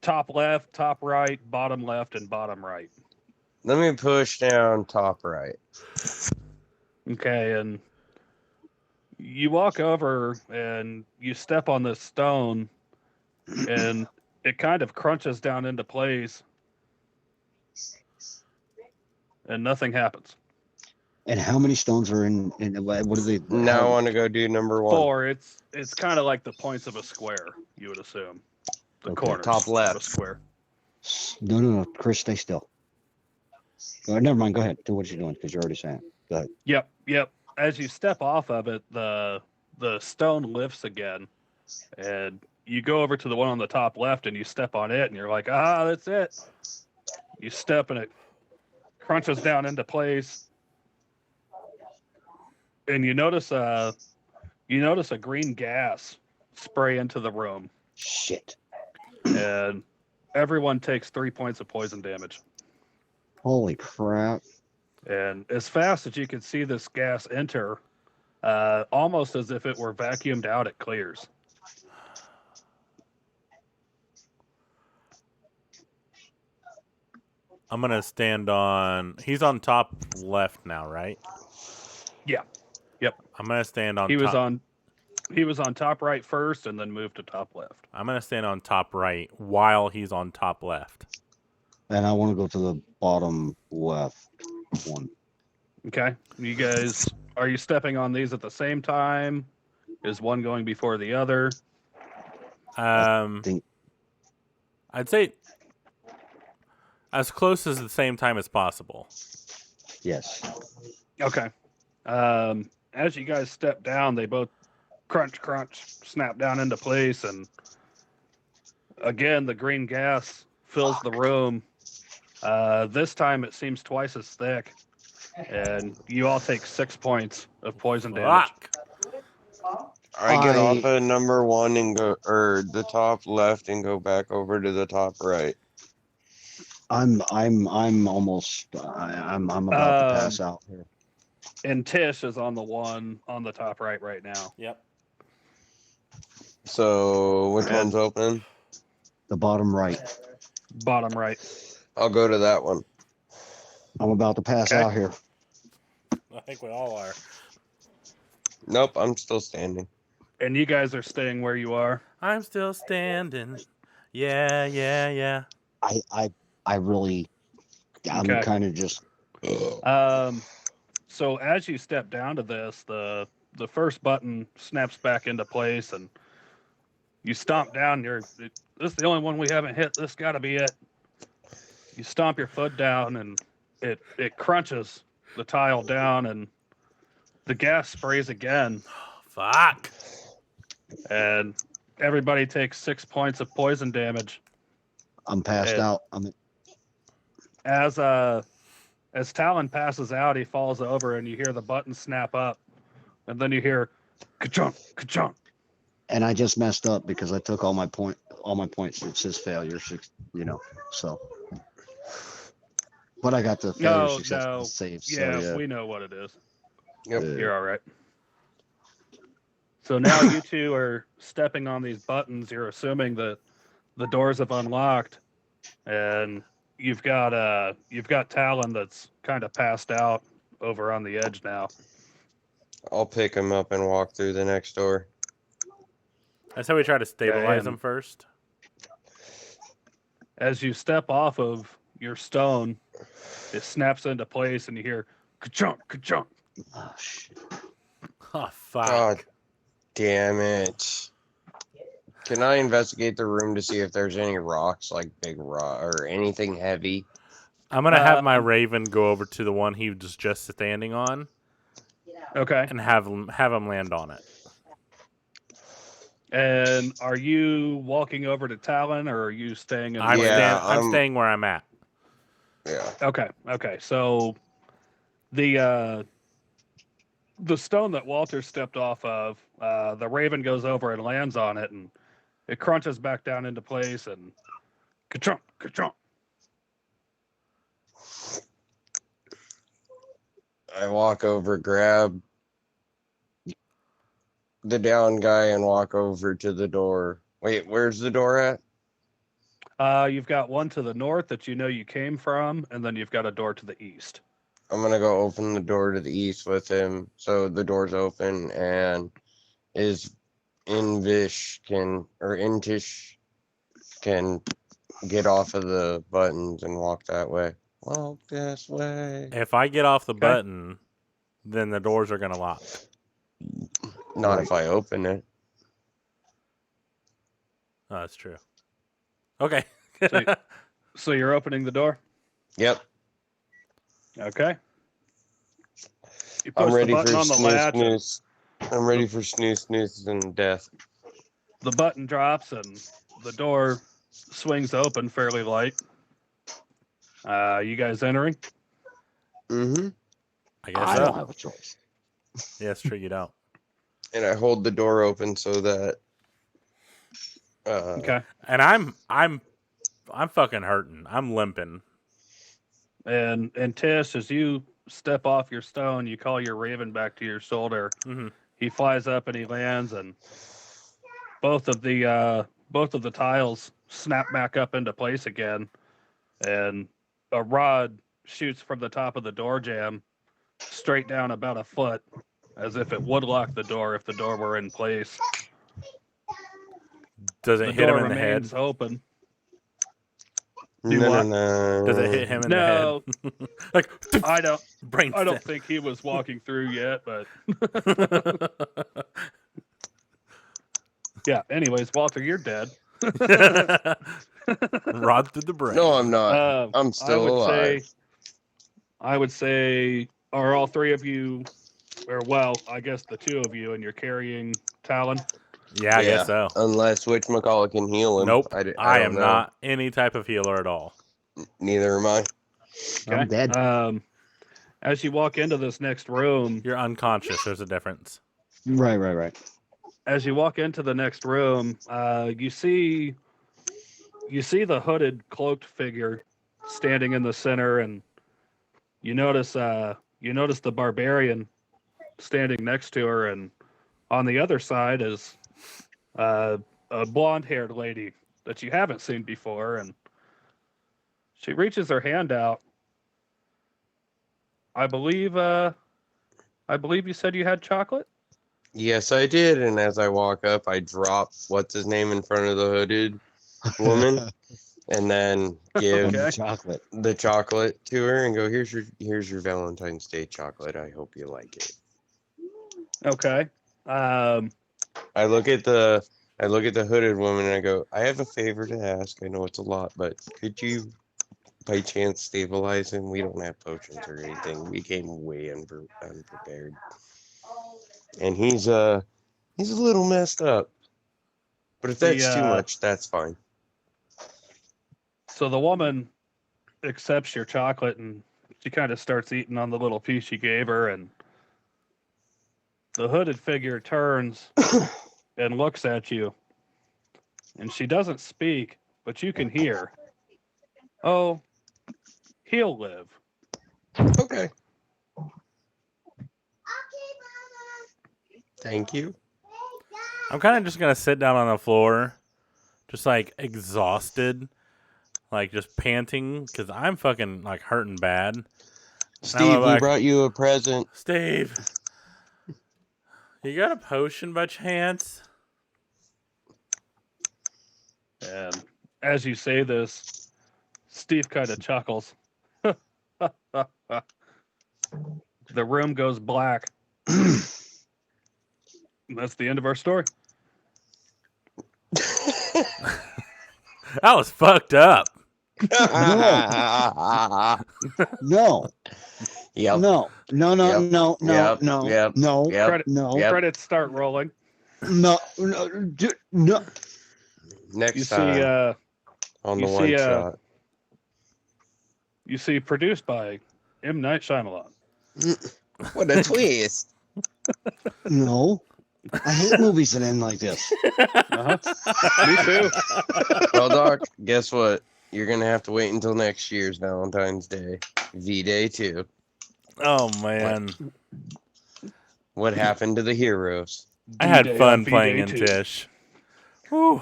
top left, top right, bottom left, and bottom right. Let me push down top right. Okay, and you walk over and you step on this stone, and it kind of crunches down into place, and nothing happens. And how many stones are in what are they? Now I want to go do number 1. 4. It's kind of like the points of a square, you would assume. The Okay, corners top left. of a square. No, Chris, stay still. Never mind. Go ahead. Do what you're doing because you're already saying. Go ahead. Yep. As you step off of it, the stone lifts again, and you go over to the one on the top left, and you step on it, and you're like, that's it. You step, and it crunches down into place, and you notice a green gas spray into the room, Shit. and everyone takes 3 points of poison damage. Holy crap. And as fast as you can see this gas enter, almost as if it were vacuumed out, it clears. I'm going to stand on... He's on top left now, right? Yeah. Yep. I'm going to stand on He was top... on top right first and then moved to top left. I'm going to stand on top right while he's on top left. And I want to go to the bottom left one. Okay. You guys, are you stepping on these at the same time? Is one going before the other? Think I'd say as close as the same time as possible. yes. Okay. As you guys step down, they both crunch, snap down into place, and again, the green gas fills the room. This time it seems twice as thick, and you all take 6 points of poison damage. I get off of number 1 and go, or the top left and go back over to the top right. I'm almost I'm about to pass out here. And Tish is on the one on the top right now. Yep. So which one's open? The bottom right. Bottom right. I'll go to that one. I'm about to pass Okay. out here. I think we all are. Nope, I'm still standing. And you guys are staying where you are. I'm still standing. Yeah. I really I'm Okay. kind of just So as you step down to this, the first button snaps back into place, and you stomp down. This is the only one we haven't hit. This got to be it. You stomp your foot down, and it crunches the tile down, and the gas sprays again, Fuck. and everybody takes 6 points of poison damage. I'm passed And- out. As Talon passes out, he falls over, and you hear the button snap up, and then you hear ka-chunk, ka-chunk. And I just messed up because I took all my points. It says failure, so. But I got the failure No, success no. save. So, Yeah, yeah. we know what it is. Yep. You're all right. So now you two are stepping on these buttons. You're assuming that the doors have unlocked, and you've got Talon that's kind of passed out over on the edge now. I'll pick him up and walk through the next door. That's how we try to stabilize and- him first. As you step off of your stone, it snaps into place, and you hear ka-chunk, ka-chunk. Oh, shit. Oh, fuck. God damn it. Can I investigate the room to see if there's any rocks, like big rock or anything heavy? I'm going to have my Raven go over to the one he was just standing on Okay. and have him land on it. And are you walking over to Talon, or are you staying in? I'm Yeah, staying where I'm at. Yeah. Okay. So the stone that Walter stepped off of, the Raven goes over and lands on it, and it crunches back down into place, and ka-chunk, ka-chunk. I walk over, grab the down guy, and walk over to the door. Wait, where's the door at? You've got one to the north that you know you came from, and then you've got a door to the east. I'm gonna go open the door to the east with him. So the door's open, and Intish can get off of the buttons and walk that way. Walk this way. If I get off the Okay. button, then the doors are going to lock. Not Right. if I open it. Oh, that's true. Okay. So you're opening the door? Yep. Okay. You push I'm the ready for button on the latch, and snooze. I'm ready for snooze and death. the button drops, and the door swings open fairly light. You guys entering? Mm-hmm. I guess I so. don't have a choice. Yeah, it's true. You don't. And I hold the door open so that Okay. And I'm fucking hurting. I'm limping. And Tish, as you step off your stone, you call your Raven back to your shoulder. Mm-hmm. He flies up and he lands, and both of the tiles snap back up into place again, and a rod shoots from the top of the door jamb straight down about a foot, as if it would lock the door if the door were in place. Does it The hit him door in the head? remains open. Do no, what? no. Does it hit him in No, the head? Like I don't. brain I don't stem. think he was walking through yet, but yeah. Anyways, Walter, you're dead. Rod through the brain. No, I'm not. I'm I still would alive. I would say, are all three of you, or well, I guess the two of you, and you're carrying Talon? Yeah, I guess so. Unless Witchmacallit can heal him. Nope. I I don't am know. not any type of healer at all. Neither am I. I'm dead. As you walk into this next room, You're unconscious. There's a difference. Right. as you walk into the next room, you see the hooded, cloaked figure standing in the center, and you notice the barbarian standing next to her, and on the other side is a blonde-haired lady that you haven't seen before, and she reaches her hand out. I believe you said you had chocolate. Yes, I did. And as I walk up, I drop what's his name in front of the hooded woman, and then give Okay. Chocolate. the chocolate to her and go, here's your Valentine's Day chocolate. I hope you like it. Okay. I look at the hooded woman and I go, I have a favor to ask. I know it's a lot, but could you by chance stabilize him? We don't have potions or anything. We came way unprepared. And he's a little messed up. But if that's too much, that's fine. So the woman accepts your chocolate, and she kind of starts eating on the little piece you gave her, and the hooded figure turns and looks at you, and she doesn't speak, but you can hear, "Oh, he'll live." Okay. Thank you. I'm kind of just gonna sit down on the floor, just like exhausted, like just panting because I'm fucking like hurting bad. Steve, we like, brought you a present. Steve, you got a potion by chance? And as you say this, Steve kind of chuckles. The room goes black. And that's the end of our story. That was fucked up. No. Yep. No. No. No. Yep. No. No. Yep. No. Yep. No. Yep. Credit, No. Yep. Credits start rolling. No. No. No. Next You time see, on you the see, one shot. You see, produced by M. Night Shyamalan. What a twist! No. I hate movies that end like this. Uh-huh. Me too. Well, Doc, guess what? You're gonna have to wait until next year's Valentine's Day, V-Day 2. Oh man, What happened to the heroes? I had D-Day fun on playing V-Day in 2. Tish. Whew.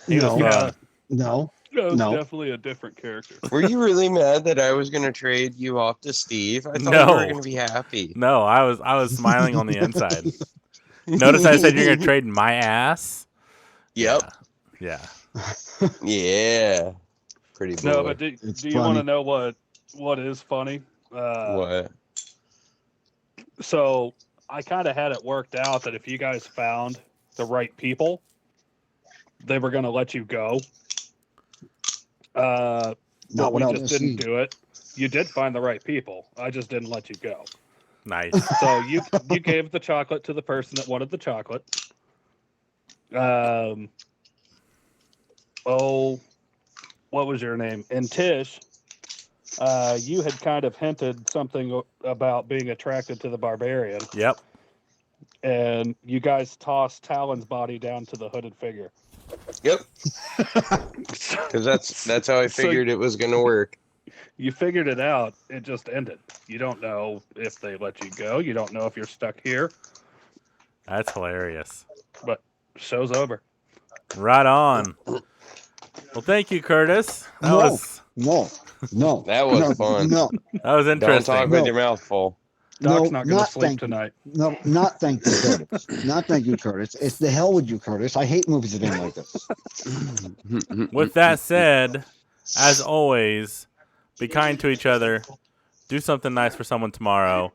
He No. was fun. No. That was No. definitely a different character. Were you really mad that I was gonna trade you off to Steve? I thought No. you were gonna be happy. No, I was smiling on the inside. Notice I said you're gonna trade my ass. Yep. Yeah. Yeah. Pretty boy. No, but do It's you want to funny. know what is funny? What? So I kind of had it worked out that if you guys found the right people, they were going to let you go. Not But we without just the didn't seed. do it. You did find the right people. I just didn't let you go. Nice. So you gave the chocolate to the person that wanted the chocolate. What was your name? And Tish, you had kind of hinted something about being attracted to the barbarian, Yep. and you guys tossed Talon's body down to the hooded figure. Yep. Because that's how I So- figured it was gonna work. You figured it out. It just ended. You don't know if they let you go. You don't know if you're stuck here. That's hilarious. But show's over. Right on. Well, thank you, Curtis. That No. was No. No. That was no, fun. No. that was Don't interesting. talk No. with your mouth full. Doc's No, not going to sleep thank you. tonight. No, not thank you, Curtis. Not thank you, Curtis. It's the hell with you, Curtis. I hate movies that end like this. With that said, as always, be kind to each other. Do something nice for someone tomorrow.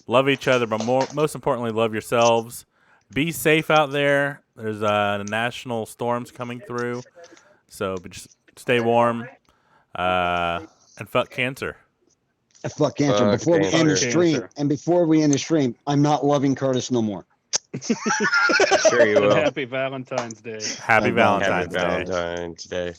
Love each other, but most importantly, love yourselves. Be safe out there. There's national storms coming through, so just stay warm and fuck cancer. Fuck cancer. Fuck Before we end the cancer. stream, I'm not loving Curtis no more. Sure you And will. happy Valentine's Day. Happy Happy Valentine's Happy Day. Valentine's Day.